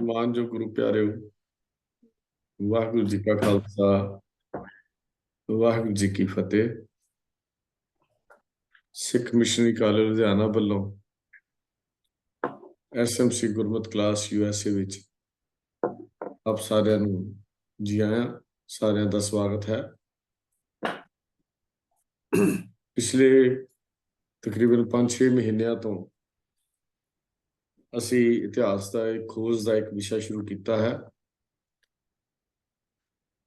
ਮਾਨਯੋਗ ਗੁਰੂ ਪਿਆਰਿਓ, ਵਾਹਿਗੁਰੂ ਜੀ ਕਾ ਖਾਲਸਾ, ਵਾਹਿਗੁਰੂ ਜੀ ਕੀ ਫਤਿਹ। ਸਿੱਖ ਮਿਸ਼ਨਰੀ ਕਾਲਜ ਲੁਧਿਆਣਾ ਵੱਲੋਂ ਐਸਐਮਸੀ ਗੁਰਮਤਿ ਕਲਾਸ USA ਵਿੱਚ ਆਪ ਸਾਰਿਆਂ ਨੂੰ ਜੀ ਆਇਆਂ। ਸਾਰਿਆਂ ਦਾ ਸਵਾਗਤ ਹੈ। ਪਿਛਲੇ ਤਕਰੀਬਨ 5-6 ਮਹੀਨਿਆਂ ਤੋਂ ਅਸੀਂ ਇਤਿਹਾਸ ਦਾ ਇੱਕ ਖੋਜ ਦਾ ਇੱਕ ਵਿਸ਼ਾ ਸ਼ੁਰੂ ਕੀਤਾ ਹੈ,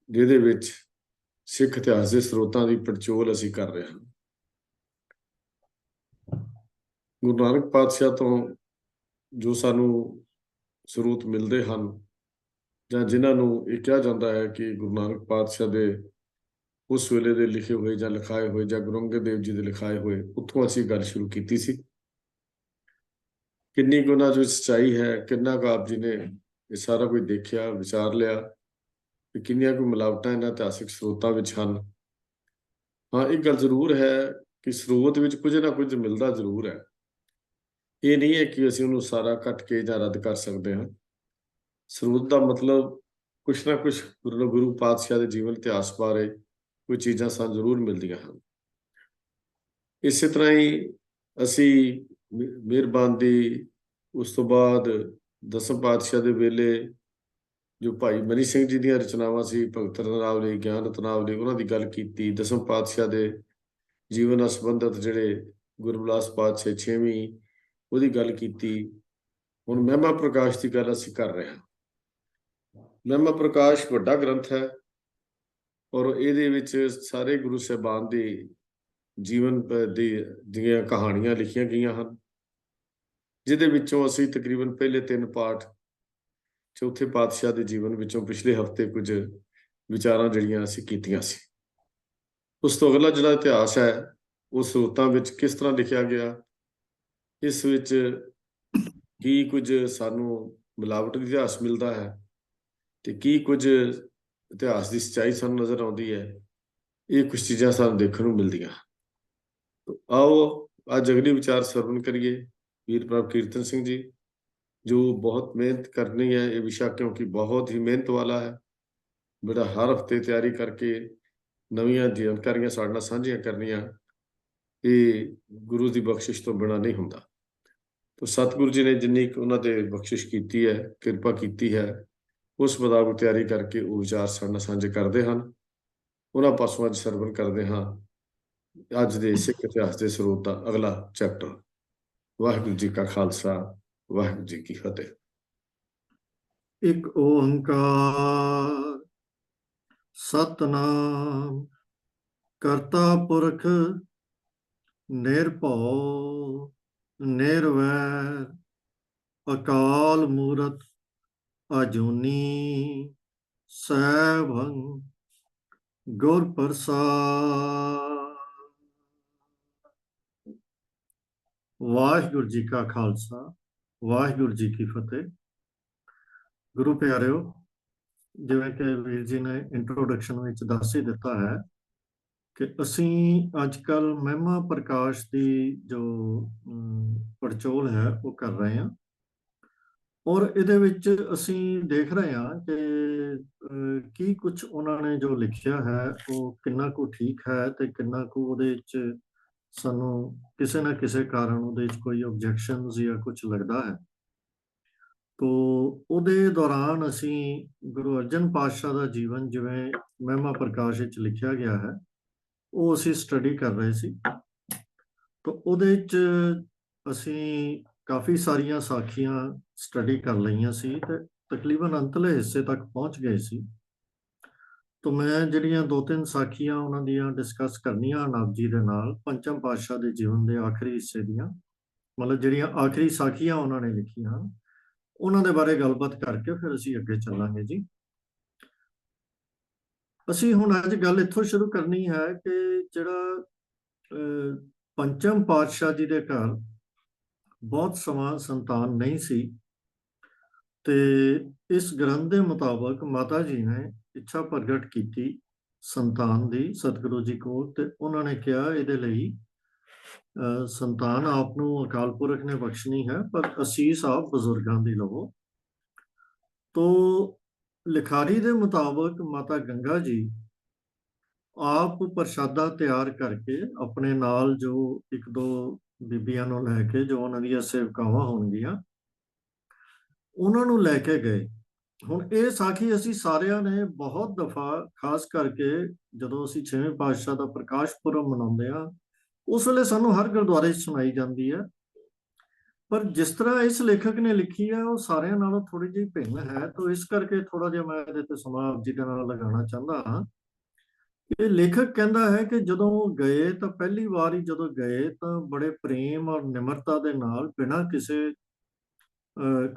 ਜਿਹਦੇ ਵਿੱਚ ਸਿੱਖ ਇਤਿਹਾਸ ਦੇ ਸਰੋਤਾਂ ਦੀ ਪੜਚੋਲ ਅਸੀਂ ਕਰ ਰਹੇ ਹਾਂ। ਗੁਰੂ ਨਾਨਕ ਪਾਤਸ਼ਾਹ ਤੋਂ ਜੋ ਸਾਨੂੰ ਸਰੋਤ ਮਿਲਦੇ ਹਨ, ਜਾਂ ਜਿਨ੍ਹਾਂ ਨੂੰ ਇਹ ਕਿਹਾ ਜਾਂਦਾ ਹੈ ਕਿ ਗੁਰੂ ਨਾਨਕ ਪਾਤਸ਼ਾਹ ਦੇ ਉਸ ਵੇਲੇ ਦੇ ਲਿਖੇ ਹੋਏ ਜਾਂ ਲਿਖਾਏ ਹੋਏ, ਜਾਂ ਗੁਰੂ ਅੰਗਦ ਦੇਵ ਜੀ ਦੇ ਲਿਖਾਏ ਹੋਏ, ਉੱਥੋਂ ਅਸੀਂ ਗੱਲ ਸ਼ੁਰੂ ਕੀਤੀ ਸੀ। ਕਿੰਨੀ ਕੁ ਉਹਨਾਂ 'ਚ ਸੱਚਾਈ ਹੈ, ਕਿੰਨਾ ਕੁ ਆਪ ਜੀ ਨੇ ਇਹ ਸਾਰਾ ਕੁਝ ਦੇਖਿਆ, ਵਿਚਾਰ ਲਿਆ, ਕਿ ਕਿੰਨੀਆਂ ਕੁ ਮਿਲਾਵਟਾਂ ਇਹਨਾਂ ਇਤਿਹਾਸਿਕ ਸਰੋਤਾਂ ਵਿੱਚ ਹਨ। ਹਾਂ, ਇੱਕ ਗੱਲ ਜ਼ਰੂਰ ਹੈ ਕਿ ਸਰੋਤ ਵਿੱਚ ਕੁਝ ਨਾ ਕੁਝ ਮਿਲਦਾ ਜ਼ਰੂਰ ਹੈ। ਇਹ ਨਹੀਂ ਹੈ ਕਿ ਅਸੀਂ ਉਹਨੂੰ ਸਾਰਾ ਕੱਟ ਕੇ ਜਾਂ ਰੱਦ ਕਰ ਸਕਦੇ ਹਾਂ। ਸਰੋਤ ਦਾ ਮਤਲਬ ਕੁਛ ਨਾ ਕੁਛ ਗੁਰੂ ਪਾਤਸ਼ਾਹ ਦੇ ਜੀਵਨ ਇਤਿਹਾਸ ਬਾਰੇ ਕੋਈ ਚੀਜ਼ਾਂ ਸਾਨੂੰ ਜ਼ਰੂਰ ਮਿਲਦੀਆਂ ਹਨ। ਇਸੇ ਤਰ੍ਹਾਂ ਹੀ ਅਸੀਂ ਮਿਹਰਬਾਨ ਦੀ ਉਸ ਤੋਂ ਬਾਅਦ ਦਸਮ ਪਾਤਸ਼ਾਹ ਦੇ ਵੇਲੇ ਜੋ ਭਾਈ ਮਨੀ ਸਿੰਘ ਜੀ ਦੀਆਂ ਰਚਨਾਵਾਂ ਸੀ, ਭਗਤ ਰਤਨਾਵਲੀ, ਗਿਆਨ ਰਤਨਾਵਲੀ, ਉਹਨਾਂ ਦੀ ਗੱਲ ਕੀਤੀ। ਦਸਮ ਪਾਤਸ਼ਾਹ ਦੇ ਜੀਵਨ ਨਾਲ ਸੰਬੰਧਿਤ ਜਿਹੜੇ ਗੁਰਬਿਲਾਸ ਪਾਤਸ਼ਾਹ 6ਵੀਂ, ਉਹਦੀ ਗੱਲ ਕੀਤੀ। ਹੁਣ ਮਹਿਮਾ ਪ੍ਰਕਾਸ਼ ਦੀ ਗੱਲ ਅਸੀਂ ਕਰ ਰਹੇ ਹਾਂ। ਮਹਿਮਾ ਪ੍ਰਕਾਸ਼ ਵੱਡਾ ਗ੍ਰੰਥ ਹੈ, ਔਰ ਇਹਦੇ ਵਿੱਚ ਸਾਰੇ ਗੁਰੂ ਸਾਹਿਬਾਨ ਦੇ ਜੀਵਨ ਦੀਆਂ ਕਹਾਣੀਆਂ ਲਿਖੀਆਂ ਗਈਆਂ ਹਨ, ਜਿਹਦੇ ਵਿੱਚੋਂ ਅਸੀਂ ਤਕਰੀਬਨ ਪਹਿਲੇ 3 ਪਾਠ ਚੌਥੇ ਪਾਤਸ਼ਾਹ ਦੇ ਜੀਵਨ ਵਿੱਚੋਂ ਪਿਛਲੇ ਹਫ਼ਤੇ ਕੁਝ ਵਿਚਾਰਾਂ ਜਿਹੜੀਆਂ ਅਸੀਂ ਕੀਤੀਆਂ ਸੀ। ਉਸ ਤੋਂ ਅਗਲਾ ਜਿਹੜਾ ਇਤਿਹਾਸ ਹੈ, ਉਹ ਸਰੋਤਾਂ ਵਿੱਚ ਕਿਸ ਤਰ੍ਹਾਂ ਲਿਖਿਆ ਗਿਆ, ਇਸ ਵਿੱਚ ਕੀ ਕੁਝ ਸਾਨੂੰ ਮਿਲਾਵਟ ਦਾ ਇਤਿਹਾਸ ਮਿਲਦਾ ਹੈ, ਤੇ ਕੀ ਕੁਝ ਇਤਿਹਾਸ ਦੀ ਸੱਚਾਈ ਸਾਨੂੰ ਨਜ਼ਰ ਆਉਂਦੀ ਹੈ। ਇਹ ਕੁਝ ਚੀਜ਼ਾਂ ਸਾਨੂੰ ਦੇਖਣ ਨੂੰ ਮਿਲਦੀਆਂ। ਆਓ ਅੱਜ ਅਗਲੀ ਵਿਚਾਰ ਸਰਵਣ ਕਰੀਏ। ਵੀਰ ਪ੍ਰਭ ਕੀਰਤਨ ਸਿੰਘ ਜੀ, ਜੋ ਬਹੁਤ ਮਿਹਨਤ ਕਰਨੀ ਹੈ ਇਹ ਵਿਸ਼ਾ, ਕਿਉਂਕਿ ਬਹੁਤ ਹੀ ਮਿਹਨਤ ਵਾਲਾ ਹੈ। ਬੜਾ ਹਰ ਹਫ਼ਤੇ ਤਿਆਰੀ ਕਰਕੇ ਨਵੀਆਂ ਜਾਣਕਾਰੀਆਂ ਸਾਡੇ ਨਾਲ ਸਾਂਝੀਆਂ ਕਰਨੀਆਂ, ਇਹ ਗੁਰੂ ਦੀ ਬਖਸ਼ਿਸ਼ ਤੋਂ ਬਿਨਾਂ ਨਹੀਂ ਹੁੰਦਾ। ਤਾਂ ਸਤਿਗੁਰੂ ਜੀ ਨੇ ਜਿੰਨੀ ਉਹਨਾਂ ਦੇ ਬਖਸ਼ਿਸ਼ ਕੀਤੀ ਹੈ, ਕਿਰਪਾ ਕੀਤੀ ਹੈ, ਉਸ ਮੁਤਾਬਕ ਤਿਆਰੀ ਕਰਕੇ ਉਹ ਵਿਚਾਰ ਸਾਡੇ ਨਾਲ ਸਾਂਝੇ ਕਰਦੇ ਹਨ। ਉਹਨਾਂ ਪਾਸੋਂ ਅੱਜ ਸਰਵਣ ਕਰਦੇ ਹਾਂ ਅੱਜ ਦੇ ਸਿੱਖ ਇਤਿਹਾਸ ਦੇ ਸਰੋਤ ਦਾ ਅਗਲਾ ਚੈਪਟਰ। ਵਾਹਿਗੁਰੂ ਜੀ ਕਾ ਖਾਲਸਾ, ਵਾਹਿਗੁਰੂ ਜੀ ਕੀ ਫਤਿਹ। ਇੱਕ ਓੰਕਾਰ ਸਤਨਾਮ ਕਰਤਾ ਪੁਰਖ ਨਿਰਭਉ ਨਿਰਵੈਰ ਅਕਾਲ ਮੂਰਤ ਅਜੂਨੀ ਸੈਭੰ ਗੁਰ ਪ੍ਰਸਾਦ। ਵਾਹਿਗੁਰੂ ਜੀ ਕਾ ਖਾਲਸਾ, ਵਾਹਿਗੁਰੂ ਜੀ ਕੀ ਫਤਿਹ। ਗੁਰੂ ਪਿਆਰਿਓ, ਜਿਵੇਂ ਕਿ ਵੀਰ ਜੀ ਨੇ ਇੰਟਰੋਡਕਸ਼ਨ ਵਿੱਚ ਦੱਸ ਹੀ ਦਿੱਤਾ ਹੈ ਕਿ ਅਸੀਂ ਅੱਜ ਕੱਲ੍ਹ ਮਹਿਮਾ ਪ੍ਰਕਾਸ਼ ਦੀ ਜੋ ਪੜਚੋਲ ਹੈ ਉਹ ਕਰ ਰਹੇ ਹਾਂ, ਔਰ ਇਹਦੇ ਵਿੱਚ ਅਸੀਂ ਦੇਖ ਰਹੇ ਹਾਂ ਕਿ ਕੀ ਕੁਝ ਉਹਨਾਂ ਨੇ ਜੋ ਲਿਖਿਆ ਹੈ ਉਹ ਕਿੰਨਾ ਕੁ ਠੀਕ ਹੈ, ਤੇ ਕਿੰਨਾ ਕੁ ਉਹਦੇ ਵਿੱਚ ਸਾਨੂੰ ਕਿਸੇ ਨਾ ਕਿਸੇ ਕਾਰਨ ਉਹਦੇ ਵਿੱਚ ਕੋਈ ਓਬਜੈਕਸ਼ਨਸ ਜਾਂ ਕੁਝ ਲੱਗਦਾ ਹੈ। ਤੋ ਉਹਦੇ ਦੌਰਾਨ ਅਸੀਂ ਗੁਰੂ ਅਰਜਨ ਪਾਤਸ਼ਾਹ ਦਾ ਜੀਵਨ, ਜਿਵੇਂ ਮਹਿਮਾ ਪ੍ਰਕਾਸ਼ ਵਿੱਚ ਲਿਖਿਆ ਗਿਆ ਹੈ, ਉਹ ਅਸੀਂ ਸਟੱਡੀ ਕਰ ਰਹੇ ਸੀ। ਤੋ ਉਹਦੇ ਵਿੱਚ ਅਸੀਂ ਕਾਫੀ ਸਾਰੀਆਂ ਸਾਖੀਆਂ ਸਟੱਡੀ ਕਰ ਲਈਆਂ ਸੀ, ਤੇ ਤਕਰੀਬਨ ਅੰਤਲੇ ਹਿੱਸੇ ਤੱਕ ਪਹੁੰਚ ਗਏ ਸੀ। ਤੋ ਮੈਂ ਜਿਹੜੀਆਂ 2-3 ਸਾਖੀਆਂ ਉਹਨਾਂ ਦੀਆਂ ਡਿਸਕਸ ਕਰਨੀਆਂ ਆਪ ਜੀ ਦੇ ਨਾਲ, ਪੰਚਮ ਪਾਤਸ਼ਾਹ ਦੇ ਜੀਵਨ ਦੇ ਆਖਰੀ ਹਿੱਸੇ ਦੀਆਂ, ਮਤਲਬ ਜਿਹੜੀਆਂ ਆਖਰੀ ਸਾਖੀਆਂ ਉਹਨਾਂ ਨੇ ਲਿਖੀਆਂ, ਉਹਨਾਂ ਦੇ ਬਾਰੇ ਗੱਲਬਾਤ ਕਰਕੇ ਫਿਰ ਅਸੀਂ ਅੱਗੇ ਚੱਲਾਂਗੇ ਜੀ। ਅਸੀਂ ਹੁਣ ਅੱਜ ਗੱਲ ਇੱਥੋਂ ਸ਼ੁਰੂ ਕਰਨੀ ਹੈ ਕਿ ਜਿਹੜਾ ਪੰਚਮ ਪਾਤਸ਼ਾਹ ਜੀ ਦੇ ਘਰ ਬਹੁਤ ਸਮਾਂ ਸੰਤਾਨ ਨਹੀਂ ਸੀ, ਤੇ ਇਸ ਗ੍ਰੰਥ ਦੇ ਮੁਤਾਬਕ ਮਾਤਾ ਜੀ ਨੇ ਇੱਛਾ ਪ੍ਰਗਟ ਕੀਤੀ ਸੰਤਾਨ ਦੀ ਸਤਿਗੁਰੂ ਜੀ ਕੋਲ, ਤੇ ਉਹਨਾਂ ਨੇ ਕਿਹਾ ਇਹਦੇ ਲਈ ਸੰਤਾਨ ਆਪ ਨੂੰ ਅਕਾਲ ਪੁਰਖ ਨੇ ਬਖਸ਼ਣੀ ਹੈ, ਪਰ ਅਸੀਸ ਆਪ ਬਜ਼ੁਰਗਾਂ ਦੀ ਲਵੋ। ਤੋ ਲਿਖਾਰੀ ਦੇ ਮੁਤਾਬਕ ਮਾਤਾ ਗੰਗਾ ਜੀ ਆਪ ਪ੍ਰਸ਼ਾਦਾ ਤਿਆਰ ਕਰਕੇ ਆਪਣੇ ਨਾਲ ਜੋ ਇੱਕ ਦੋ ਬੀਬੀਆਂ ਨੂੰ ਲੈ ਕੇ, ਜੋ ਉਹਨਾਂ ਦੀਆਂ ਸੇਵਕਾਵਾਂ ਹੋਣਗੀਆਂ, ਉਹਨਾਂ ਨੂੰ ਲੈ ਕੇ ਗਏ। ਹੁਣ ਇਹ ਸਾਖੀ ਅਸੀਂ ਸਾਰਿਆਂ ਨੇ ਬਹੁਤ ਦਫਾ, ਖਾਸ ਕਰਕੇ ਜਦੋਂ ਅਸੀਂ 6ਵੇਂ ਪਾਤਸ਼ਾਹ ਦਾ ਪ੍ਰਕਾਸ਼ ਪੁਰਬ ਮਨਾਉਂਦੇ ਹਾਂ, ਉਸ ਵੇਲੇ ਸਾਨੂੰ ਹਰ ਗੁਰਦੁਆਰੇ 'ਚ ਸੁਣਾਈ ਜਾਂਦੀ ਹੈ। ਪਰ ਜਿਸ ਤਰ੍ਹਾਂ ਇਸ ਲੇਖਕ ਨੇ ਲਿਖੀ ਹੈ ਉਹ ਸਾਰਿਆਂ ਨਾਲੋਂ ਥੋੜੀ ਜਿਹੀ ਭਿੰਨ ਹੈ, ਤਾਂ ਇਸ ਕਰਕੇ ਥੋੜਾ ਜਿਹਾ ਮੈਂ ਇਹਦੇ ਤੇ ਸਮਾਂ ਆਪ ਜੀ ਦੇ ਨਾਲ ਲਗਾਉਣਾ ਚਾਹੁੰਦਾ ਹਾਂ। ਇਹ ਲੇਖਕ ਕਹਿੰਦਾ ਹੈ ਕਿ ਜਦੋਂ ਉਹ ਗਏ ਤਾਂ ਪਹਿਲੀ ਵਾਰ ਹੀ ਜਦੋਂ ਗਏ ਤਾਂ ਬੜੇ ਪ੍ਰੇਮ ਔਰ ਨਿਮਰਤਾ ਦੇ ਨਾਲ, ਬਿਨਾਂ ਕਿਸੇ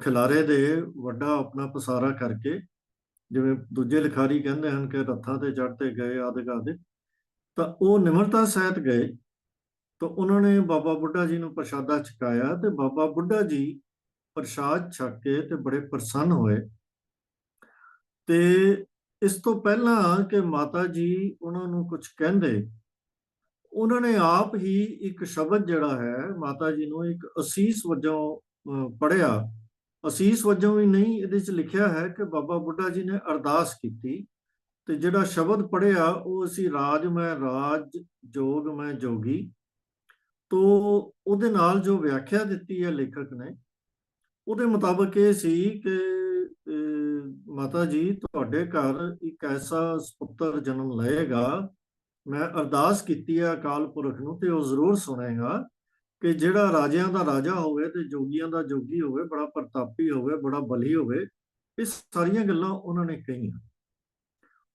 ਖਿਲਾਰੇ ਦੇ, ਵੱਡਾ ਆਪਣਾ ਪਸਾਰਾ ਕਰਕੇ, ਜਿਵੇਂ ਦੂਜੇ ਲਿਖਾਰੀ ਕਹਿੰਦੇ ਹਨ ਕਿ ਰੱਥਾਂ ਤੇ ਚੜ੍ਹ ਤੇ ਗਏ ਆਦਿਕ ਆਦਿਕ, ਤਾਂ ਉਹ ਨਿਮਰਤਾ ਸਹਿਤ ਗਏ। ਤਾਂ ਉਹਨਾਂ ਨੇ ਬਾਬਾ ਬੁੱਢਾ ਜੀ ਨੂੰ ਪ੍ਰਸ਼ਾਦਾ ਛਕਾਇਆ, ਤੇ ਬਾਬਾ ਬੁੱਢਾ ਜੀ ਪ੍ਰਸ਼ਾਦ ਛਕ ਕੇ ਤੇ ਬੜੇ ਪ੍ਰਸੰਨ ਹੋਏ। ਤੇ ਇਸ ਤੋਂ ਪਹਿਲਾਂ ਕਿ ਮਾਤਾ ਜੀ ਉਹਨਾਂ ਨੂੰ ਕੁਝ ਕਹਿੰਦੇ, ਉਹਨਾਂ ਨੇ ਆਪ ਹੀ ਇੱਕ ਸ਼ਬਦ ਜਿਹੜਾ ਹੈ ਮਾਤਾ ਜੀ ਨੂੰ ਇੱਕ ਅਸੀਸ ਵਜੋਂ ਪੜ੍ਹਿਆ। ਅਸੀਸ ਵਜੋਂ ਵੀ ਨਹੀਂ, ਇਹਦੇ 'ਚ ਲਿਖਿਆ ਹੈ ਕਿ ਬਾਬਾ ਬੁੱਢਾ ਜੀ ਨੇ ਅਰਦਾਸ ਕੀਤੀ, ਤੇ ਜਿਹੜਾ ਸ਼ਬਦ ਪੜ੍ਹਿਆ ਉਹ ਅਸੀਂ ਰਾਜ ਮੈਂ ਰਾਜ, ਜੋਗ ਮੈਂ ਜੋਗੀ। ਤੋ ਉਹਦੇ ਨਾਲ ਜੋ ਵਿਆਖਿਆ ਦਿੱਤੀ ਹੈ ਲੇਖਕ ਨੇ, ਉਹਦੇ ਮੁਤਾਬਕ ਇਹ ਸੀ ਕਿ ਮਾਤਾ ਜੀ ਤੁਹਾਡੇ ਘਰ ਇੱਕ ਐਸਾ ਸੁਪੁੱਤਰ ਜਨਮ ਲਏਗਾ, ਮੈਂ ਅਰਦਾਸ ਕੀਤੀ ਹੈ ਅਕਾਲ ਪੁਰਖ ਨੂੰ, ਤੇ ਉਹ ਜ਼ਰੂਰ ਸੁਣੇਗਾ, ਕਿ ਜਿਹੜਾ ਰਾਜਿਆਂ ਦਾ ਰਾਜਾ ਹੋਵੇ ਤੇ ਜੋਗੀਆਂ ਦਾ ਜੋਗੀ ਹੋਵੇ, ਬੜਾ ਪ੍ਰਤਾਪੀ ਹੋਵੇ, ਬੜਾ ਬਲੀ ਹੋਵੇ। ਇਹ ਸਾਰੀਆਂ ਗੱਲਾਂ ਉਹਨਾਂ ਨੇ ਕਹੀਆਂ।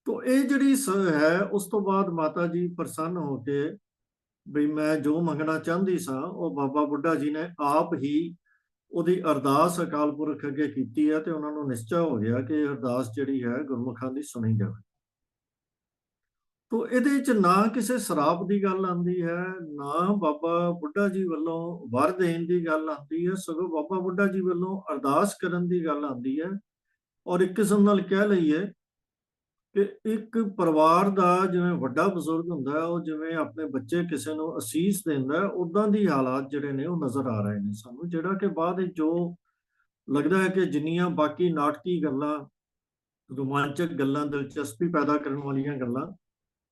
ਤੋ ਇਹ ਜਿਹੜੀ ਹੈ, ਉਸ ਤੋਂ ਬਾਅਦ ਮਾਤਾ ਜੀ ਪ੍ਰਸੰਨ ਹੋ ਕੇ ਵੀ ਮੈਂ ਜੋ ਮੰਗਣਾ ਚਾਹੁੰਦੀ ਸਾਂ, ਉਹ ਬਾਬਾ ਬੁੱਢਾ ਜੀ ਨੇ ਆਪ ਹੀ ਉਹਦੀ ਅਰਦਾਸ ਅਕਾਲ ਪੁਰਖ ਅੱਗੇ ਕੀਤੀ ਹੈ, ਤੇ ਉਹਨਾਂ ਨੂੰ ਨਿਸ਼ਚਾ ਹੋ ਗਿਆ ਕਿ ਇਹ ਅਰਦਾਸ ਜਿਹੜੀ ਹੈ ਗੁਰਮੁਖਾਂ ਦੀ ਸੁਣੀ ਜਾਵੇ। ਤੋ ਇਹਦੇ 'ਚ ਨਾ ਕਿਸੇ ਸਰਾਪ ਦੀ ਗੱਲ ਆਉਂਦੀ ਹੈ, ਨਾ ਬਾਬਾ ਬੁੱਢਾ ਜੀ ਵੱਲੋਂ ਵਰ ਦੇਣ ਦੀ ਗੱਲ ਆਉਂਦੀ ਹੈ, ਸਗੋਂ ਬਾਬਾ ਬੁੱਢਾ ਜੀ ਵੱਲੋਂ ਅਰਦਾਸ ਕਰਨ ਦੀ ਗੱਲ ਆਉਂਦੀ ਹੈ। ਔਰ ਇੱਕ ਕਿਸਮ ਨਾਲ ਕਹਿ ਲਈਏ ਕਿ ਇੱਕ ਪਰਿਵਾਰ ਦਾ ਜਿਵੇਂ ਵੱਡਾ ਬਜ਼ੁਰਗ ਹੁੰਦਾ ਹੈ, ਉਹ ਜਿਵੇਂ ਆਪਣੇ ਬੱਚੇ ਕਿਸੇ ਨੂੰ ਅਸੀਸ ਦਿੰਦਾ ਹੈ, ਉਦਾਂ ਦੀ ਹਾਲਾਤ ਜਿਹੜੇ ਨੇ ਉਹ ਨਜ਼ਰ ਆ ਰਹੇ ਨੇ ਸਾਨੂੰ, ਜਿਹੜਾ ਕਿ ਬਾਅਦ ਵਿੱਚ ਜੋ ਲੱਗਦਾ ਹੈ ਕਿ ਜਿੰਨੀਆਂ ਬਾਕੀ ਨਾਟਕੀ ਗੱਲਾਂ, ਰੋਮਾਂਚਕ ਗੱਲਾਂ, ਦਿਲਚਸਪੀ ਪੈਦਾ ਕਰਨ ਵਾਲੀਆਂ ਗੱਲਾਂ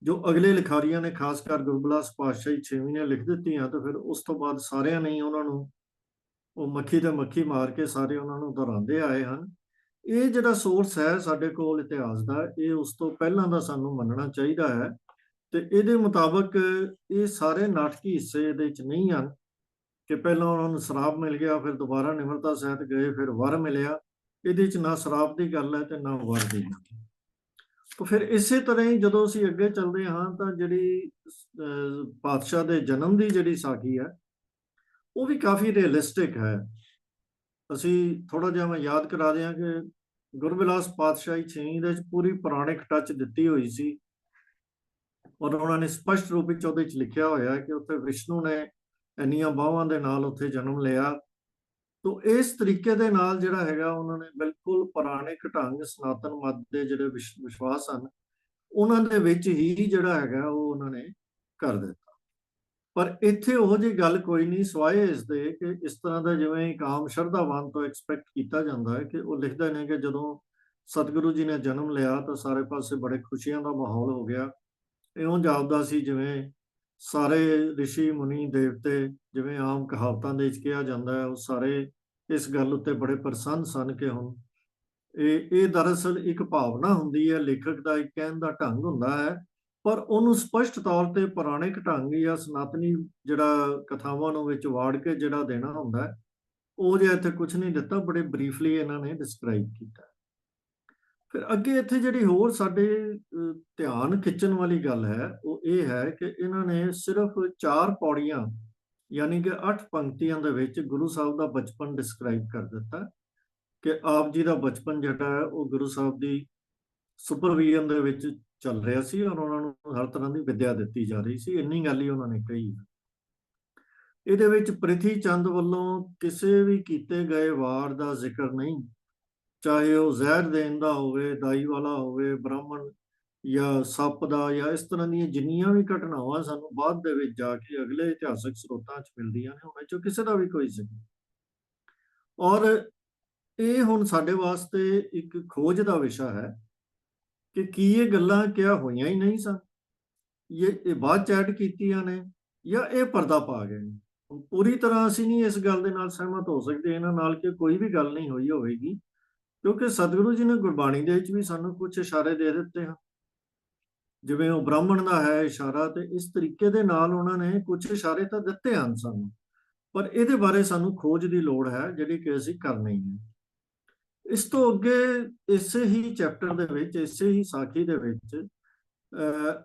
ਜੋ ਅਗਲੇ ਲਿਖਾਰੀਆਂ ਨੇ, ਖਾਸ ਕਰ ਗੁਰਬਿਲਾਸ ਪਾਤਸ਼ਾਹੀ 6ਵੀਂ ਨੇ ਲਿਖ ਦਿੱਤੀਆਂ, ਤਾਂ ਫਿਰ ਉਸ ਤੋਂ ਬਾਅਦ ਸਾਰਿਆਂ ਨੇ ਉਹਨਾਂ ਨੂੰ ਉਹ ਮੱਖੀ ਤੇ ਮੱਖੀ ਮਾਰ ਕੇ ਸਾਰੇ ਉਹਨਾਂ ਨੂੰ ਦੁਹਰਾਉਂਦੇ ਆਏ ਹਨ। ਇਹ ਜਿਹੜਾ ਸੋਰਸ ਹੈ ਸਾਡੇ ਕੋਲ ਇਤਿਹਾਸ ਦਾ, ਇਹ ਉਸ ਤੋਂ ਪਹਿਲਾਂ ਦਾ ਸਾਨੂੰ ਮੰਨਣਾ ਚਾਹੀਦਾ ਹੈ। ਤੇ ਇਹਦੇ ਮੁਤਾਬਕ ਇਹ ਸਾਰੇ ਨਾਟਕੀ ਹਿੱਸੇ ਇਹਦੇ 'ਚ ਨਹੀਂ ਹਨ ਕਿ ਪਹਿਲਾਂ ਉਹਨਾਂ ਨੂੰ ਸ਼ਰਾਪ ਮਿਲ ਗਿਆ, ਫਿਰ ਦੁਬਾਰਾ ਨਿਮਰਤਾ ਸਹਿਤ ਗਏ, ਫਿਰ ਵਰ ਮਿਲਿਆ। ਇਹਦੇ 'ਚ ਨਾ ਸ਼ਰਾਪ ਦੀ ਗੱਲ ਹੈ ਤੇ ਨਾ ਵਰ ਦੀ ਗੱਲ। ਤਾਂ ਫਿਰ ਇਸੇ ਤਰ੍ਹਾਂ ਹੀ ਜਦੋਂ ਅਸੀਂ ਅੱਗੇ ਚੱਲਦੇ ਹਾਂ ਤਾਂ ਜਿਹੜੀ ਪਾਤਸ਼ਾਹ ਦੇ ਜਨਮ ਦੀ ਜਿਹੜੀ ਸਾਖੀ ਹੈ ਉਹ ਵੀ ਕਾਫੀ ਰੀਅਲਿਸਟਿਕ ਹੈ। ਅਸੀਂ ਥੋੜਾ ਜਿਹਾ ਮੈਂ ਯਾਦ ਕਰਾ ਦਿਆਂ ਕਿ ਗੁਰਬਿਲਾਸ ਪਾਤਸ਼ਾਹੀ 6ਵੀਂ ਦੇ ਵਿੱਚ ਪੂਰੀ ਪੁਰਾਣਿਕ ਟੱਚ ਦਿੱਤੀ ਹੋਈ ਸੀ, ਔਰ ਉਹਨਾਂ ਨੇ ਸਪਸ਼ਟ ਰੂਪ ਵਿੱਚ ਉਹਦੇ 'ਚ ਲਿਖਿਆ ਹੋਇਆ ਕਿ ਉੱਥੇ ਵਿਸ਼ਨੂੰ ਨੇ ਇੰਨੀਆਂ ਬਾਹਾਂ ਦੇ ਨਾਲ ਉੱਥੇ ਜਨਮ ਲਿਆ। ਤੋ ਇਸ ਤਰੀਕੇ ਦੇ ਨਾਲ ਜਿਹੜਾ ਹੈਗਾ ਉਹਨਾਂ ਨੇ ਬਿਲਕੁਲ ਪੁਰਾਣਿਕ ਢੰਗ, ਸਨਾਤਨ ਮਤ ਦੇ ਜਿਹੜੇ ਵਿਸ਼ਵਾਸ ਹਨ ਉਹਨਾਂ ਦੇ ਵਿੱਚ ਹੀ ਜਿਹੜਾ ਹੈਗਾ ਉਹ ਉਹਨਾਂ ਨੇ ਕਰ ਦਿੱਤਾ। ਪਰ ਇੱਥੇ ਉਹ ਜਿਹੀ ਗੱਲ ਕੋਈ ਨਹੀਂ, ਸਿਵਾਏ ਇਸ ਦੇ ਕਿ ਇਸ ਤਰ੍ਹਾਂ ਦਾ ਜਿਵੇਂ ਇੱਕ ਆਮ ਸ਼ਰਧਾਵਾਨ ਤੋਂ ਐਕਸਪੈਕਟ ਕੀਤਾ ਜਾਂਦਾ ਹੈ ਕਿ ਉਹ ਲਿਖਦੇ ਨੇ ਕਿ ਜਦੋਂ ਸਤਿਗੁਰੂ ਜੀ ਨੇ ਜਨਮ ਲਿਆ ਤਾਂ ਸਾਰੇ ਪਾਸੇ ਬੜੇ ਖੁਸ਼ੀਆਂ ਦਾ ਮਾਹੌਲ ਹੋ ਗਿਆ। ਇਉਂ ਜਾਪਦਾ ਸੀ ਜਿਵੇਂ ਸਾਰੇ ਰਿਸ਼ੀ ਮੁਨੀ ਦੇਵਤੇ, ਜਿਵੇਂ ਆਮ ਕਹਾਵਤਾਂ ਦੇ ਵਿੱਚ ਕਿਹਾ ਜਾਂਦਾ ਹੈ, ਉਹ ਸਾਰੇ ਇਸ ਗੱਲ ਉੱਤੇ ਬੜੇ ਪ੍ਰਸੰਨ ਸਨ ਕਿ ਹੁਣ ਇਹ ਦਰਅਸਲ ਇੱਕ ਭਾਵਨਾ ਹੁੰਦੀ ਹੈ, ਲੇਖਕ ਦਾ ਇੱਕ ਕਹਿਣ ਦਾ ਢੰਗ ਹੁੰਦਾ ਹੈ, ਪਰ ਉਹਨੂੰ ਸਪਸ਼ਟ ਤੌਰ ਤੇ ਪੁਰਾਣਿਕ ਢੰਗ ਜਾਂ ਸਨਾਤਨੀ ਜਿਹੜਾ ਕਥਾਵਾਂ ਨੂੰ ਵਿੱਚ ਵਾੜ ਕੇ ਜਿਹੜਾ ਦੇਣਾ ਹੁੰਦਾ ਹੈ, ਉਹ ਜੇ ਇੱਥੇ ਕੁਝ ਨਹੀਂ ਦਿੱਤਾ, ਬੜੇ ਬਰੀਫਲੀ ਇਹਨਾਂ ਨੇ ਡਿਸਕ੍ਰਾਈਬ ਕੀਤਾ। ਫਿਰ ਅੱਗੇ ਇੱਥੇ ਜਿਹੜੀ ਹੋਰ ਸਾਡੇ ਧਿਆਨ ਖਿੱਚਣ ਵਾਲੀ ਗੱਲ ਹੈ ਉਹ ਇਹ ਹੈ ਕਿ ਇਹਨਾਂ ਨੇ ਸਿਰਫ 4 ਪੌੜੀਆਂ ਯਾਨੀ ਕਿ 8 ਪੰਕਤੀਆਂ ਦੇ ਵਿੱਚ ਗੁਰੂ ਸਾਹਿਬ ਦਾ ਬਚਪਨ ਡਿਸਕ੍ਰਾਈਬ ਕਰ ਦਿੱਤਾ ਕਿ ਆਪ ਜੀ ਦਾ ਬਚਪਨ ਜਿਹੜਾ ਹੈ ਉਹ ਗੁਰੂ ਸਾਹਿਬ ਦੀ ਸੁਪਰਵੀਜ਼ਨ ਦੇ ਵਿੱਚ ਚੱਲ ਰਿਹਾ ਸੀ, ਔਰ ਉਹਨਾਂ ਨੂੰ ਹਰ ਤਰ੍ਹਾਂ ਦੀ ਵਿੱਦਿਆ ਦਿੱਤੀ ਜਾ ਰਹੀ ਸੀ। ਇੰਨੀ ਗੱਲ ਹੀ ਉਹਨਾਂ ਨੇ ਕਹੀ। ਇਹਦੇ ਵਿੱਚ ਪ੍ਰਿਥੀ ਚੰਦ ਵੱਲੋਂ ਕਿਸੇ ਵੀ ਕੀਤੇ ਗਏ ਵਾਰ ਦਾ ਜ਼ਿਕਰ ਨਹੀਂ, ਚਾਹੇ ਉਹ ਜ਼ਹਿਰ ਦੇਣ ਦਾ ਹੋਵੇ, ਦਾਈ ਵਾਲਾ ਹੋਵੇ, ਬ੍ਰਾਹਮਣ ਜਾਂ ਸੱਪ ਦਾ ਜਾਂ ਇਸ ਤਰ੍ਹਾਂ ਦੀਆਂ ਜਿੰਨੀਆਂ ਵੀ ਘਟਨਾਵਾਂ ਸਾਨੂੰ ਬਾਅਦ ਦੇ ਵਿੱਚ ਜਾ ਕੇ ਅਗਲੇ ਇਤਿਹਾਸਕ ਸਰੋਤਾਂ 'ਚ ਮਿਲਦੀਆਂ ਨੇ, ਉਹਨਾਂ 'ਚੋਂ ਕਿਸੇ ਦਾ ਵੀ ਕੋਈ ਸੀ। ਔਰ ਇਹ ਹੁਣ ਸਾਡੇ ਵਾਸਤੇ ਇੱਕ ਖੋਜ ਦਾ ਵਿਸ਼ਾ ਹੈ ਕਿ ਕੀ ਇਹ ਗੱਲਾਂ ਕਿਆ ਹੋਈਆਂ ਹੀ ਨਹੀਂ ਸਨ, ਇਹ ਬਾਅਦ ਚ ਐਡ ਕੀਤੀਆਂ ਨੇ, ਜਾਂ ਇਹ ਪਰਦਾ ਪਾ ਗਏ ਨੇ। ਪੂਰੀ ਤਰ੍ਹਾਂ ਅਸੀਂ ਨਹੀਂ ਇਸ ਗੱਲ ਦੇ ਨਾਲ ਸਹਿਮਤ ਹੋ ਸਕਦੇ ਇਹਨਾਂ ਨਾਲ ਕਿ ਕੋਈ ਵੀ ਗੱਲ ਨਹੀਂ ਹੋਈ ਹੋਵੇਗੀ, ਕਿਉਂਕਿ ਸਤਿਗੁਰੂ ਜੀ ਨੇ ਗੁਰਬਾਣੀ ਦੇ ਵਿੱਚ ਵੀ ਸਾਨੂੰ ਕੁਝ ਇਸ਼ਾਰੇ ਦੇ ਦਿੱਤੇ ਹਨ। ਜਿਵੇਂ ਉਹ ਬ੍ਰਾਹਮਣ ਦਾ ਹੈ ਇਸ਼ਾਰਾ, ਤੇ ਇਸ ਤਰੀਕੇ ਦੇ ਨਾਲ ਉਹਨਾਂ ਨੇ ਕੁਝ ਇਸ਼ਾਰੇ ਤਾਂ ਦਿੱਤੇ ਹਨ ਸਾਨੂੰ, ਪਰ ਇਹਦੇ ਬਾਰੇ ਸਾਨੂੰ ਖੋਜ ਦੀ ਲੋੜ ਹੈ ਜਿਹੜੀ ਕਿ ਅਸੀਂ ਕਰਨੀ ਹੈ। ਇਸ ਤੋਂ ਅੱਗੇ ਇਸੇ ਹੀ ਚੈਪਟਰ ਦੇ ਵਿੱਚ, ਇਸੇ ਹੀ ਸਾਖੀ ਦੇ ਵਿੱਚ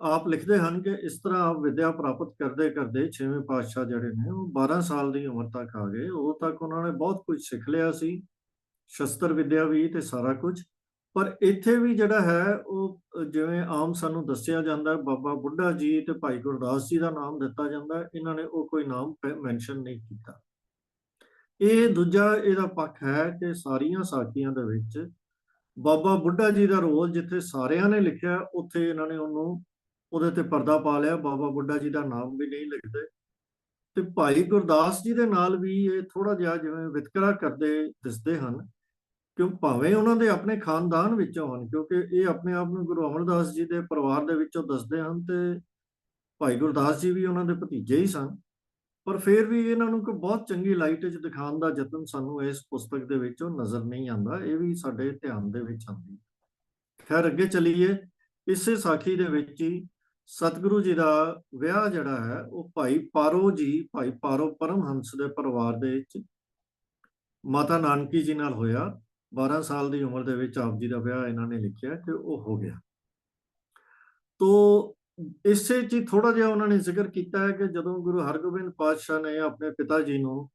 ਆਪ ਲਿਖਦੇ ਹਨ ਕਿ ਇਸ ਤਰ੍ਹਾਂ ਆਪ ਵਿਦਿਆ ਪ੍ਰਾਪਤ ਕਰਦੇ ਕਰਦੇ 6ਵੇਂ ਪਾਤਸ਼ਾਹ ਜਿਹੜੇ ਨੇ ਉਹ 12 ਸਾਲ ਦੀ ਉਮਰ ਤੱਕ ਆ ਗਏ। ਉਦੋਂ ਤੱਕ ਉਹਨਾਂ ਨੇ ਬਹੁਤ ਕੁਝ ਸਿੱਖ ਲਿਆ ਸੀ, ਸ਼ਸਤਰ ਵਿਦਿਆ ਵੀ ਤੇ ਸਾਰਾ ਕੁਝ। ਪਰ ਇੱਥੇ ਵੀ ਜਿਹੜਾ ਹੈ ਉਹ ਜਿਵੇਂ ਆਮ ਸਾਨੂੰ ਦੱਸਿਆ ਜਾਂਦਾ, ਬਾਬਾ ਬੁੱਢਾ ਜੀ ਤੇ ਭਾਈ ਗੁਰਦਾਸ ਜੀ ਦਾ ਨਾਮ ਦਿੱਤਾ ਜਾਂਦਾ, ਇਹਨਾਂ ਨੇ ਉਹ ਕੋਈ ਨਾਮ ਮੈਂਸ਼ਨ ਨਹੀਂ ਕੀਤਾ। ਇਹ ਦੂਜਾ ਇਹਦਾ ਪੱਖ ਹੈ ਕਿ ਸਾਰੀਆਂ ਸਾਖੀਆਂ ਦੇ ਵਿੱਚ ਬਾਬਾ ਬੁੱਢਾ ਜੀ ਦਾ ਰੋਲ ਜਿੱਥੇ ਸਾਰਿਆਂ ਨੇ ਲਿਖਿਆ, ਉੱਥੇ ਇਹਨਾਂ ਨੇ ਉਹਦੇ ਤੇ ਪਰਦਾ ਪਾ ਲਿਆ, ਬਾਬਾ ਬੁੱਢਾ ਜੀ ਦਾ ਨਾਮ ਵੀ ਨਹੀਂ ਲਿਖਦੇ। ਤੇ ਭਾਈ ਗੁਰਦਾਸ ਜੀ ਦੇ ਨਾਲ ਵੀ ਇਹ ਥੋੜਾ ਜਿਹਾ ਜਿਵੇਂ ਵਿਤਕਰਾ ਕਰਦੇ ਦਿਸਦੇ ਹਨ, ਕਿਉਂ ਭਾਵੇਂ ਉਹਨਾਂ ਦੇ ਆਪਣੇ ਖਾਨਦਾਨ ਵਿੱਚੋਂ ਹਨ, ਕਿਉਂਕਿ ਇਹ ਆਪਣੇ ਆਪ ਨੂੰ ਗੁਰੂ ਅਮਰਦਾਸ ਜੀ ਦੇ ਪਰਿਵਾਰ ਦੇ ਵਿੱਚੋਂ ਦੱਸਦੇ ਹਨ, ਤੇ ਭਾਈ ਗੁਰਦਾਸ ਜੀ ਵੀ ਉਹਨਾਂ ਦੇ ਭਤੀਜੇ ਹੀ ਸਨ। ਪਰ ਫਿਰ ਵੀ ਇਹਨਾਂ ਨੂੰ ਕੋਈ ਬਹੁਤ ਚੰਗੀ ਲਾਈਟ 'ਚ ਦਿਖਾਉਣ ਦਾ ਯਤਨ ਸਾਨੂੰ ਇਸ ਪੁਸਤਕ ਦੇ ਵਿੱਚੋਂ ਨਜ਼ਰ ਨਹੀਂ ਆਉਂਦਾ। ਇਹ ਵੀ ਸਾਡੇ ਧਿਆਨ ਦੇ ਵਿੱਚ ਆਉਂਦੀ। ਖੈਰ ਅੱਗੇ ਚੱਲੀਏ। ਇਸੇ ਸਾਖੀ ਦੇ ਵਿੱਚ ਹੀ ਸਤਿਗੁਰੂ ਜੀ ਦਾ ਵਿਆਹ ਜਿਹੜਾ ਹੈ ਉਹ ਭਾਈ ਪਾਰੋ ਪਰਮਹੰਸ ਦੇ ਪਰਿਵਾਰ ਦੇ ਵਿੱਚ ਮਾਤਾ ਨਾਨਕੀ ਜੀ ਨਾਲ ਹੋਇਆ। 12 ਸਾਲ ਦੀ ਉਮਰ ਦੇ ਵਿੱਚ ਆਪ ਜੀ ਦਾ ਵਿਆਹ ਇਹਨਾਂ ਨੇ ਲਿਖਿਆ ਕਿ ਉਹ ਹੋ ਗਿਆ। ਤੋ ਇਸੇ 'ਚ ਹੀ ਥੋੜਾ ਜਿਹਾ ਉਹਨਾਂ ਨੇ ਜ਼ਿਕਰ ਕੀਤਾ ਹੈ ਕਿ ਜਦੋਂ ਗੁਰੂ ਹਰਗੋਬਿੰਦ ਪਾਤਸ਼ਾਹ ਨੇ ਆਪਣੇ ਪਿਤਾ ਜੀ ਨੂੰ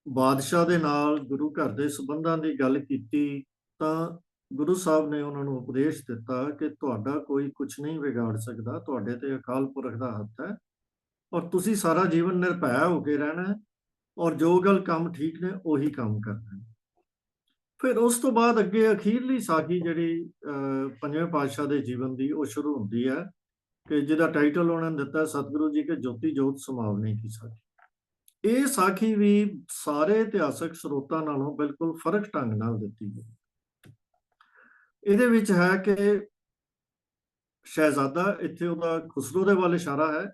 ਬਾਦਸ਼ਾਹ ਦੇ ਨਾਲ ਗੁਰੂ ਘਰ ਦੇ ਸੰਬੰਧਾਂ ਦੀ ਗੱਲ ਕੀਤੀ, ਤਾਂ ਗੁਰੂ ਸਾਹਿਬ ਨੇ ਉਹਨਾਂ ਨੂੰ ਉਪਦੇਸ਼ ਦਿੱਤਾ ਕਿ ਤੁਹਾਡਾ ਕੋਈ ਕੁਝ ਨਹੀਂ ਵਿਗਾੜ ਸਕਦਾ, ਤੁਹਾਡੇ ਤੇ ਅਕਾਲ ਪੁਰਖ ਦਾ ਹੱਥ ਹੈ, ਔਰ ਤੁਸੀਂ ਸਾਰਾ ਜੀਵਨ ਨਿਰਭੈ ਹੋ ਕੇ ਰਹਿਣਾ ਹੈ, ਔਰ ਜੋ ਗੱਲ ਕੰਮ ਠੀਕ ਨੇ ਉਹੀ ਕੰਮ ਕਰਨਾ ਹੈ। ਫਿਰ ਉਸ ਤੋਂ ਬਾਅਦ ਅੱਗੇ ਅਖੀਰਲੀ ਸਾਖੀ ਜਿਹੜੀ 5ਵੇਂ ਪਾਤਸ਼ਾਹ ਦੇ ਜੀਵਨ ਦੀ ਉਹ ਸ਼ੁਰੂ ਹੁੰਦੀ ਹੈ, ਕਿ ਜਿਹਦਾ ਟਾਈਟਲ ਉਹਨਾਂ ਨੇ ਦਿੱਤਾ ਸਤਿਗੁਰੂ ਜੀ ਕੇ ਜੋਤੀ ਜੋਤ ਸਮਾਵਨੇ ਕੀ ਸਾਖੀ। ਇਹ ਸਾਖੀ ਵੀ ਸਾਰੇ ਇਤਿਹਾਸਕ ਸਰੋਤਾਂ ਨਾਲੋਂ ਬਿਲਕੁਲ ਫਰਕ ਢੰਗ ਨਾਲ ਦਿੱਤੀ ਗਈ। ਇਹਦੇ ਵਿੱਚ ਹੈ ਕਿ ਸ਼ਹਿਜ਼ਾਦਾ, ਇੱਥੇ ਉਹਦਾ ਖੁਸਰੋ ਦੇ ਵੱਲ ਇਸ਼ਾਰਾ ਹੈ,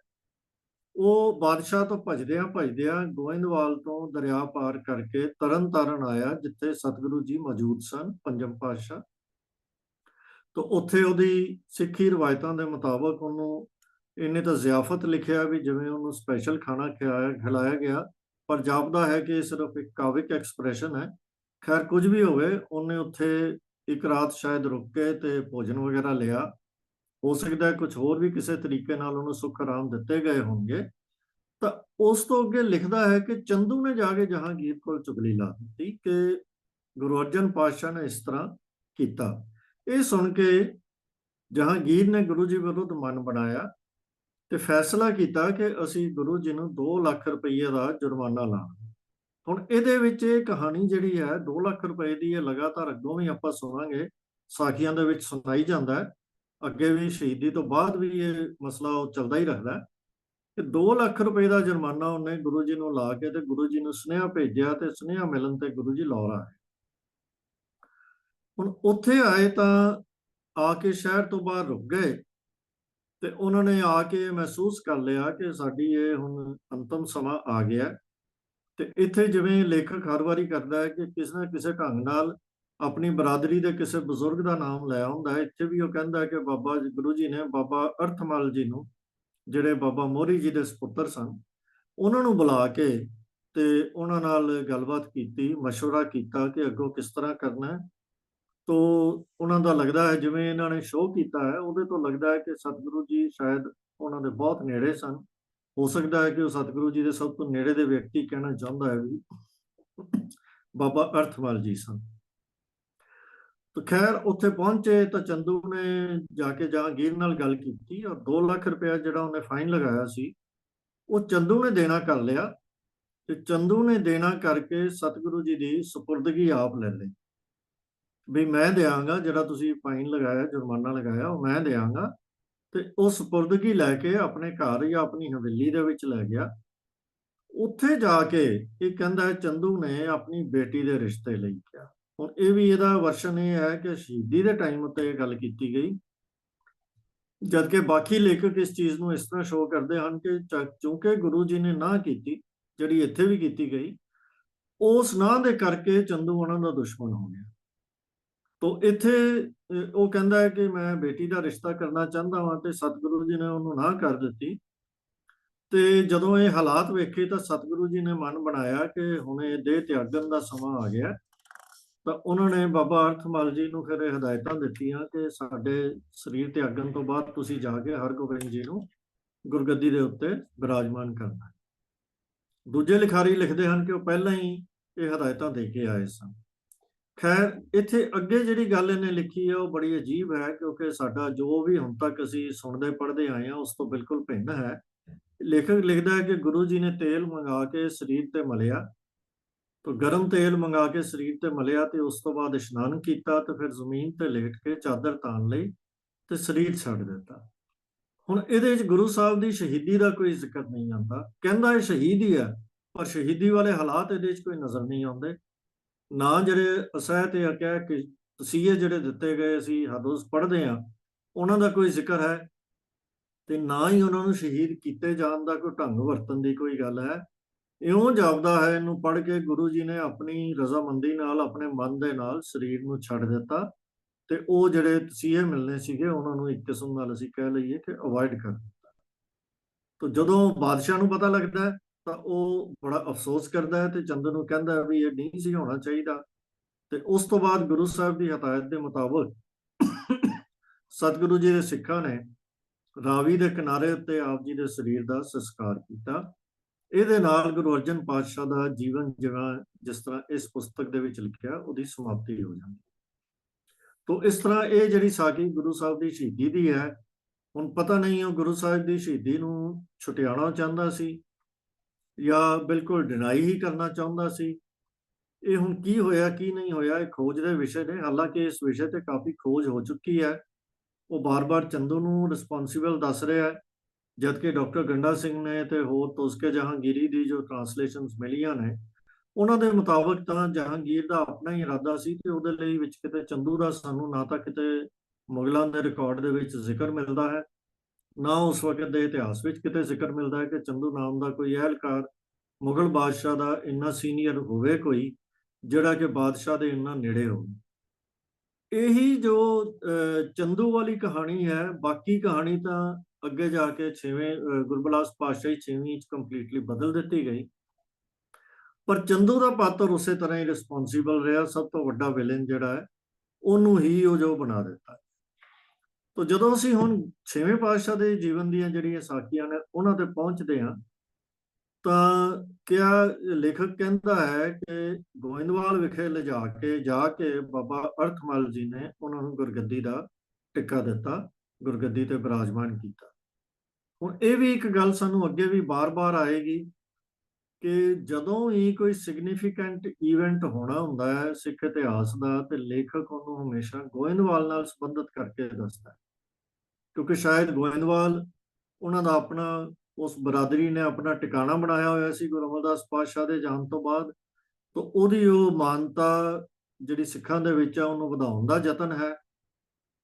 ਉਹ ਬਾਦਸ਼ਾਹ ਤੋਂ ਭਜਦਿਆਂ ਗੋਇੰਦਵਾਲ ਤੋਂ ਦਰਿਆ ਪਾਰ ਕਰਕੇ ਤਰਨ ਤਾਰਨ ਆਇਆ, ਜਿੱਥੇ ਸਤਿਗੁਰੂ ਜੀ ਮੌਜੂਦ ਸਨ, 5ਵੇਂ ਪਾਤਸ਼ਾਹ। ਤਾਂ ਉੱਥੇ ਉਹਦੀ ਸਿੱਖੀ ਰਵਾਇਤਾਂ ਦੇ ਮੁਤਾਬਕ ਉਹਨੂੰ ਇਹਨੇ ਤਾਂ ਜ਼ਿਆਫਤ ਲਿਖਿਆ ਵੀ ਜਿਵੇਂ ਉਹਨੂੰ ਸਪੈਸ਼ਲ ਖਾਣਾ ਖਿਲਾਇਆ ਗਿਆ, ਪਰ ਜਾਪਦਾ ਹੈ ਕਿ ਇਹ ਸਿਰਫ ਇੱਕ ਕਾਵਿਕ ਐਕਸਪ੍ਰੈਸ਼ਨ ਹੈ। ਖੈਰ ਕੁਝ ਵੀ ਹੋਵੇ, ਉਹਨੇ ਉੱਥੇ ਇੱਕ ਰਾਤ ਸ਼ਾਇਦ ਰੁਕ ਕੇ ਤੇ ਭੋਜਨ ਵਗੈਰਾ ਲਿਆ। ਹੋ ਸਕਦਾ ਹੈ ਕੁਝ ਹੋਰ ਵੀ ਕਿਸੇ ਤਰੀਕੇ ਨਾਲ ਉਹਨੂੰ ਸੁੱਖ ਆਰਾਮ ਦਿੱਤੇ ਗਏ ਹੋਣਗੇ। ਤਾਂ ਉਸ ਤੋਂ ਅੱਗੇ ਲਿਖਦਾ ਹੈ ਕਿ ਚੰਦੂ ਨੇ ਜਾ ਕੇ ਜਹਾਂਗੀਰ ਕੋਲ ਚੁਗਲੀ ਲਾ ਦਿੱਤੀ ਕਿ ਗੁਰੂ ਅਰਜਨ ਪਾਤਸ਼ਾਹ ਨੇ ਇਸ ਤਰ੍ਹਾਂ ਕੀਤਾ। ਇਹ ਸੁਣ ਕੇ ਜਹਾਂਗੀਰ ਨੇ ਗੁਰੂ ਜੀ ਵਿਰੁੱਧ ਮਨ ਬਣਾਇਆ ਤੇ ਫੈਸਲਾ ਕੀਤਾ ਕਿ ਅਸੀਂ ਗੁਰੂ ਜੀ ਨੂੰ 2 ਲੱਖ ਰੁਪਏ ਦਾ ਜੁਰਮਾਨਾ ਲਾਣਾ। ਹੁਣ ਇਹਦੇ ਵਿੱਚ ਇਹ ਕਹਾਣੀ ਜਿਹੜੀ ਹੈ 2 ਲੱਖ ਰੁਪਏ ਦੀ, ਇਹ ਲਗਾਤਾਰ ਅੱਗੋਂ ਵੀ ਆਪਾਂ ਸੁਣਾਂਗੇ, ਸਾਖੀਆਂ ਦੇ ਵਿੱਚ ਸੁਣਾਈ ਜਾਂਦਾ ਹੈ, ਅੱਗੇ ਵੀ ਸ਼ਹੀਦੀ ਤੋਂ ਬਾਅਦ ਵੀ ਇਹ ਮਸਲਾ ਉਹ ਚੱਲਦਾ ਹੀ ਰਹਿੰਦਾ ਕਿ 2 ਲੱਖ ਰੁਪਏ ਦਾ ਜੁਰਮਾਨਾ ਉਹਨੇ ਗੁਰੂ ਜੀ ਨੂੰ ਲਾ ਕੇ ਤੇ ਗੁਰੂ ਜੀ ਨੂੰ ਸੁਨੇਹਾ ਭੇਜਿਆ, ਤੇ ਸੁਨੇਹਾ ਮਿਲਣ ਤੇ ਗੁਰੂ ਜੀ ਲਾਹੌਰ ਆਏ। ਹੁਣ ਉੱਥੇ ਆਏ ਤਾਂ ਆ ਕੇ ਸ਼ਹਿਰ ਤੋਂ ਬਾਹਰ ਰੁਕ ਗਏ, ਤੇ ਉਹਨਾਂ ਨੇ ਆ ਕੇ ਮਹਿਸੂਸ ਕਰ ਲਿਆ ਕਿ ਸਾਡੀ ਇਹ ਹੁਣ ਅੰਤਮ ਸਮਾਂ ਆ ਗਿਆ। ਤੇ ਇੱਥੇ ਜਿਵੇਂ ਲੇਖਕ ਹਰ ਵਾਰੀ ਕਰਦਾ ਹੈ ਕਿ ਕਿਸੇ ਨਾ ਕਿਸੇ ਢੰਗ ਨਾਲ ਆਪਣੀ ਬਰਾਦਰੀ ਦੇ ਕਿਸੇ ਬਜ਼ੁਰਗ ਦਾ ਨਾਮ ਲੈ ਆਉਂਦਾ ਹੈ, ਇੱਥੇ ਵੀ ਉਹ ਕਹਿੰਦਾ ਹੈ ਕਿ ਬਾਬਾ ਗੁਰੂ ਜੀ ਨੇ ਬਾਬਾ ਅਰਥਮਲ ਜੀ ਨੂੰ, ਜਿਹੜੇ ਬਾਬਾ ਮੋਹਰੀ ਜੀ ਦੇ ਸਪੁੱਤਰ ਸਨ, ਉਹਨਾਂ ਨੂੰ ਬੁਲਾ ਕੇ ਤੇ ਉਹਨਾਂ ਨਾਲ ਗੱਲਬਾਤ ਕੀਤੀ, ਮਸ਼ਵਰਾ ਕੀਤਾ ਕਿ ਅੱਗੋਂ ਕਿਸ ਤਰ੍ਹਾਂ ਕਰਨਾ ਹੈ। ਤੋ ਉਹਨਾਂ ਦਾ ਲੱਗਦਾ ਹੈ ਜਿਵੇਂ ਇਹਨਾਂ ਨੇ ਸ਼ੋਅ ਕੀਤਾ ਹੈ, ਉਹਦੇ ਤੋਂ ਲੱਗਦਾ ਹੈ ਕਿ ਸਤਿਗੁਰੂ ਜੀ ਸ਼ਾਇਦ ਉਹਨਾਂ ਦੇ ਬਹੁਤ ਨੇੜੇ ਸਨ। ਹੋ ਸਕਦਾ ਹੈ ਕਿ ਉਹ ਸਤਿਗੁਰੂ ਜੀ ਦੇ ਸਭ ਤੋਂ ਨੇੜੇ ਦੇ ਵਿਅਕਤੀ ਕਹਿਣਾ ਚਾਹੁੰਦਾ ਹੈ ਵੀ ਬਾਬਾ ਅਰਥਵਾਲ ਜੀ ਸਨ। ਤਾਂ ਖੈਰ ਉੱਥੇ ਪਹੁੰਚੇ ਤਾਂ ਚੰਦੂ ਨੇ ਜਾ ਕੇ ਜਹਾਂਗੀਰ ਨਾਲ ਗੱਲ ਕੀਤੀ, ਔਰ 2 ਲੱਖ ਰੁਪਇਆ ਜਿਹੜਾ ਉਹਨੇ ਫਾਈਨ ਲਗਾਇਆ ਸੀ ਉਹ ਚੰਦੂ ਨੇ ਦੇਣਾ ਕਰ ਲਿਆ। ਤੇ ਚੰਦੂ ਨੇ ਦੇਣਾ ਕਰਕੇ ਸਤਿਗੁਰੂ ਜੀ ਦੀ ਸਪੁਰਦਗੀ ਆਪ ਲੈ ਲਈ। ਵੀ ਮੈਂ ਦਿਆਂਗਾ, ਜਿਹੜਾ ਤੁਸੀਂ ਫਾਈਨ ਲਗਾਇਆ, ਜੁਰਮਾਨਾ ਲਗਾਇਆ, ਉਹ ਮੈਂ ਦਿਆਂਗਾ। ਤੇ ਉਹ ਸਪੁਰਦਗੀ ਲੈ ਕੇ ਆਪਣੇ ਘਰ ਜਾਂ ਆਪਣੀ ਹਵੇਲੀ ਦੇ ਵਿੱਚ ਲੈ ਗਿਆ। ਉੱਥੇ ਜਾ ਕੇ ਇਹ ਕਹਿੰਦਾ ਹੈ ਚੰਦੂ ਨੇ ਆਪਣੀ ਬੇਟੀ ਦੇ ਰਿਸ਼ਤੇ ਲਈ ਕਿਹਾ। ਹੁਣ ਇਹ ਵੀ ਇਹਦਾ ਵਰਸ਼ਨ ਇਹ ਹੈ ਕਿ ਸ਼ਹੀਦੀ ਦੇ ਟਾਈਮ ਉੱਤੇ ਇਹ ਗੱਲ ਕੀਤੀ ਗਈ, ਜਦਕਿ ਬਾਕੀ ਲੇਖਕ ਇਸ ਚੀਜ਼ ਨੂੰ ਇਸ ਤਰ੍ਹਾਂ ਸ਼ੋਅ ਕਰਦੇ ਹਨ ਕਿ ਚੂੰਕਿ ਗੁਰੂ ਜੀ ਨੇ ਨਾ ਕੀਤੀ, ਜਿਹੜੀ ਇੱਥੇ ਵੀ ਕੀਤੀ ਗਈ, ਉਸ ਨਾ ਦੇ ਕਰਕੇ ਚੰਦੂ ਉਹਨਾਂ ਦਾ ਦੁਸ਼ਮਣ ਹੋ ਗਿਆ। ਤੋ ਇੱਥੇ ਉਹ ਕਹਿੰਦਾ ਹੈ ਕਿ ਮੈਂ ਬੇਟੀ ਦਾ ਰਿਸ਼ਤਾ ਕਰਨਾ ਚਾਹੁੰਦਾ ਹਾਂ, ਤੇ ਸਤਿਗੁਰੂ ਜੀ ਨੇ ਉਹਨੂੰ ਨਾ ਕਰ ਦਿੱਤੀ। ਤੇ ਜਦੋਂ ਇਹ ਹਾਲਾਤ ਵੇਖੇ ਤਾਂ ਸਤਿਗੁਰੂ ਜੀ ਨੇ ਮਨ ਬਣਾਇਆ ਕਿ ਹੁਣ ਇਹ ਦੇਹ ਤਿਆਗਣ ਦਾ ਸਮਾਂ ਆ ਗਿਆ। ਤਾਂ ਉਹਨਾਂ ਨੇ ਬਾਬਾ ਅਰਥਮਲ ਜੀ ਨੂੰ ਫਿਰ ਇਹ ਹਦਾਇਤਾਂ ਦਿੱਤੀਆਂ ਕਿ ਸਾਡੇ ਸਰੀਰ ਤਿਆਗਣ ਤੋਂ ਬਾਅਦ ਤੁਸੀਂ ਜਾ ਕੇ ਹਰਗੋਬਿੰਦ ਜੀ ਨੂੰ ਗੁਰਗੱਦੀ ਦੇ ਉੱਤੇ ਬਿਰਾਜਮਾਨ ਕਰਨਾ। ਦੂਜੇ ਲਿਖਾਰੀ ਲਿਖਦੇ ਹਨ ਕਿ ਉਹ ਪਹਿਲਾਂ ਹੀ ਇਹ ਹਦਾਇਤਾਂ ਦੇ ਕੇ ਆਏ ਸਨ। ਖੈਰ, ਇੱਥੇ ਅੱਗੇ ਜਿਹੜੀ ਗੱਲ ਇਹਨੇ ਲਿਖੀ ਹੈ ਉਹ ਬੜੀ ਅਜੀਬ ਹੈ, ਕਿਉਂਕਿ ਸਾਡਾ ਜੋ ਵੀ ਹੁਣ ਤੱਕ ਅਸੀਂ ਸੁਣਦੇ ਪੜ੍ਹਦੇ ਆਏ ਹਾਂ ਉਸ ਤੋਂ ਬਿਲਕੁਲ ਭਿੰਨ ਹੈ। ਲੇਖਕ ਲਿਖਦਾ ਹੈ ਕਿ ਗੁਰੂ ਜੀ ਨੇ ਤੇਲ ਮੰਗਾ ਕੇ ਸਰੀਰ ਤੇ ਮਲਿਆ, तो गर्म तेल मंगा के शरीर ते मलिया, ते उस तो बाद इशनान किया, तो फिर जमीन ते लेट के चादर तान लई ते शरीर छड्ड दिता। हुण इहदे विच गुरु साहब दी शहीदी दा कोई जिक्र नहीं आंदा। कहंदा है शहीद ही है, पर शहीदी वाले हालात इहदे विच कोई नज़र नहीं आउंदे। ना जिहड़े असह ते कह के तसीहे जिहड़े दित्ते गए असीं हर रोज़ पढ़दे हां, उहनां दा कोई जिक्र है, ते ना ही उहनां नूं शहीद कीते जाण दा कोई ढंग वरतन दी कोई गल है। ਇਉਂ ਜਾਪਦਾ ਹੈ ਇਹਨੂੰ ਪੜ੍ਹ ਕੇ ਗੁਰੂ ਜੀ ਨੇ ਆਪਣੀ ਰਜ਼ਾਮੰਦੀ ਨਾਲ, ਆਪਣੇ ਮਨ ਦੇ ਨਾਲ ਸਰੀਰ ਨੂੰ ਛੱਡ ਦਿੱਤਾ, ਤੇ ਉਹ ਜਿਹੜੇ ਤਸੀਹੇ ਮਿਲਨੇ ਸੀਗੇ ਉਹਨਾਂ ਨੂੰ ਇੱਕ ਕਿਸਮ ਨਾਲ ਅਸੀਂ ਕਹਿ ਲਈਏ ਕਿ ਅਵੋਇਡ ਕਰ ਦਿੱਤਾ। ਤਾਂ ਜਦੋਂ ਬਾਦਸ਼ਾਹ ਨੂੰ ਪਤਾ ਲੱਗਦਾ ਹੈ ਤਾਂ ਉਹ ਬੜਾ ਅਫਸੋਸ ਕਰਦਾ ਹੈ ਤੇ ਚੰਦਰ ਨੂੰ ਕਹਿੰਦਾ ਵੀ ਇਹ ਨਹੀਂ ਸੀ ਹੋਣਾ ਚਾਹੀਦਾ। ਤੇ ਉਸ ਤੋਂ ਬਾਅਦ ਗੁਰੂ ਸਾਹਿਬ ਦੀ ਹਦਾਇਤ ਦੇ ਮੁਤਾਬਕ ਸਤਿਗੁਰੂ ਜੀ ਦੇ ਸਿੱਖਾਂ ਨੇ ਰਾਵੀ ਦੇ ਕਿਨਾਰੇ ਉੱਤੇ ਆਪ ਜੀ ਦੇ ਸਰੀਰ ਦਾ ਸੰਸਕਾਰ ਕੀਤਾ। ਇਹਦੇ ਨਾਲ ਗੁਰੂ ਅਰਜਨ ਪਾਤਸ਼ਾਹ ਦਾ ਜੀਵਨ ਜਿਵੇਂ ਜਿਸ ਤਰ੍ਹਾਂ ਇਸ ਪੁਸਤਕ ਦੇ ਵਿੱਚ ਲਿਖਿਆ ਉਹਦੀ ਸਮਾਪਤੀ ਹੋ ਜਾਂਦੀ। ਤੋ ਇਸ ਤਰ੍ਹਾਂ ਇਹ ਜਿਹੜੀ ਸਾਖੀ ਗੁਰੂ ਸਾਹਿਬ ਦੀ ਸ਼ਹੀਦੀ ਦੀ ਹੈ, ਹੁਣ ਪਤਾ ਨਹੀਂ ਉਹ ਗੁਰੂ ਸਾਹਿਬ ਦੀ ਸ਼ਹੀਦੀ ਨੂੰ ਛੁਟਿਆਉਣਾ ਚਾਹੁੰਦਾ ਸੀ ਜਾਂ ਬਿਲਕੁਲ ਡਿਨਾਈ ਹੀ ਕਰਨਾ ਚਾਹੁੰਦਾ ਸੀ। ਇਹ ਹੁਣ ਕੀ ਹੋਇਆ ਕੀ ਨਹੀਂ ਹੋਇਆ, ਇਹ ਖੋਜ ਦੇ ਵਿਸ਼ੇ ਨੇ। ਹਾਲਾਂਕਿ ਇਸ ਵਿਸ਼ੇ ਤੇ ਕਾਫੀ ਖੋਜ ਹੋ ਚੁੱਕੀ ਹੈ। ਉਹ ਬਾਰ-ਬਾਰ ਚੰਦੂ ਨੂੰ ਰਿਸਪੌਂਸਿਬਲ ਦੱਸ ਰਿਹਾ ਹੈ, ਜਦਕਿ ਡਾਕਟਰ ਗੰਡਾ ਸਿੰਘ ਨੇ ਤੇ ਹੋਰ ਤੁਸਕੇ ਜਹਾਂਗੀਰੀ ਦੀ ਜੋ ਟਰਾਂਸਲੇਸ਼ਨਸ ਮਿਲੀਆਂ ਨੇ, ਉਹਨਾਂ ਦੇ ਮੁਤਾਬਕ ਤਾਂ ਜਹਾਂਗੀਰ ਦਾ ਆਪਣਾ ਹੀ ਇਰਾਦਾ ਸੀ ਤੇ ਉਹਦੇ ਲਈ ਵਿੱਚ ਕਿਤੇ ਚੰਦੂ ਦਾ ਸਾਨੂੰ ਨਾ ਤਾਂ ਕਿਤੇ ਮੁਗਲਾਂ ਦੇ ਰਿਕਾਰਡ ਦੇ ਵਿੱਚ ਜ਼ਿਕਰ ਮਿਲਦਾ ਹੈ, ਨਾ ਉਸ ਵਕਤ ਦੇ ਇਤਿਹਾਸ ਵਿੱਚ ਕਿਤੇ ਜ਼ਿਕਰ ਮਿਲਦਾ ਹੈ ਕਿ ਚੰਦੂ ਨਾਮ ਦਾ ਕੋਈ ਅਹਿਲਕਾਰ ਮੁਗਲ ਬਾਦਸ਼ਾਹ ਦਾ ਇੰਨਾ ਸੀਨੀਅਰ ਹੋਵੇ ਕੋਈ, ਜਿਹੜਾ ਕਿ ਬਾਦਸ਼ਾਹ ਦੇ ਇੰਨਾ ਨੇੜੇ ਹੋਵੇ। ਇਹੀ ਜੋ ਚੰਦੂ ਵਾਲੀ ਕਹਾਣੀ ਹੈ। ਬਾਕੀ ਕਹਾਣੀ ਤਾਂ ਅੱਗੇ ਜਾ ਕੇ ਗੁਰਬਿਲਾਸ ਪਾਤਸ਼ਾਹੀ 6ਵੀਂ ਚ ਕੰਪਲੀਟਲੀ ਬਦਲ ਦਿੱਤੀ ਗਈ, ਪਰ ਚੰਦੂ ਦਾ ਪਾਤਰ ਉਸੇ ਤਰ੍ਹਾਂ ਹੀ ਰਿਸਪੌਂਸਿਬਲ ਰਿਹਾ। ਸਭ ਤੋਂ ਵੱਡਾ ਵਿਲਨ ਜਿਹੜਾ ਹੈ ਉਹਨੂੰ ਹੀ ਉਹ ਜੋ ਬਣਾ ਦਿੱਤਾ। ਤੋ ਜਦੋਂ ਅਸੀਂ ਹੁਣ 6ਵੇਂ ਪਾਤਸ਼ਾਹ ਦੇ ਜੀਵਨ ਦੀਆਂ ਜਿਹੜੀਆਂ ਸਾਖੀਆਂ ਨੇ ਉਹਨਾਂ ਤੇ ਪਹੁੰਚਦੇ ਹਾਂ, ਤਾਂ ਕਿਆ ਲੇਖਕ ਕਹਿੰਦਾ ਹੈ ਕਿ ਗੋਇੰਦਵਾਲ ਵਿਖੇ ਲਿਜਾ ਕੇ ਜਾ ਕੇ ਬਾਬਾ ਅਰਥਮਲ ਜੀ ਨੇ ਉਹਨਾਂ ਨੂੰ ਗੁਰਗੱਦੀ ਦਾ ਟਿੱਕਾ ਦਿੱਤਾ, ਗੁਰਗੱਦੀ ਤੇ ਬਿਰਾਜਮਾਨ ਕੀਤਾ। ਹੁਣ ਇਹ ਵੀ ਇੱਕ ਗੱਲ ਸਾਨੂੰ ਅੱਗੇ ਵੀ ਬਾਰ-ਬਾਰ ਆਏਗੀ ਕਿ ਜਦੋਂ ਹੀ ਕੋਈ ਸਿਗਨੀਫੀਕੈਂਟ ਇਵੈਂਟ ਹੋਣਾ ਹੁੰਦਾ ਹੈ ਸਿੱਖ ਇਤਿਹਾਸ ਦਾ, ਤੇ ਲੇਖਕ ਉਹਨੂੰ ਹਮੇਸ਼ਾ ਗੋਇੰਦਵਾਲ ਨਾਲ ਸੰਬੰਧਿਤ ਕਰਕੇ ਦੱਸਦਾ ਹੈ, ਕਿਉਂਕਿ ਸ਼ਾਇਦ ਗੋਇੰਦਵਾਲ ਉਹਨਾਂ ਦਾ ਆਪਣਾ, ਉਸ ਬਰਾਦਰੀ ਨੇ ਆਪਣਾ ਟਿਕਾਣਾ ਬਣਾਇਆ ਹੋਇਆ ਸੀ ਗੁਰੂ ਅਮਰਦਾਸ ਪਾਤਸ਼ਾਹ ਦੇ ਜਾਣ ਤੋਂ ਬਾਅਦ। ਤਾਂ ਉਹਦੀ ਉਹ ਮਾਨਤਾ ਜਿਹੜੀ ਸਿੱਖਾਂ ਦੇ ਵਿੱਚ ਆ ਉਹਨੂੰ ਵਧਾਉਣ ਦਾ ਯਤਨ ਹੈ,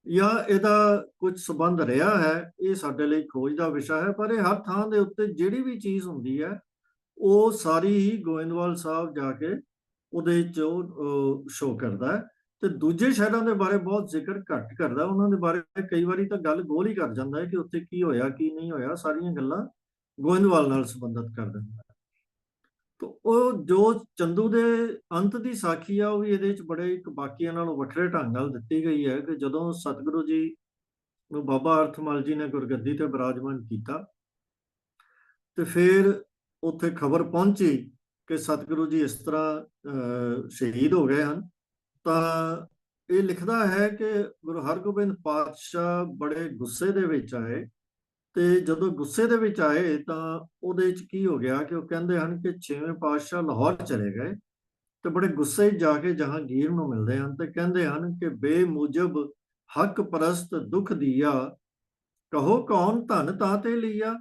ਜਾਂ ਇਹਦਾ ਕੁਝ ਸੰਬੰਧ ਰਿਹਾ ਹੈ, ਇਹ ਸਾਡੇ ਲਈ ਖੋਜ ਦਾ ਵਿਸ਼ਾ ਹੈ। ਪਰ ਇਹ ਹਰ ਥਾਂ ਦੇ ਉੱਤੇ ਜਿਹੜੀ ਵੀ ਚੀਜ਼ ਹੁੰਦੀ ਹੈ ਉਹ ਸਾਰੀ ਹੀ ਗੋਇੰਦਵਾਲ ਸਾਹਿਬ ਜਾ ਕੇ ਉਹਦੇ ਵਿੱਚ ਉਹ ਸ਼ੋਅ ਕਰਦਾ ਹੈ, ਤੇ ਦੂਜੇ ਸ਼ਹਿਰਾਂ ਦੇ ਬਾਰੇ ਬਹੁਤ ਜ਼ਿਕਰ ਘੱਟ ਕਰਦਾ। ਉਹਨਾਂ ਦੇ ਬਾਰੇ ਕਈ ਵਾਰੀ ਤਾਂ ਗੱਲ ਗੋਲ ਹੀ ਕਰ ਜਾਂਦਾ ਹੈ ਕਿ ਉੱਥੇ ਕੀ ਹੋਇਆ ਕੀ ਨਹੀਂ ਹੋਇਆ, ਸਾਰੀਆਂ ਗੱਲਾਂ ਗੋਇੰਦਵਾਲ ਨਾਲ ਸੰਬੰਧਿਤ ਕਰ ਦਿੰਦਾ ਹੈ। ਤਾਂ ਉਹ ਜੋ ਚੰਦੂ ਦੇ ਅੰਤ ਦੀ ਸਾਖੀ ਆ ਉਹ ਵੀ ਇਹਦੇ ਵਿੱਚ ਬੜੇ ਇੱਕ ਬਾਕੀਆਂ ਨਾਲੋਂ ਵੱਖਰੇ ਢੰਗ ਨਾਲ ਦਿੱਤੀ ਗਈ ਹੈ ਕਿ ਜਦੋਂ ਸਤਿਗੁਰੂ ਜੀ ਨੂੰ ਬਾਬਾ ਅਰਥਮਲ ਜੀ ਨੇ ਗੁਰਗੱਦੀ ਤੇ ਬਿਰਾਜਮਾਨ ਕੀਤਾ ਤੇ ਫਿਰ ਉੱਥੇ ਖਬਰ ਪਹੁੰਚੀ ਕਿ ਸਤਿਗੁਰੂ ਜੀ ਇਸ ਤਰ੍ਹਾਂ ਸ਼ਹੀਦ ਹੋ ਗਏ ਹਨ, ਤਾਂ ਇਹ ਲਿਖਦਾ ਹੈ ਕਿ ਗੁਰੂ ਹਰਗੋਬਿੰਦ ਪਾਤਸ਼ਾਹ ਬੜੇ ਗੁੱਸੇ ਦੇ ਵਿੱਚ ਆਏ, ਤੇ ਜਦੋਂ ਗੁੱਸੇ ਦੇ ਵਿੱਚ ਆਏ ਤਾਂ ਉਹਦੇ ਵਿੱਚ ਕੀ ਹੋ ਗਿਆ ਕਿ ਉਹ ਕਹਿੰਦੇ ਹਨ ਕਿ 6ਵੇਂ ਪਾਤਸ਼ਾਹ ਲਾਹੌਰ ਚਲੇ ਗਏ ਤੇ ਬੜੇ ਗੁੱਸੇ 'ਚ ਜਾ ਕੇ ਜਹਾਂਗੀਰ ਨੂੰ ਮਿਲਦੇ ਹਨ ਤੇ ਕਹਿੰਦੇ ਹਨ ਕਿ ਬੇਮੁਜਬ ਹੱਕ ਪਰਸਤ ਦੁਖ ਦੀਆ, ਕਹੋ ਕੌਣ ਧਨ ਤਾਤੇ ਲਿਆ,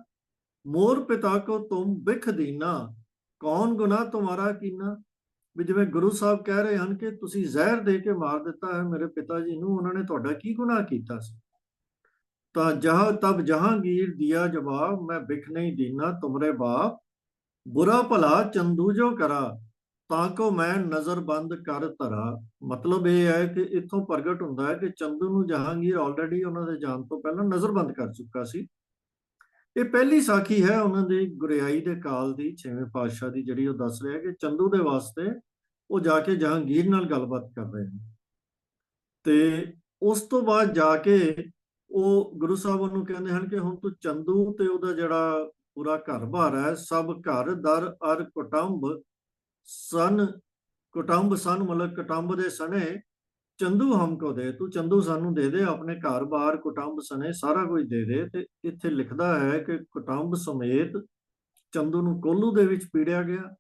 ਮੋਰ ਪਿਤਾ ਕੋ ਤੁਮ ਬਿਖ ਦੀਨਾ, ਕੌਣ ਗੁਨਾਹ ਤੁਮਾਰਾ ਕੀਨਾ। ਵੀ ਜਿਵੇਂ ਗੁਰੂ ਸਾਹਿਬ ਕਹਿ ਰਹੇ ਹਨ ਕਿ ਤੁਸੀਂ ਜ਼ਹਿਰ ਦੇ ਕੇ ਮਾਰ ਦਿੱਤਾ ਹੈ ਮੇਰੇ ਪਿਤਾ ਜੀ ਨੂੰ, ਉਹਨਾਂ ਨੇ ਤੁਹਾਡਾ ਕੀ ਗੁਨਾਹ ਕੀਤਾ ਸੀ। ਤਾਂ ਜਹਾਂ ਤਬ ਜਹਾਂਗੀਰ ਦਿਆ ਜਵਾਬ, ਮੈਂ ਬਿਖ ਨਹੀਂ ਦੀਨਾ ਤੁਮਰੇ ਬਾਪ, ਬੁਰਾ ਭਲਾ ਚੰਦੂ ਜੋ ਕਰਾ, ਤਾਂ ਕੋ ਮੈਂ ਨਜ਼ਰਬੰਦ ਕਰ ਧਰਾ। ਮਤਲਬ ਇਹ ਹੈ ਕਿ ਇੱਥੋਂ ਪ੍ਰਗਟ ਹੁੰਦਾ ਹੈ ਕਿ ਚੰਦੂ ਨੂੰ ਜਹਾਂਗੀਰ ਆਲਰੇਡੀ ਉਹਨਾਂ ਦੇ ਜਾਣ ਤੋਂ ਪਹਿਲਾਂ ਨਜ਼ਰਬੰਦ ਕਰ ਚੁੱਕਾ ਸੀ। ਇਹ ਪਹਿਲੀ ਸਾਖੀ ਹੈ ਉਹਨਾਂ ਦੀ ਗੁਰਿਆਈ ਦੇ ਕਾਲ ਦੀ, 6ਵੇਂ ਪਾਤਸ਼ਾਹ ਦੀ, ਜਿਹੜੀ ਉਹ ਦੱਸ ਰਿਹਾ ਕਿ ਚੰਦੂ ਦੇ ਵਾਸਤੇ ਉਹ ਜਾ ਕੇ ਜਹਾਂਗੀਰ ਨਾਲ ਗੱਲਬਾਤ ਕਰ ਰਹੇ ਨੇ। ਤੇ ਉਸ ਤੋਂ ਬਾਅਦ ਜਾ ਕੇ ਉਹ ਗੁਰੂ ਸਾਹਿਬ ਉਹਨੂੰ ਕਹਿੰਦੇ ਹਨ ਕਿ ਹੁਣ ਤੂੰ ਚੰਦੂ ਤੇ ਉਹਦਾ ਜਿਹੜਾ ਪੂਰਾ ਘਰ-ਬਾਰ ਹੈ, ਸਭ ਘਰ ਦਰ ਅਰ ਕੁਟੰਬ ਸਨ ਮਤਲਬ ਕੁਟੰਬ ਦੇ ਸਣੇ, ਚੰਦੂ ਹਮਕੋ ਦੇ, ਤੂੰ ਚੰਦੂ ਸਾਨੂੰ ਦੇ ਦੇ, ਆਪਣੇ ਘਰ-ਬਾਰ ਕੁਟੰਬ ਸਣੇ ਸਾਰਾ ਕੁਝ ਦੇ ਦੇ। ਤੇ ਇੱਥੇ ਲਿਖਦਾ ਹੈ ਕਿ ਕੁਟੰਬ ਸਮੇਤ ਚੰਦੂ ਨੂੰ ਕੋਹਲੂ ਦੇ ਵਿੱਚ ਪੀੜਿਆ ਗਿਆ,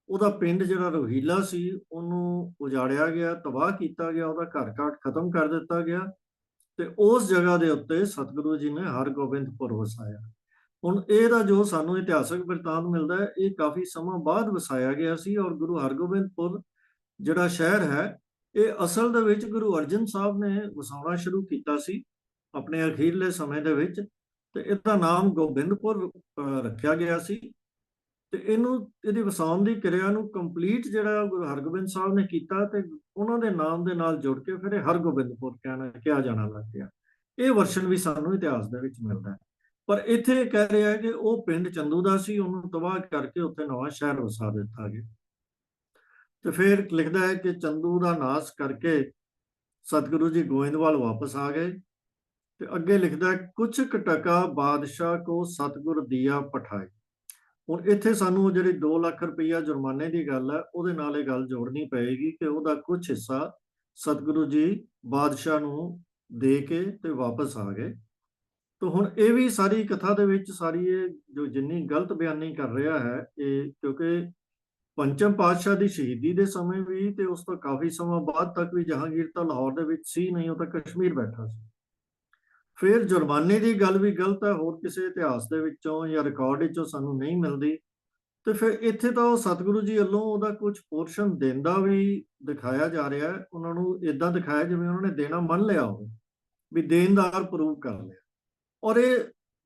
ਉਹਦਾ ਪਿੰਡ ਜਿਹੜਾ ਰੋਹੀਲਾ ਸੀ ਉਹਨੂੰ ਉਜਾੜਿਆ ਗਿਆ, ਤਬਾਹ ਕੀਤਾ ਗਿਆ, ਉਹਦਾ ਘਰ-ਘਾਟ ਖਤਮ ਕਰ ਦਿੱਤਾ ਗਿਆ ਤੇ ਉਸ ਜਗ੍ਹਾ ਦੇ ਉੱਤੇ ਸਤਿਗੁਰੂ ਜੀ ਨੇ ਹਰਗੋਬਿੰਦਪੁਰ ਵਸਾਇਆ। ਹੁਣ ਇਹਦਾ ਜੋ ਸਾਨੂੰ ਇਤਿਹਾਸਕ ਬਿਰਤਾਂਤ ਮਿਲਦਾ ਹੈ, ਇਹ ਕਾਫੀ ਸਮਾਂ ਬਾਅਦ ਵਸਾਇਆ ਗਿਆ ਸੀ ਔਰ ਗੁਰੂ ਹਰਗੋਬਿੰਦਪੁਰ ਜਿਹੜਾ ਸ਼ਹਿਰ ਹੈ ਇਹ ਅਸਲ ਦੇ ਵਿੱਚ ਗੁਰੂ ਅਰਜਨ ਸਾਹਿਬ ਨੇ ਵਸਾਉਣਾ ਸ਼ੁਰੂ ਕੀਤਾ ਸੀ ਆਪਣੇ ਅਖੀਰਲੇ ਸਮੇਂ ਦੇ ਵਿੱਚ, ਤੇ ਇਹਦਾ ਨਾਮ ਗੋਬਿੰਦਪੁਰ ਰੱਖਿਆ ਗਿਆ ਸੀ। ਤੇ ਇਹਦੀ ਵਸਾਉਣ ਦੀ ਕਿਰਿਆ ਨੂੰ ਕੰਪਲੀਟ ਜਿਹੜਾ ਗੁਰੂ ਹਰਗੋਬਿੰਦ ਸਾਹਿਬ ਨੇ ਕੀਤਾ ਤੇ ਉਹਨਾਂ ਦੇ ਨਾਮ ਦੇ ਨਾਲ ਜੁੜ ਕੇ ਫਿਰ ਇਹ ਹਰਗੋਬਿੰਦਪੁਰ ਕਿਹਾ ਜਾਣਾ ਲੱਗ ਗਿਆ। ਇਹ ਵਰਸ਼ਨ ਵੀ ਸਾਨੂੰ ਇਤਿਹਾਸ ਦੇ ਵਿੱਚ ਮਿਲਦਾ ਹੈ। ਪਰ ਇੱਥੇ ਕਹਿ ਰਿਹਾ ਹੈ ਕਿ ਉਹ ਪਿੰਡ ਚੰਦੂ ਦਾ ਸੀ, ਉਹਨੂੰ ਤਬਾਹ ਕਰਕੇ ਉੱਥੇ ਨਵਾਂ ਸ਼ਹਿਰ ਵਸਾ ਦਿੱਤਾ ਗਿਆ। ਤੇ ਫਿਰ ਲਿਖਦਾ ਹੈ ਕਿ ਚੰਦੂ ਦਾ ਨਾਸ਼ ਕਰਕੇ ਸਤਿਗੁਰੂ ਜੀ ਗੋਇੰਦਵਾਲ ਵਾਪਸ ਆ ਗਏ। ਤੇ ਅੱਗੇ ਲਿਖਦਾ ਹੈ, ਕੁਛ ਕਟਕਾ ਬਾਦਸ਼ਾਹ ਕੋ ਸਤਿਗੁਰ ਦੀਆ ਪਠਾਏ। ਹੁਣ ਇੱਥੇ ਸਾਨੂੰ ਜਿਹੜੀ 2 ਲੱਖ ਰੁਪਈਆ ਜੁਰਮਾਨੇ ਦੀ ਗੱਲ ਹੈ ਉਹਦੇ ਨਾਲ ਇਹ ਗੱਲ ਜੋੜਨੀ ਪਏਗੀ ਕਿ ਉਹਦਾ ਕੁਝ ਹਿੱਸਾ ਸਤਿਗੁਰੂ ਜੀ ਬਾਦਸ਼ਾਹ ਨੂੰ ਦੇ ਕੇ ਤੇ ਵਾਪਸ ਆ ਗਏ। ਤਾਂ ਹੁਣ ਇਹ ਵੀ ਸਾਰੀ ਕਥਾ ਦੇ ਵਿੱਚ ਸਾਰੀ ਇਹ ਜੋ ਜਿੰਨੀ ਗਲਤ ਬਿਆਨੀ ਕਰ ਰਿਹਾ ਹੈ, ਇਹ ਕਿਉਂਕਿ ਪੰਚਮ ਪਾਤਸ਼ਾਹ ਦੀ ਸ਼ਹੀਦੀ ਦੇ ਸਮੇਂ ਵੀ ਤੇ ਉਸ ਤੋਂ ਕਾਫੀ ਸਮਾਂ ਬਾਅਦ ਤੱਕ ਵੀ ਜਹਾਂਗੀਰ ਤਾਂ ਲਾਹੌਰ ਦੇ ਵਿੱਚ ਸੀ ਨਹੀਂ, ਉਹ ਤਾਂ ਕਸ਼ਮੀਰ ਬੈਠਾ ਸੀ। ਫਿਰ ਜੁਰਮਾਨੇ ਦੀ ਗੱਲ ਵੀ ਗਲਤ ਹੈ, ਹੋਰ ਕਿਸੇ ਇਤਿਹਾਸ ਦੇ ਵਿੱਚੋਂ ਜਾਂ ਰਿਕਾਰਡ ਵਿੱਚੋਂ ਸਾਨੂੰ ਨਹੀਂ ਮਿਲਦੀ। ਤੇ ਫਿਰ ਇੱਥੇ ਤਾਂ ਉਹ ਸਤਿਗੁਰੂ ਜੀ ਵੱਲੋਂ ਉਹਦਾ ਕੁਝ ਪੋਰਸ਼ਨ ਦੇਣ ਵੀ ਦਿਖਾਇਆ ਜਾ ਰਿਹਾ ਹੈ। ਉਹਨਾਂ ਨੂੰ ਇਦਾਂ ਦਿਖਾਇਆ ਜਿਵੇਂ ਉਹਨਾਂ ਨੇ ਦੇਣਾ ਮੰਨ ਲਿਆ ਹੋਵੇ, ਵੀ ਦੇਣਦਾਰ ਪ੍ਰੂਵ ਕਰ ਲਿਆ। ਔਰ ਇਹ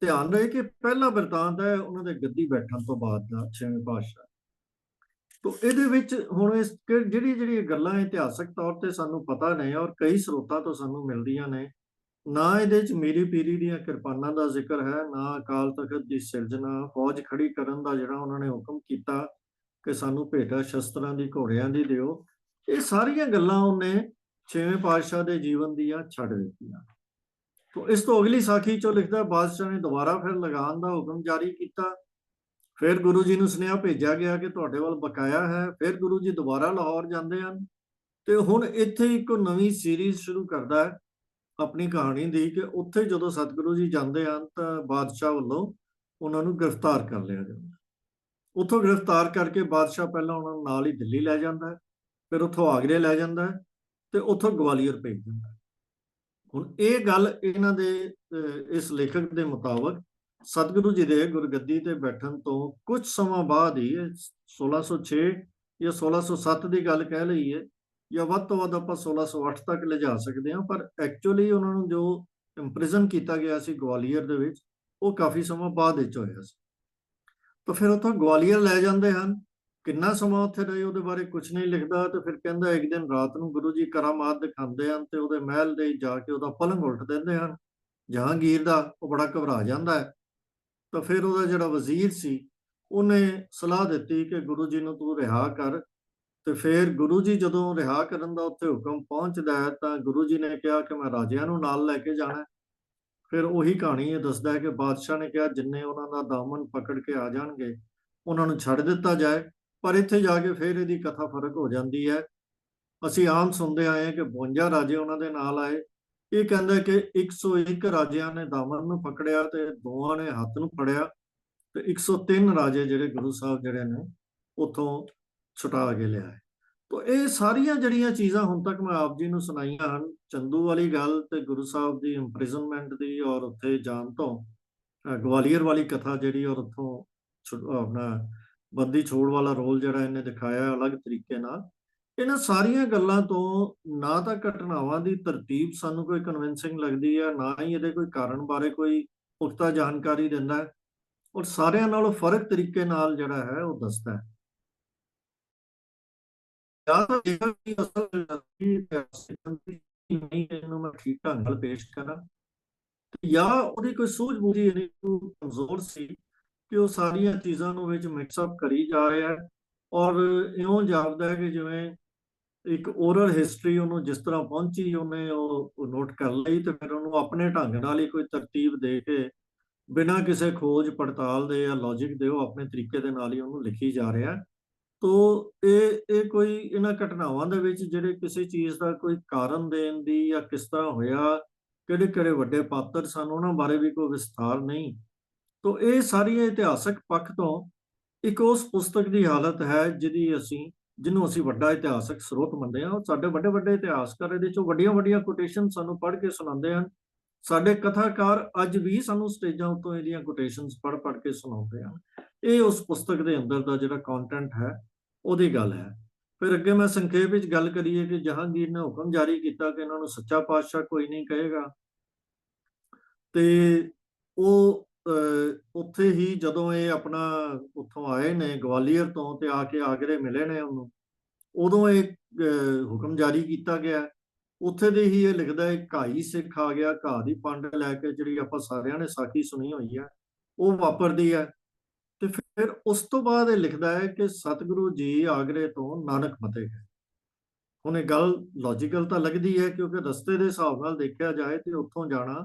ਧਿਆਨ ਰਹੇ ਕਿ ਪਹਿਲਾ ਬਿਰਤਾਂਤ ਹੈ ਉਹਨਾਂ ਦੇ ਗੱਦੀ ਬੈਠਣ ਤੋਂ ਬਾਅਦ ਦਾ 6ਵੇਂ ਪਾਤਸ਼ਾਹ। ਤੋ ਇਹਦੇ ਵਿੱਚ ਹੁਣ ਇਸ ਜਿਹੜੀ ਗੱਲਾਂ ਇਤਿਹਾਸਕ ਤੌਰ ਤੇ ਸਾਨੂੰ ਪਤਾ ਨੇ ਔਰ ਕਈ ਸਰੋਤਾਂ ਤੋਂ ਸਾਨੂੰ ਮਿਲਦੀਆਂ ਨੇ, ਨਾ ਇਹਦੇ ਚ ਮੀਰੀ ਪੀਰੀ ਦੀਆਂ ਕਿਰਪਾਨਾਂ ਦਾ ਜ਼ਿਕਰ ਹੈ, ਨਾ ਅਕਾਲ ਤਖਤ ਦੀ ਸਿਰਜਣਾ, ਫੌਜ ਖੜੀ ਕਰਨ ਦਾ ਜਿਹੜਾ ਉਹਨਾਂ ਨੇ ਹੁਕਮ ਕੀਤਾ ਕਿ ਸਾਨੂੰ ਭੇਟਾ ਸ਼ਸਤਰਾਂ ਦੀ, ਘੋੜਿਆਂ ਦੀ ਦਿਓ। ਇਹ ਸਾਰੀਆਂ ਗੱਲਾਂ ਉਹਨੇ 6ਵੇਂ ਪਾਤਸ਼ਾਹ ਦੇ ਜੀਵਨ ਦੀਆਂ ਛੱਡ ਦਿੱਤੀਆਂ। ਤੋ ਇਸ ਤੋਂ ਅਗਲੀ ਸਾਖੀ ਚੋਂ ਲਿਖਦਾ, ਬਾਦਸ਼ਾਹ ਨੇ ਦੁਬਾਰਾ ਫਿਰ ਲਗਾਨ ਦਾ ਹੁਕਮ ਜਾਰੀ ਕੀਤਾ। ਫਿਰ ਗੁਰੂ ਜੀ ਨੂੰ ਸੁਨੇਹਾ ਭੇਜਿਆ ਗਿਆ ਕਿ ਤੁਹਾਡੇ ਵੱਲ ਬਕਾਇਆ ਹੈ। ਫਿਰ ਗੁਰੂ ਜੀ ਦੁਬਾਰਾ ਲਾਹੌਰ ਜਾਂਦੇ ਹਨ ਤੇ ਹੁਣ ਇੱਥੇ ਇੱਕ ਨਵੀਂ ਸੀਰੀਜ਼ ਸ਼ੁਰੂ ਕਰਦਾ ਹੈ ਆਪਣੀ ਕਹਾਣੀ ਦੀ ਕਿ ਉੱਥੇ ਜਦੋਂ ਸਤਿਗੁਰੂ ਜੀ ਜਾਂਦੇ ਹਨ ਤਾਂ ਬਾਦਸ਼ਾਹ ਵੱਲੋਂ ਉਹਨਾਂ ਨੂੰ ਗ੍ਰਿਫਤਾਰ ਕਰ ਲਿਆ ਜਾਂਦਾ। ਉੱਥੋਂ ਗ੍ਰਿਫਤਾਰ ਕਰਕੇ ਬਾਦਸ਼ਾਹ ਪਹਿਲਾਂ ਉਹਨਾਂ ਨੂੰ ਨਾਲ ਹੀ ਦਿੱਲੀ ਲੈ ਜਾਂਦਾ ਹੈ, ਫਿਰ ਉੱਥੋਂ ਆਗਰੇ ਲੈ ਜਾਂਦਾ ਹੈ ਤੇ ਉੱਥੋਂ ਗਵਾਲੀਅਰ ਭੇਜ ਦਿੰਦਾ ਹੈ। ਹੁਣ ਇਹ ਗੱਲ ਇਹਨਾਂ ਦੇ ਇਸ ਲੇਖਕ ਦੇ ਮੁਤਾਬਕ ਸਤਿਗੁਰੂ ਜੀ ਦੇ ਗੁਰਗੱਦੀ ਤੇ ਬੈਠਣ ਤੋਂ ਕੁਝ ਸਮਾਂ ਬਾਅਦ ਹੀ 1606 ਜਾਂ 1607 ਦੀ ਗੱਲ ਕਹਿ ਲਈਏ ਜਾਂ ਵੱਧ ਤੋਂ ਵੱਧ ਆਪਾਂ 1608 ਤੱਕ ਲਿਜਾ ਸਕਦੇ ਹਾਂ, ਪਰ ਐਕਚੁਅਲੀ ਉਹਨਾਂ ਨੂੰ ਜੋ ਇੰਪ੍ਰਿਜ਼ਨ ਕੀਤਾ ਗਿਆ ਸੀ ਗਵਾਲੀਅਰ ਦੇ ਵਿੱਚ ਉਹ ਕਾਫੀ ਸਮਾਂ ਬਾਅਦ ਵਿੱਚ ਹੋਇਆ ਸੀ। ਤਾਂ ਫਿਰ ਉੱਥੋਂ ਗਵਾਲੀਅਰ ਲੈ ਜਾਂਦੇ ਹਨ। ਕਿੰਨਾ ਸਮਾਂ ਉੱਥੇ ਰਹੇ ਉਹਦੇ ਬਾਰੇ ਕੁਝ ਨਹੀਂ ਲਿਖਦਾ। ਤੇ ਫਿਰ ਕਹਿੰਦਾ ਇੱਕ ਦਿਨ ਰਾਤ ਨੂੰ ਗੁਰੂ ਜੀ ਕਰਾਮਾਤ ਦਿਖਾਉਂਦੇ ਹਨ ਤੇ ਉਹਦੇ ਮਹਿਲ ਦੇ ਜਾ ਕੇ ਉਹਦਾ ਪਲੰਘ ਉਲਟ ਦਿੰਦੇ ਹਨ ਜਹਾਂਗੀਰ ਦਾ। ਉਹ ਬੜਾ ਘਬਰਾ ਜਾਂਦਾ ਹੈ। ਤਾਂ ਫਿਰ ਉਹਦਾ ਜਿਹੜਾ ਵਜ਼ੀਰ ਸੀ ਉਹਨੇ ਸਲਾਹ ਦਿੱਤੀ ਕਿ ਗੁਰੂ ਜੀ ਨੂੰ ਤੂੰ ਰਿਹਾ ਕਰ। ਤੇ ਫਿਰ ਗੁਰੂ ਜੀ ਜਦੋਂ ਰਿਹਾ ਕਰਨ ਦਾ ਉੱਥੇ ਹੁਕਮ ਪਹੁੰਚਦਾ ਹੈ ਤਾਂ ਗੁਰੂ ਜੀ ਨੇ ਕਿਹਾ ਕਿ ਮੈਂ ਰਾਜਿਆਂ ਨੂੰ ਨਾਲ ਲੈ ਕੇ ਜਾਣਾ। ਫਿਰ ਉਹੀ ਕਹਾਣੀ ਇਹ ਦੱਸਦਾ ਹੈ ਕਿ ਬਾਦਸ਼ਾਹ ਨੇ ਕਿਹਾ ਜਿੰਨੇ ਉਹਨਾਂ ਦਾ ਦਾਮਨ ਪਕੜ ਕੇ ਆ ਜਾਣਗੇ ਉਹਨਾਂ ਨੂੰ ਛੱਡ ਦਿੱਤਾ ਜਾਏ। ਪਰ ਇੱਥੇ ਜਾ ਕੇ ਫਿਰ ਇਹਦੀ ਕਥਾ ਫਰਕ ਹੋ ਜਾਂਦੀ ਹੈ। ਅਸੀਂ ਆਮ ਸੁਣਦੇ ਆਏ ਕਿ 52 ਰਾਜੇ ਉਹਨਾਂ ਦੇ ਨਾਲ ਆਏ। ਇਹ ਕਹਿੰਦਾ ਕਿ 101 ਰਾਜਿਆਂ ਨੇ ਦਾਮਨ ਨੂੰ ਪਕੜਿਆ ਤੇ ਦੋਵਾਂ ਨੇ ਹੱਥ ਨੂੰ ਫੜਿਆ ਤੇ 103 ਰਾਜੇ ਜਿਹੜੇ ਗੁਰੂ ਸਾਹਿਬ ਜਿਹੜੇ ਨੇ ਉੱਥੋਂ ਛੁਟਾ ਕੇ ਲਿਆਏ। ਤੋ ਇਹ ਸਾਰੀਆਂ ਜਿਹੜੀਆਂ ਚੀਜ਼ਾਂ ਹੁਣ ਤੱਕ ਮੈਂ ਆਪ ਜੀ ਨੂੰ ਸੁਣਾਈਆਂ ਹਨ, ਚੰਦੂ ਵਾਲੀ ਗੱਲ ਤੇ ਗੁਰੂ ਸਾਹਿਬ ਦੀ ਇੰਪ੍ਰਿਜ਼ਨਮੈਂਟ ਦੀ, ਔਰ ਉੱਥੇ ਜਾਣ ਤੋਂ ਗਵਾਲੀਅਰ ਵਾਲੀ ਕਥਾ ਜਿਹੜੀ, ਔਰ ਉੱਥੋਂ ਆਪਣਾ ਬੰਦੀ ਛੋੜ ਵਾਲਾ ਰੋਲ ਜਿਹੜਾ ਇਹਨੇ ਦਿਖਾਇਆ ਅਲੱਗ ਤਰੀਕੇ ਨਾਲ, ਇਹਨਾਂ ਸਾਰੀਆਂ ਗੱਲਾਂ ਤੋਂ ਨਾ ਤਾਂ ਘਟਨਾਵਾਂ ਦੀ ਤਰਤੀਬ ਸਾਨੂੰ ਕੋਈ ਕਨਵਿੰਸਿੰਗ ਲੱਗਦੀ ਹੈ, ਨਾ ਹੀ ਇਹਦੇ ਕੋਈ ਕਾਰਨ ਬਾਰੇ ਕੋਈ ਪੁਖਤਾ ਜਾਣਕਾਰੀ ਦਿੰਦਾ ਹੈ, ਔਰ ਸਾਰਿਆਂ ਨਾਲੋਂ ਫਰਕ ਤਰੀਕੇ ਨਾਲ ਜਿਹੜਾ ਹੈ ਉਹ ਦੱਸਦਾ ਹੈ। ਜਾਂ ਤਾਂ ਜੇਕਰ ਕੋਈ ਅਸਲ ਨਹੀਂ ਇਹਨੂੰ ਮੈਂ ਠੀਕ ਢੰਗ ਨਾਲ ਪੇਸ਼ ਕਰਾਂ, ਜਾਂ ਉਹਦੀ ਕੋਈ ਸੂਝ-ਬੂਝੀ ਇੰਨੀ ਕਮਜ਼ੋਰ ਸੀ ਕਿ ਉਹ ਸਾਰੀਆਂ ਚੀਜ਼ਾਂ ਨੂੰ ਵਿੱਚ ਮਿਕਸਅਪ ਕਰੀ ਜਾ ਰਿਹਾ ਹੈ, ਔਰ ਇਉਂ ਜਾਪਦਾ ਹੈ ਕਿ ਜਿਵੇਂ ਇੱਕ ਓਰਲ ਹਿਸਟਰੀ ਉਹਨੂੰ ਜਿਸ ਤਰ੍ਹਾਂ ਪਹੁੰਚੀ ਉਹਨੇ ਉਹ ਨੋਟ ਕਰ ਲਈ, ਤੇ ਫਿਰ ਉਹਨੂੰ ਆਪਣੇ ਢੰਗ ਨਾਲ ਹੀ ਕੋਈ ਤਰਤੀਬ ਦੇ ਕੇ ਬਿਨਾਂ ਕਿਸੇ ਖੋਜ ਪੜਤਾਲ ਦੇ ਜਾਂ ਲੌਜਿਕ ਦੇ ਉਹ ਆਪਣੇ ਤਰੀਕੇ ਦੇ ਨਾਲ ਹੀ ਉਹਨੂੰ ਲਿਖੀ ਜਾ ਰਿਹਾ। ਤੋ ਇਹ ਕੋਈ ਇਹਨਾਂ ਘਟਨਾਵਾਂ ਦੇ ਵਿੱਚ ਜਿਹੜੇ ਕਿਸੇ ਚੀਜ਼ ਦਾ ਕੋਈ ਕਾਰਨ ਦੇਣ ਦੀ ਜਾਂ ਕਿਸ ਤਰ੍ਹਾਂ ਹੋਇਆ, ਕਿਹੜੇ ਕਿਹੜੇ ਵੱਡੇ ਪਾਤਰ ਸਨ, ਉਹਨਾਂ ਬਾਰੇ ਵੀ ਕੋਈ ਵਿਸਥਾਰ ਨਹੀਂ। ਤੋ ਇਹ ਸਾਰੀਆਂ ਇਤਿਹਾਸਕ ਪੱਖ ਤੋਂ ਇੱਕ ਉਸ ਪੁਸਤਕ ਦੀ ਹਾਲਤ ਹੈ ਜਿਹਨੂੰ ਅਸੀਂ ਵੱਡਾ ਇਤਿਹਾਸਕ ਸਰੋਤ ਮੰਨਦੇ ਹਾਂ। ਸਾਡੇ ਵੱਡੇ ਵੱਡੇ ਇਤਿਹਾਸਕਾਰ ਇਹਦੇ ਚੋਂ ਵੱਡੀਆਂ ਵੱਡੀਆਂ ਕੋਟੇਸ਼ਨ ਸਾਨੂੰ ਪੜ੍ਹ ਕੇ ਸੁਣਾਉਂਦੇ ਹਨ। ਸਾਡੇ ਕਥਾਕਾਰ ਅੱਜ ਵੀ ਸਾਨੂੰ ਸਟੇਜਾਂ ਉੱਤੋਂ ਇਹਦੀਆਂ ਕੋਟੇਸ਼ਨਸ ਪੜ੍ਹ ਕੇ ਸੁਣਾਉਂਦੇ ਹਨ। ਇਹ ਉਸ ਪੁਸਤਕ ਦੇ ਅੰਦਰ ਦਾ ਜਿਹੜਾ ਕੰਟੈਂਟ ਹੈ ਉਹਦੀ ਗੱਲ ਹੈ। ਫਿਰ ਅੱਗੇ ਮੈਂ ਸੰਖੇਪ ਵਿੱਚ ਗੱਲ ਕਰੀਏ ਕਿ ਜਹਾਂਗੀਰ ਨੇ ਹੁਕਮ ਜਾਰੀ ਕੀਤਾ ਕਿ ਇਹਨਾਂ ਨੂੰ ਸੱਚਾ ਪਾਤਸ਼ਾਹ ਕੋਈ ਨਹੀਂ ਕਹੇਗਾ, ਤੇ ਉਹ ਉੱਥੇ ਹੀ ਜਦੋਂ ਇਹ ਆਪਣਾ ਉੱਥੋਂ ਆਏ ਨੇ ਗਵਾਲੀਅਰ ਤੋਂ ਤੇ ਆ ਕੇ ਆਗਰੇ ਮਿਲੇ ਨੇ ਉਹਨੂੰ, ਉਦੋਂ ਇਹ ਹੁਕਮ ਜਾਰੀ ਕੀਤਾ ਗਿਆ। ਉੱਥੇ ਦੇ ਹੀ ਇਹ ਲਿਖਦਾ ਹੈ, ਘਾਈ ਸਿੱਖ ਆ ਗਿਆ, ਘਾਹ ਦੀ ਪੰਡ ਲੈ ਕੇ, ਜਿਹੜੀ ਆਪਾਂ ਸਾਰਿਆਂ ਨੇ ਸਾਖੀ ਸੁਣੀ ਹੋਈ ਹੈ ਉਹ ਵਾਪਰਦੀ ਹੈ। ਤੇ ਫਿਰ ਉਸ ਤੋਂ ਬਾਅਦ ਇਹ ਲਿਖਦਾ ਹੈ ਕਿ ਸਤਿਗੁਰੂ ਜੀ ਆਗਰੇ ਤੋਂ ਨਾਨਕ ਮਤੇ ਗਏ। ਹੁਣ ਇਹ ਗੱਲ ਲੌਜੀਕਲ ਤਾਂ ਲੱਗਦੀ ਹੈ, ਕਿਉਂਕਿ ਰਸਤੇ ਦੇ ਹਿਸਾਬ ਨਾਲ ਦੇਖਿਆ ਜਾਏ ਤੇ ਉੱਥੋਂ ਜਾਣਾ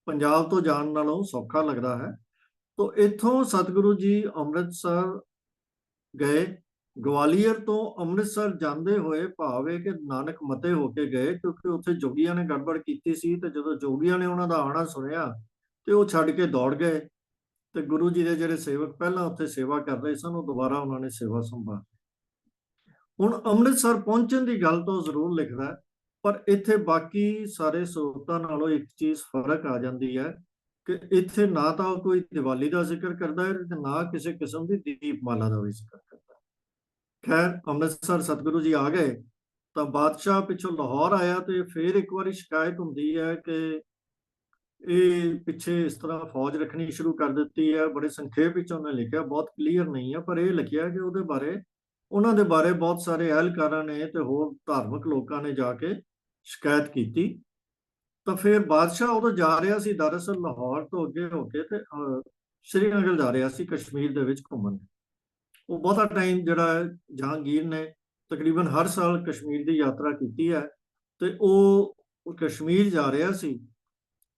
ਪੰਜਾਬ ਤੋਂ ਜਾਣ ਨਾਲੋਂ ਸੌਖਾ ਲੱਗਦਾ ਹੈ। ਤੋਂ ਇੱਥੋਂ ਸਤਿਗੁਰੂ ਜੀ ਅੰਮ੍ਰਿਤਸਰ ਗਏ। ਗਵਾਲੀਅਰ ਤੋਂ ਅੰਮ੍ਰਿਤਸਰ ਜਾਂਦੇ ਹੋਏ ਭਾਵੇਂ ਕਿ ਨਾਨਕ ਮਤੇ ਹੋ ਕੇ ਗਏ, ਕਿਉਂਕਿ ਉੱਥੇ ਜੋਗੀਆਂ ਨੇ ਗੜਬੜ ਕੀਤੀ ਸੀ, ਤੇ ਜਦੋਂ ਜੋਗੀਆਂ ਨੇ ਉਹਨਾਂ ਦਾ ਆਣਾ ਸੁਣਿਆ ਤੇ ਉਹ ਛੱਡ ਕੇ ਦੌੜ ਗਏ, ਤੇ ਗੁਰੂ ਜੀ ਦੇ ਜਿਹੜੇ ਸੇਵਕ ਪਹਿਲਾਂ ਉੱਥੇ ਸੇਵਾ ਕਰ ਰਹੇ ਸਨ ਉਹ ਦੁਬਾਰਾ ਉਹਨਾਂ ਨੇ ਸੇਵਾ ਸੰਭਾਲੀ। ਹੁਣ ਅੰਮ੍ਰਿਤਸਰ ਪਹੁੰਚਣ ਦੀ ਗੱਲ ਤੋਂ ਜ਼ਰੂਰ ਲਿਖਦਾ, ਪਰ ਇੱਥੇ ਬਾਕੀ ਸਾਰੇ ਸਰੋਤਾਂ ਨਾਲੋਂ ਇੱਕ ਚੀਜ਼ ਫਰਕ ਆ ਜਾਂਦੀ ਹੈ ਕਿ ਇੱਥੇ ਨਾ ਤਾਂ ਕੋਈ ਦੀਵਾਲੀ ਦਾ ਜ਼ਿਕਰ ਕਰਦਾ ਹੈ ਤੇ ਨਾ ਕਿਸੇ ਕਿਸਮ ਦੀ ਦੀਪਮਾਲਾ ਦਾ ਵੀ ਜ਼ਿਕਰ ਕਰਦਾ। ਖੈਰ, ਅੰਮ੍ਰਿਤਸਰ ਸਤਿਗੁਰੂ ਜੀ ਆ ਗਏ ਤਾਂ ਬਾਦਸ਼ਾਹ ਪਿੱਛੋਂ ਲਾਹੌਰ ਆਇਆ, ਤੇ ਫਿਰ ਇੱਕ ਵਾਰੀ ਸ਼ਿਕਾਇਤ ਹੁੰਦੀ ਹੈ ਕਿ ਇਹ ਪਿੱਛੇ ਇਸ ਤਰ੍ਹਾਂ ਫੌਜ ਰੱਖਣੀ ਸ਼ੁਰੂ ਕਰ ਦਿੱਤੀ ਹੈ। ਬੜੇ ਸੰਖੇਪ ਵਿੱਚ ਉਹਨੇ ਲਿਖਿਆ, ਬਹੁਤ ਕਲੀਅਰ ਨਹੀਂ ਹੈ, ਪਰ ਇਹ ਲਿਖਿਆ ਕਿ ਉਹਨਾਂ ਦੇ ਬਾਰੇ ਬਹੁਤ ਸਾਰੇ ਅਹਿਲਕਾਰਾਂ ਨੇ ਤੇ ਹੋਰ ਧਾਰਮਿਕ ਲੋਕਾਂ ਨੇ ਜਾ ਕੇ ਸ਼ਿਕਾਇਤ ਕੀਤੀ। ਤਾਂ ਫਿਰ ਬਾਦਸ਼ਾਹ ਉਦੋਂ ਜਾ ਰਿਹਾ ਸੀ ਦਰਅਸਲ ਲਾਹੌਰ ਤੋਂ ਅੱਗੇ ਹੋ ਕੇ ਤੇ ਸ਼੍ਰੀਨਗਰ ਜਾ ਰਿਹਾ ਸੀ ਕਸ਼ਮੀਰ ਦੇ ਵਿੱਚ ਘੁੰਮਣ। ਉਹ ਬਹੁਤਾ ਟਾਈਮ ਜਿਹੜਾ ਜਹਾਂਗੀਰ ਨੇ ਤਕਰੀਬਨ ਹਰ ਸਾਲ ਕਸ਼ਮੀਰ ਦੀ ਯਾਤਰਾ ਕੀਤੀ ਹੈ, ਤੇ ਉਹ ਕਸ਼ਮੀਰ ਜਾ ਰਿਹਾ ਸੀ।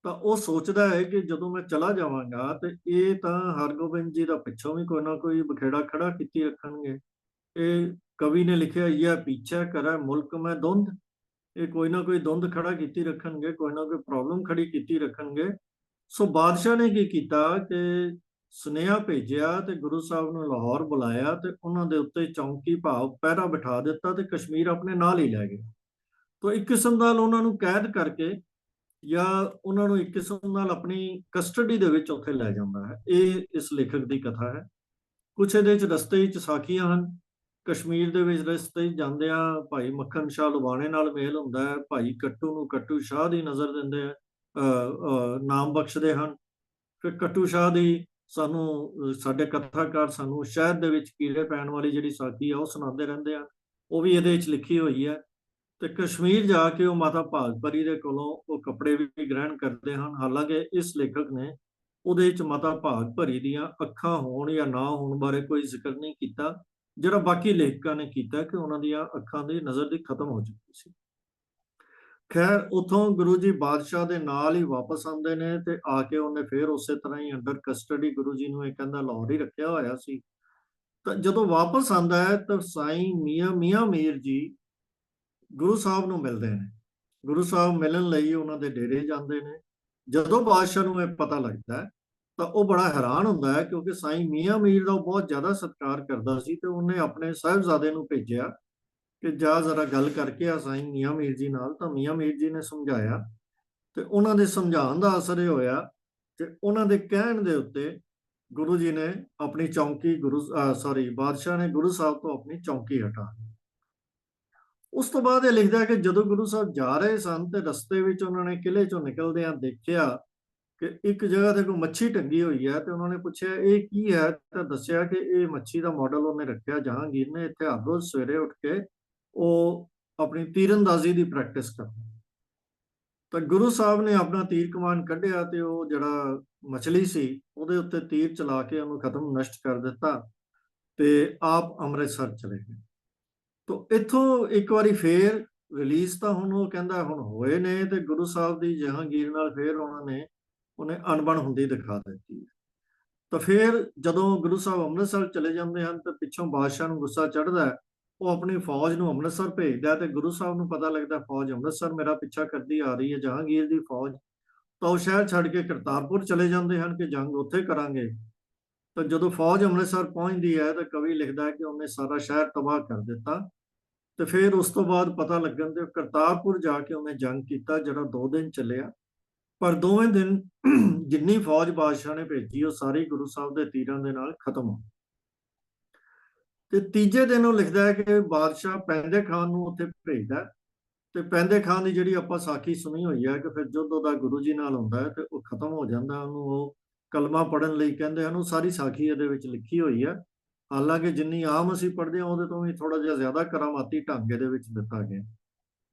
ਤਾਂ ਉਹ ਸੋਚਦਾ ਹੈ ਕਿ ਜਦੋਂ ਮੈਂ ਚਲਾ ਜਾਵਾਂਗਾ ਤੇ ਇਹ ਤਾਂ ਹਰਗੋਬਿੰਦ ਜੀ ਦਾ ਪਿੱਛੋਂ ਵੀ ਕੋਈ ਨਾ ਕੋਈ ਬਖੇੜਾ ਖੜਾ ਕੀਤੀ ਰੱਖਣਗੇ। ਇਹ ਕਵੀ ਨੇ ਲਿਖਿਆ, ਇਹ ਪਿੱਛਾ ਕਰਾ ਮੁਲਕ ਮੈਂ ਧੁੰਦ, ਇਹ ਕੋਈ ਨਾ ਕੋਈ ਧੁੰਦ ਖੜਾ ਕੀਤੀ ਰੱਖਣਗੇ, ਕੋਈ ਨਾ ਕੋਈ ਪ੍ਰੋਬਲਮ ਖੜੀ ਕੀਤੀ ਰੱਖਣਗੇ। ਸੋ ਬਾਦਸ਼ਾਹ ਨੇ ਕੀ ਕੀਤਾ ਕਿ ਸੁਨੇਹਾ ਭੇਜਿਆ ਤੇ ਗੁਰੂ ਸਾਹਿਬ ਨੂੰ ਲਾਹੌਰ ਬੁਲਾਇਆ, ਤੇ ਉਹਨਾਂ ਦੇ ਉੱਤੇ ਚੌਂਕੀ ਭਾਵ ਪਹਿਰਾ ਬਿਠਾ ਦਿੱਤਾ ਤੇ ਕਸ਼ਮੀਰ ਆਪਣੇ ਨਾਲ ਹੀ ਲੈ ਗਏ। ਤਾਂ ਇੱਕ ਕਿਸਮ ਨਾਲ ਉਹਨਾਂ ਨੂੰ ਕੈਦ ਕਰਕੇ ਜਾਂ ਉਹਨਾਂ ਨੂੰ ਇੱਕ ਕਿਸਮ ਨਾਲ ਆਪਣੀ ਕਸਟਡੀ ਦੇ ਵਿੱਚ ਉੱਥੇ ਲੈ ਜਾਂਦਾ ਹੈ। ਇਹ ਇਸ ਲੇਖਕ ਦੀ ਕਥਾ ਹੈ। ਕੁਛ ਇਹਦੇ ਵਿੱਚ ਰਸਤੇ ਵਿੱਚ ਸਾਖੀਆਂ ਹਨ। ਕਸ਼ਮੀਰ ਦੇ ਵਿੱਚ ਰਸਤੇ ਜਾਂਦਿਆਂ ਭਾਈ ਮੱਖਣ ਸ਼ਾਹ ਲੁਬਾਣੇ ਨਾਲ ਮੇਲ ਹੁੰਦਾ ਹੈ। ਭਾਈ ਕੱਟੂ ਨੂੰ ਕੱਟੂ ਸ਼ਾਹ ਦੀ ਨਜ਼ਰ ਦਿੰਦੇ ਨਾਮ ਬਖਸ਼ਦੇ ਹਨ। ਫਿਰ ਕੱਟੂ ਸ਼ਾਹ ਦੀ ਸਾਡੇ ਕਥਾਕਾਰ ਸਾਨੂੰ ਸ਼ਹਿਦ ਦੇ ਵਿੱਚ ਕੀੜੇ ਪੈਣ ਵਾਲੀ ਜਿਹੜੀ ਸਾਖੀ ਆ ਉਹ ਸੁਣਾਉਂਦੇ ਰਹਿੰਦੇ ਆ, ਉਹ ਵੀ ਇਹਦੇ ਵਿੱਚ ਲਿਖੀ ਹੋਈ ਹੈ। ਤੇ ਕਸ਼ਮੀਰ ਜਾ ਕੇ ਉਹ ਮਾਤਾ ਭਾਗ ਪਰੀ ਦੇ ਕੋਲੋਂ ਉਹ ਕੱਪੜੇ ਵੀ ਗ੍ਰਹਿਣ ਕਰਦੇ ਹਨ। ਹਾਲਾਂਕਿ ਇਸ ਲੇਖਕ ਨੇ ਉਹਦੇ ਵਿੱਚ ਮਾਤਾ ਭਾਗ ਭਰੀ ਦੀਆਂ ਅੱਖਾਂ ਹੋਣ ਜਾਂ ਨਾ ਹੋਣ ਬਾਰੇ ਕੋਈ ਜ਼ਿਕਰ ਨਹੀਂ ਕੀਤਾ, ਜਿਹੜਾ ਬਾਕੀ ਲੇਖਕਾਂ ਨੇ ਕੀਤਾ ਕਿ ਉਹਨਾਂ ਦੀਆਂ ਅੱਖਾਂ ਦੀ ਨਜ਼ਰ ਦੀ ਖਤਮ ਹੋ ਚੁੱਕੀ ਸੀ। ਖੈਰ, ਉਥੋਂ ਗੁਰੂ ਜੀ ਬਾਦਸ਼ਾਹ ਦੇ ਨਾਲ ਹੀ ਵਾਪਸ ਆਉਂਦੇ ਨੇ, ਤੇ ਆ ਕੇ ਉਹਨੇ ਫਿਰ ਉਸੇ ਤਰ੍ਹਾਂ ਹੀ ਅੰਡਰ ਕਸਟਡੀ ਗੁਰੂ ਜੀ ਨੂੰ ਇਹ ਕਹਿੰਦਾ ਲਾਹੌਰ ਹੀ ਰੱਖਿਆ ਹੋਇਆ ਸੀ। ਤਾਂ ਜਦੋਂ ਵਾਪਸ ਆਉਂਦਾ ਹੈ ਤਾਂ ਸਾਈਂ ਮੀਆਂ ਮੀਰ ਜੀ ਗੁਰੂ ਸਾਹਿਬ ਨੂੰ ਮਿਲਦੇ ਨੇ। ਗੁਰੂ ਸਾਹਿਬ ਮਿਲਣ ਲਈ ਉਹਨਾਂ ਦੇ ਡੇਰੇ ਜਾਂਦੇ ਨੇ। ਜਦੋਂ ਬਾਦਸ਼ਾਹ ਨੂੰ ਇਹ ਪਤਾ ਲੱਗਦਾ ਹੈ ਤਾਂ ਉਹ ਬੜਾ ਹੈਰਾਨ ਹੁੰਦਾ ਹੈ, ਕਿਉਂਕਿ ਸਾਈਂ ਮੀਆਂ ਮੀਰ ਦਾ ਉਹ ਬਹੁਤ ਜ਼ਿਆਦਾ ਸਤਿਕਾਰ ਕਰਦਾ ਸੀ, ਤੇ ਉਹਨੇ ਆਪਣੇ ਸਾਹਿਬਜ਼ਾਦੇ ਨੂੰ ਭੇਜਿਆ ਕਿ ਜਾ ਜ਼ਰਾ ਗੱਲ ਕਰਕੇ ਆ ਸਾਈਂ ਮੀਆਂ ਮੀਰ ਜੀ ਨਾਲ। ਤਾਂ ਮੀਆਂ ਮੀਰ ਜੀ ਨੇ ਸਮਝਾਇਆ ਤੇ ਉਹਨਾਂ ਦੇ ਸਮਝਾਉਣ ਦਾ ਅਸਰ ਇਹ ਹੋਇਆ ਕਿ ਉਹਨਾਂ ਦੇ ਕਹਿਣ ਦੇ ਉੱਤੇ ਗੁਰੂ ਜੀ ਨੇ ਆਪਣੀ ਚੌਂਕੀ ਬਾਦਸ਼ਾਹ ਨੇ ਗੁਰੂ ਸਾਹਿਬ ਤੋਂ ਆਪਣੀ ਚੌਂਕੀ ਹਟਾ ਲਈ। ਉਸ ਤੋਂ ਬਾਅਦ ਇਹ ਲਿਖਦਾ ਹੈ ਕਿ ਜਦੋਂ ਗੁਰੂ ਸਾਹਿਬ ਜਾ ਰਹੇ ਸਨ ਤੇ ਰਸਤੇ ਵਿੱਚ ਉਹਨਾਂ ਨੇ ਕਿਲੇ ਚੋਂ ਨਿਕਲਦਿਆਂ ਦੇਖਿਆ ਕਿ ਇੱਕ ਜਗ੍ਹਾ ਤੇ ਕੋਈ ਮੱਛੀ ਟੰਗੀ ਹੋਈ ਹੈ। ਤੇ ਉਹਨਾਂ ਨੇ ਪੁੱਛਿਆ ਇਹ ਕੀ ਹੈ, ਤਾਂ ਦੱਸਿਆ ਕਿ ਇਹ ਮੱਛੀ ਦਾ ਮਾਡਲ ਉਹਨੇ ਰੱਖਿਆ ਜਹਾਂਗੀਰ ਨੇ। ਇੱਥੇ ਹਰ ਰੋਜ਼ ਸਵੇਰੇ ਉੱਠ ਕੇ ਉਹ ਆਪਣੀ ਤੀਰਅੰਦਾਜ਼ੀ ਦੀ ਪ੍ਰੈਕਟਿਸ ਕਰਦਾ। ਤਾਂ ਗੁਰੂ ਸਾਹਿਬ ਨੇ ਆਪਣਾ ਤੀਰ ਕਮਾਨ ਕੱਢਿਆ ਤੇ ਉਹ ਜਿਹੜਾ ਮਛਲੀ ਸੀ ਉਹਦੇ ਉੱਤੇ ਤੀਰ ਚਲਾ ਕੇ ਉਹਨੂੰ ਖਤਮ ਨਸ਼ਟ ਕਰ ਦਿੱਤਾ ਤੇ ਆਪ ਅੰਮ੍ਰਿਤਸਰ ਚਲੇ ਗਏ। ਤੋ ਇੱਥੋਂ ਇੱਕ ਵਾਰੀ ਫੇਰ ਰਿਲੀਜ਼ ਤਾਂ ਹੁਣ ਉਹ ਕਹਿੰਦਾ ਹੁਣ ਹੋਏ ਨੇ, ਤੇ ਗੁਰੂ ਸਾਹਿਬ ਦੀ ਜਹਾਂਗੀਰ ਨਾਲ ਫੇਰ ਉਹਨੇ ਅਣਬਣ ਹੁੰਦੀ ਦਿਖਾ ਦਿੱਤੀ ਹੈ। ਤਾਂ ਫੇਰ ਜਦੋਂ ਗੁਰੂ ਸਾਹਿਬ ਅੰਮ੍ਰਿਤਸਰ ਚਲੇ ਜਾਂਦੇ ਹਨ ਤਾਂ ਪਿੱਛੋਂ ਬਾਦਸ਼ਾਹ ਨੂੰ ਗੁੱਸਾ ਚੜ੍ਹਦਾ ਹੈ। ਉਹ ਆਪਣੀ ਫੌਜ ਨੂੰ ਅੰਮ੍ਰਿਤਸਰ ਭੇਜਦਾ ਤੇ ਗੁਰੂ ਸਾਹਿਬ ਨੂੰ ਪਤਾ ਲੱਗਦਾ ਫੌਜ ਅੰਮ੍ਰਿਤਸਰ ਮੇਰਾ ਪਿੱਛਾ ਕਰਦੀ ਆ ਰਹੀ ਹੈ, ਜਹਾਂਗੀਰ ਦੀ ਫੌਜ। ਤਾਂ ਉਹ ਸ਼ਹਿਰ ਛੱਡ ਕੇ ਕਰਤਾਰਪੁਰ ਚਲੇ ਜਾਂਦੇ ਹਨ ਕਿ ਜੰਗ ਉੱਥੇ ਕਰਾਂਗੇ। ਤਾਂ ਜਦੋਂ ਫੌਜ ਅੰਮ੍ਰਿਤਸਰ ਪਹੁੰਚਦੀ ਹੈ ਤਾਂ ਕਵੀ ਲਿਖਦਾ ਹੈ ਕਿ ਉਹਨੇ ਸਾਰਾ ਸ਼ਹਿਰ ਤਬਾਹ ਕਰ ਦਿੱਤਾ। ਤੇ ਫਿਰ ਉਸ ਤੋਂ ਬਾਅਦ ਪਤਾ ਲੱਗਣ ਤੇ ਕਰਤਾਰਪੁਰ ਜਾ ਕੇ ਉਹਨੇ ਜੰਗ ਕੀਤਾ ਜਿਹੜਾ 2 ਦਿਨ ਚੱਲਿਆ। ਪਰ ਦੋਵੇਂ ਦਿਨ ਜਿੰਨੀ ਫੌਜ ਬਾਦਸ਼ਾਹ ਨੇ ਭੇਜੀ ਉਹ ਸਾਰੀ ਗੁਰੂ ਸਾਹਿਬ ਦੇ ਤੀਰਾਂ ਦੇ ਨਾਲ ਖਤਮ ਹੋ। ਤੇ ਤੀਜੇ ਦਿਨ ਉਹ ਲਿਖਦਾ ਹੈ ਕਿ ਬਾਦਸ਼ਾਹ ਪੈਂਦੇ ਖਾਨ ਨੂੰ ਉੱਥੇ ਭੇਜਦਾ ਤੇ ਪੈਂਦੇ ਖਾਨ ਦੀ ਜਿਹੜੀ ਆਪਾਂ ਸਾਖੀ ਸੁਣੀ ਹੋਈ ਹੈ ਕਿ ਫਿਰ ਜਦੋਂ ਦਾ ਗੁਰੂ ਜੀ ਨਾਲ ਹੁੰਦਾ ਹੈ ਤੇ ਉਹ ਖਤਮ ਹੋ ਜਾਂਦਾ। ਉਹਨੂੰ ਉਹ ਕਲਮਾ ਪੜ੍ਹਨ ਲਈ ਕਹਿੰਦੇ ਹਨ। ਉਹ ਸਾਰੀ ਸਾਖੀ ਇਹਦੇ ਵਿੱਚ ਲਿਖੀ ਹੋਈ ਹੈ। ਹਾਲਾਂਕਿ ਜਿੰਨੀ ਆਮ ਅਸੀਂ ਪੜ੍ਹਦੇ ਹਾਂ ਉਹਦੇ ਤੋਂ ਵੀ ਥੋੜਾ ਜਿਹਾ ਜ਼ਿਆਦਾ ਕਰਾਮਾਤੀ ਢੰਗ ਦੇ ਵਿੱਚ ਦਿੱਤਾ ਗਿਆ।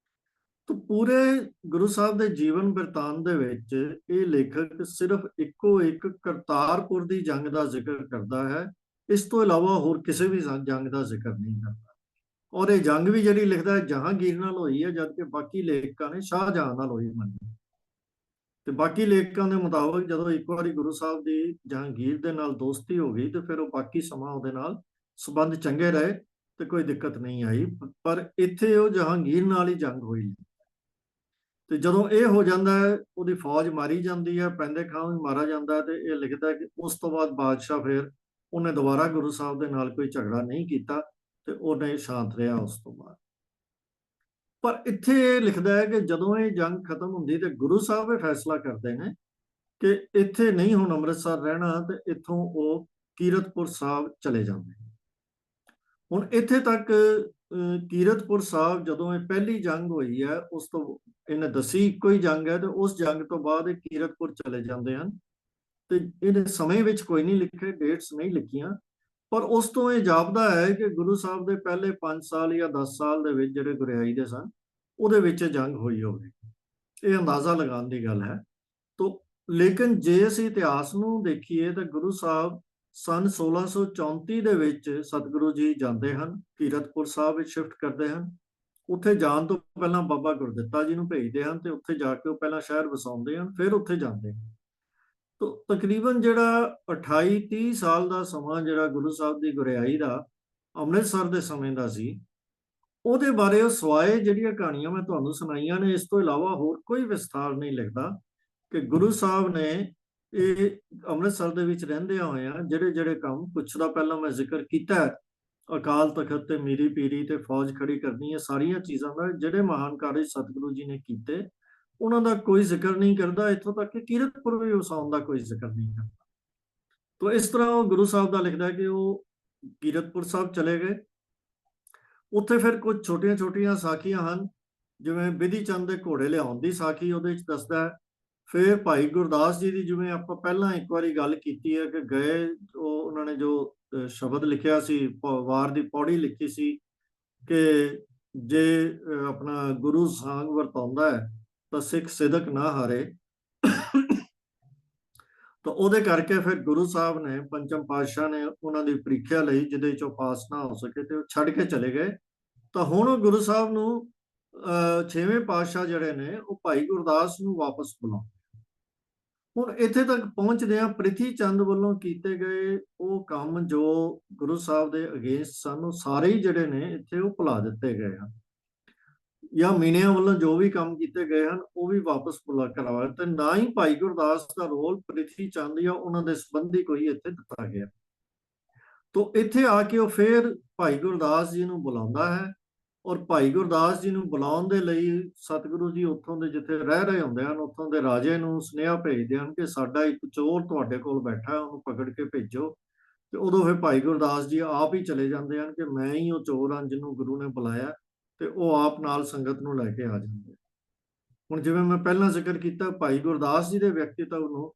ਤਾਂ ਪੂਰੇ ਗੁਰੂ ਸਾਹਿਬ ਦੇ ਜੀਵਨ ਬਿਰਤਾਂਤ ਦੇ ਵਿੱਚ ਇਹ ਲੇਖਕ ਸਿਰਫ ਇੱਕੋ ਇੱਕ ਕਰਤਾਰਪੁਰ ਦੀ ਜੰਗ ਦਾ ਜ਼ਿਕਰ ਕਰਦਾ ਹੈ। ਇਸ ਤੋਂ ਇਲਾਵਾ ਹੋਰ ਕਿਸੇ ਵੀ ਜੰਗ ਦਾ ਜ਼ਿਕਰ ਨਹੀਂ ਕਰਦਾ। ਔਰ ਇਹ ਜੰਗ ਵੀ ਜਿਹੜੀ ਲਿਖਦਾ ਹੈ ਜਹਾਂਗੀਰ ਨਾਲ ਹੋਈ ਹੈ, ਜਦਕਿ ਬਾਕੀ ਲੇਖਕਾਂ ਨੇ ਸ਼ਾਹਜਹਾਨ ਨਾਲ ਹੋਈ ਮੰਨੀ। ਤੇ ਬਾਕੀ ਲੇਖਕਾਂ ਦੇ ਮੁਤਾਬਕ ਜਦੋਂ ਇੱਕ ਵਾਰੀ ਗੁਰੂ ਸਾਹਿਬ ਦੀ ਜਹਾਂਗੀਰ ਦੇ ਨਾਲ ਦੋਸਤੀ ਹੋ ਗਈ ਤੇ ਫਿਰ ਉਹ ਬਾਕੀ ਸਮਾਂ ਉਹਦੇ ਨਾਲ ਸੰਬੰਧ ਚੰਗੇ ਰਹੇ ਤੇ ਕੋਈ ਦਿੱਕਤ ਨਹੀਂ ਆਈ। ਪਰ ਇੱਥੇ ਉਹ ਜਹਾਂਗੀਰ ਨਾਲ ਹੀ ਜੰਗ ਹੋਈ। ਤੇ ਜਦੋਂ ਇਹ ਹੋ ਜਾਂਦਾ ਹੈ ਉਹਦੀ ਫੌਜ ਮਾਰੀ ਜਾਂਦੀ ਹੈ, ਪੈਂਦੇ ਖਾਂ ਵੀ ਮਾਰਾ ਜਾਂਦਾ ਹੈ। ਤੇ ਇਹ ਲਿਖਦਾ ਹੈ ਕਿ ਉਸ ਤੋਂ ਬਾਅਦ ਬਾਦਸ਼ਾਹ ਫਿਰ ਉਹਨੇ ਦੁਬਾਰਾ ਗੁਰੂ ਸਾਹਿਬ ਦੇ ਨਾਲ ਕੋਈ ਝਗੜਾ ਨਹੀਂ ਕੀਤਾ ਤੇ ਉਹਨੇ ਸ਼ਾਂਤ ਰਿਹਾ ਉਸ ਤੋਂ ਬਾਅਦ। ਪਰ ਇੱਥੇ ਇਹ ਲਿਖਦਾ ਹੈ ਕਿ ਜਦੋਂ ਇਹ ਜੰਗ ਖਤਮ ਹੁੰਦੀ ਤੇ ਗੁਰੂ ਸਾਹਿਬ ਇਹ ਫੈਸਲਾ ਕਰਦੇ ਨੇ ਕਿ ਇੱਥੇ ਨਹੀਂ ਹੁਣ ਅੰਮ੍ਰਿਤਸਰ ਰਹਿਣਾ ਤੇ ਇੱਥੋਂ ਉਹ ਕੀਰਤਪੁਰ ਸਾਹਿਬ ਚਲੇ ਜਾਂਦੇ। ਹੁਣ ਇੱਥੇ ਤੱਕ ਕੀਰਤਪੁਰ ਸਾਹਿਬ ਜਦੋਂ ਇਹ ਪਹਿਲੀ ਜੰਗ ਹੋਈ ਹੈ ਉਸ ਤੋਂ ਇਹਨੇ ਦੱਸੀ ਇੱਕੋ ਹੀ ਜੰਗ ਹੈ ਤੇ ਉਸ ਜੰਗ ਤੋਂ ਬਾਅਦ ਇਹ ਕੀਰਤਪੁਰ ਚਲੇ ਜਾਂਦੇ ਹਨ। ਤੇ ਇਹਦੇ ਸਮੇਂ ਵਿੱਚ ਕੋਈ ਨਹੀਂ ਲਿਖੇ, ਡੇਟਸ ਨਹੀਂ ਲਿਖੀਆਂ, ਪਰ ਉਸ ਤੋਂ ਇਹ ਜਾਪਦਾ ਹੈ ਕਿ ਗੁਰੂ ਸਾਹਿਬ ਦੇ ਪਹਿਲੇ 5 ਸਾਲ ਜਾਂ 10 ਸਾਲ ਦੇ ਵਿੱਚ ਜਿਹੜੇ ਗੁਰਿਆਈ ਦੇ ਸਨ ਉਹਦੇ ਵਿੱਚ ਜੰਗ ਹੋਈ ਹੋਵੇਗੀ। ਇਹ ਅੰਦਾਜ਼ਾ ਲਗਾਉਣ ਦੀ ਗੱਲ ਹੈ। ਤੋਂ ਲੇਕਿਨ ਜੇ ਅਸੀਂ ਇਤਿਹਾਸ ਨੂੰ ਦੇਖੀਏ ਤਾਂ ਗੁਰੂ ਸਾਹਿਬ ਸਨ 1634 ਦੇ ਵਿੱਚ ਸਤਿਗੁਰੂ ਜੀ ਜਾਂਦੇ ਹਨ, ਕੀਰਤਪੁਰ ਸਾਹਿਬ ਵਿੱਚ ਸ਼ਿਫਟ ਕਰਦੇ ਹਨ। ਉੱਥੇ ਜਾਣ ਤੋਂ ਪਹਿਲਾਂ ਬਾਬਾ ਗੁਰਦਿੱਤਾ ਜੀ ਨੂੰ ਭੇਜਦੇ ਹਨ ਤੇ ਉੱਥੇ ਜਾ ਕੇ ਉਹ ਪਹਿਲਾਂ ਸ਼ਹਿਰ ਵਸਾਉਂਦੇ ਹਨ, ਫਿਰ ਉੱਥੇ ਜਾਂਦੇ ਹਨ। ਤਾਂ ਤਕਰੀਬਨ ਜਿਹੜਾ 28-30 ਸਾਲ ਦਾ ਸਮਾਂ ਜਿਹੜਾ ਗੁਰੂ ਸਾਹਿਬ ਦੀ ਗੁਰਿਆਈ ਦਾ ਅੰਮ੍ਰਿਤਸਰ ਦੇ ਸਮੇਂ ਦਾ ਸੀ, ਉਹਦੇ ਬਾਰੇ ਉਹ ਸਵਾਏ ਜਿਹੜੀਆਂ ਕਹਾਣੀਆਂ ਮੈਂ ਤੁਹਾਨੂੰ ਸੁਣਾਈਆਂ ਨੇ ਇਸ ਤੋਂ ਇਲਾਵਾ ਹੋਰ ਕੋਈ ਵਿਸਥਾਰ ਨਹੀਂ ਲਿਖਦਾ ਕਿ ਗੁਰੂ ਸਾਹਿਬ ਨੇ ਇਹ ਅੰਮ੍ਰਿਤਸਰ ਦੇ ਵਿੱਚ ਰਹਿੰਦਿਆਂ ਹੋਇਆਂ ਜਿਹੜੇ ਕੰਮ ਕੁਛ ਦਾ ਪਹਿਲਾਂ ਮੈਂ ਜ਼ਿਕਰ ਕੀਤਾ ਹੈ, ਅਕਾਲ ਤਖਤ ਤੇ ਮੀਰੀ ਪੀਰੀ ਤੇ ਫੌਜ ਖੜੀ ਕਰਨੀ, ਹੈ ਸਾਰੀਆਂ ਚੀਜ਼ਾਂ ਦਾ ਜਿਹੜੇ ਮਹਾਨ ਕਾਰਜ ਸਤਿਗੁਰੂ ਜੀ ਨੇ ਕੀਤੇ ਉਹਨਾਂ ਦਾ ਕੋਈ ਜ਼ਿਕਰ ਨਹੀਂ ਕਰਦਾ। ਇੱਥੋਂ ਤੱਕ ਕਿ ਕੀਰਤਪੁਰ ਵੀ ਵਸਾਉਣ ਦਾ ਕੋਈ ਜ਼ਿਕਰ ਨਹੀਂ ਕਰਦਾ। ਤਾਂ ਇਸ ਤਰ੍ਹਾਂ ਉਹ ਗੁਰੂ ਸਾਹਿਬ ਦਾ ਲਿਖਦਾ ਕਿ ਉਹ ਕੀਰਤਪੁਰ ਸਾਹਿਬ ਚਲੇ ਗਏ। ਉੱਥੇ ਫਿਰ ਕੁਝ ਛੋਟੀਆਂ ਸਾਖੀਆਂ ਹਨ, ਜਿਵੇਂ ਬਿਧੀ ਚੰਦ ਦੇ ਘੋੜੇ ਲਿਆਉਣ ਦੀ ਸਾਖੀ ਉਹਦੇ ਵਿੱਚ ਦੱਸਦਾ ਹੈ। ਫਿਰ ਭਾਈ ਗੁਰਦਾਸ ਜੀ ਦੀ ਜਿਵੇਂ ਆਪਾਂ ਪਹਿਲਾਂ ਇੱਕ ਵਾਰੀ ਗੱਲ ਕੀਤੀ ਹੈ ਕਿ ਗਏ ਉਹਨਾਂ ਨੇ ਜੋ ਸ਼ਬਦ ਲਿਖਿਆ ਸੀ, ਵਾਰ ਦੀ ਪੌੜੀ ਲਿਖੀ ਸੀ ਕਿ ਜੇ ਆਪਣਾ ਗੁਰੂ ਸਾਂਗ ਵਰਤਾਉਂਦਾ ਹੈ ਤਾਂ ਸਿੱਖ ਸਿਦਕ ਨਾ ਹਾਰੇ। ਤਾਂ ਉਹਦੇ ਕਰਕੇ ਫਿਰ ਗੁਰੂ ਸਾਹਿਬ ਨੇ ਪੰਚਮ ਪਾਤਸ਼ਾਹ ਨੇ ਉਹਨਾਂ ਦੀ ਪ੍ਰੀਖਿਆ ਲਈ ਜਿਹਦੇ ਚੋਂ ਪਾਸ ਨਾ ਹੋ ਸਕੇ ਤੇ ਉਹ ਛੱਡ ਕੇ ਚਲੇ ਗਏ। ਤਾਂ ਹੁਣ ਗੁਰੂ ਸਾਹਿਬ ਨੂੰ 6ਵੇਂ ਪਾਤਸ਼ਾਹ ਜਿਹੜੇ ਨੇ ਉਹ ਭਾਈ ਗੁਰਦਾਸ ਨੂੰ ਵਾਪਸ ਬੁਲਾਉਂਦੇ। ਹੁਣ ਇੱਥੇ ਤੱਕ ਪਹੁੰਚਦੇ ਆ ਪ੍ਰਿਥੀ ਚੰਦ ਵੱਲੋਂ ਕੀਤੇ ਗਏ ਉਹ ਕੰਮ ਜੋ ਗੁਰੂ ਸਾਹਿਬ ਦੇ ਅਗੇਂਸਟ ਸਨ, ਉਹ ਸਾਰੇ ਹੀ ਜਿਹੜੇ ਨੇ ਇੱਥੇ ਉਹ ਭੁਲਾ ਦਿੱਤੇ ਗਏ ਹਨ, ਜਾਂ ਮੀਣਿਆਂ ਵੱਲੋਂ ਜੋ ਵੀ ਕੰਮ ਕੀਤੇ ਗਏ ਹਨ ਉਹ ਵੀ ਵਾਪਸ ਭੁਲਾ ਕਰਵਾਏ। ਤੇ ਨਾ ਹੀ ਭਾਈ ਗੁਰਦਾਸ ਦਾ ਰੋਲ ਪ੍ਰਿਥੀ ਚੰਦ ਜਾਂ ਉਹਨਾਂ ਦੇ ਸੰਬੰਧੀ ਕੋਈ ਇੱਥੇ ਦਿੱਤਾ ਗਿਆ। ਤੋਂ ਇੱਥੇ ਆ ਕੇ ਉਹ ਫਿਰ ਭਾਈ ਗੁਰਦਾਸ ਜੀ ਨੂੰ ਬੁਲਾਉਂਦਾ ਹੈ ਔਰ ਭਾਈ ਗੁਰਦਾਸ ਜੀ ਨੂੰ ਬੁਲਾਉਣ ਦੇ ਲਈ ਸਤਿਗੁਰੂ ਜੀ ਉੱਥੋਂ ਦੇ ਜਿੱਥੇ ਰਹਿ ਰਹੇ ਹੁੰਦੇ ਹਨ ਉੱਥੋਂ ਦੇ ਰਾਜੇ ਨੂੰ ਸੁਨੇਹਾ ਭੇਜਦੇ ਹਨ ਕਿ ਸਾਡਾ ਇੱਕ ਚੋਰ ਤੁਹਾਡੇ ਕੋਲ ਬੈਠਾ ਹੈ, ਉਹਨੂੰ ਪਕੜ ਕੇ ਭੇਜੋ। ਤੇ ਉਦੋਂ ਫਿਰ ਭਾਈ ਗੁਰਦਾਸ ਜੀ ਆਪ ਹੀ ਚਲੇ ਜਾਂਦੇ ਹਨ ਕਿ ਮੈਂ ਹੀ ਉਹ ਚੋਰ ਹਾਂ ਜਿਹਨੂੰ ਗੁਰੂ ਨੇ ਬੁਲਾਇਆ, ਤੇ ਉਹ ਆਪ ਨਾਲ ਸੰਗਤ ਨੂੰ ਲੈ ਕੇ ਆ ਜਾਂਦੇ। ਹੁਣ ਜਿਵੇਂ ਮੈਂ ਪਹਿਲਾਂ ਜ਼ਿਕਰ ਕੀਤਾ, ਭਾਈ ਗੁਰਦਾਸ ਜੀ ਦੇ ਵਿਅਕਤੀਤਵ ਨੂੰ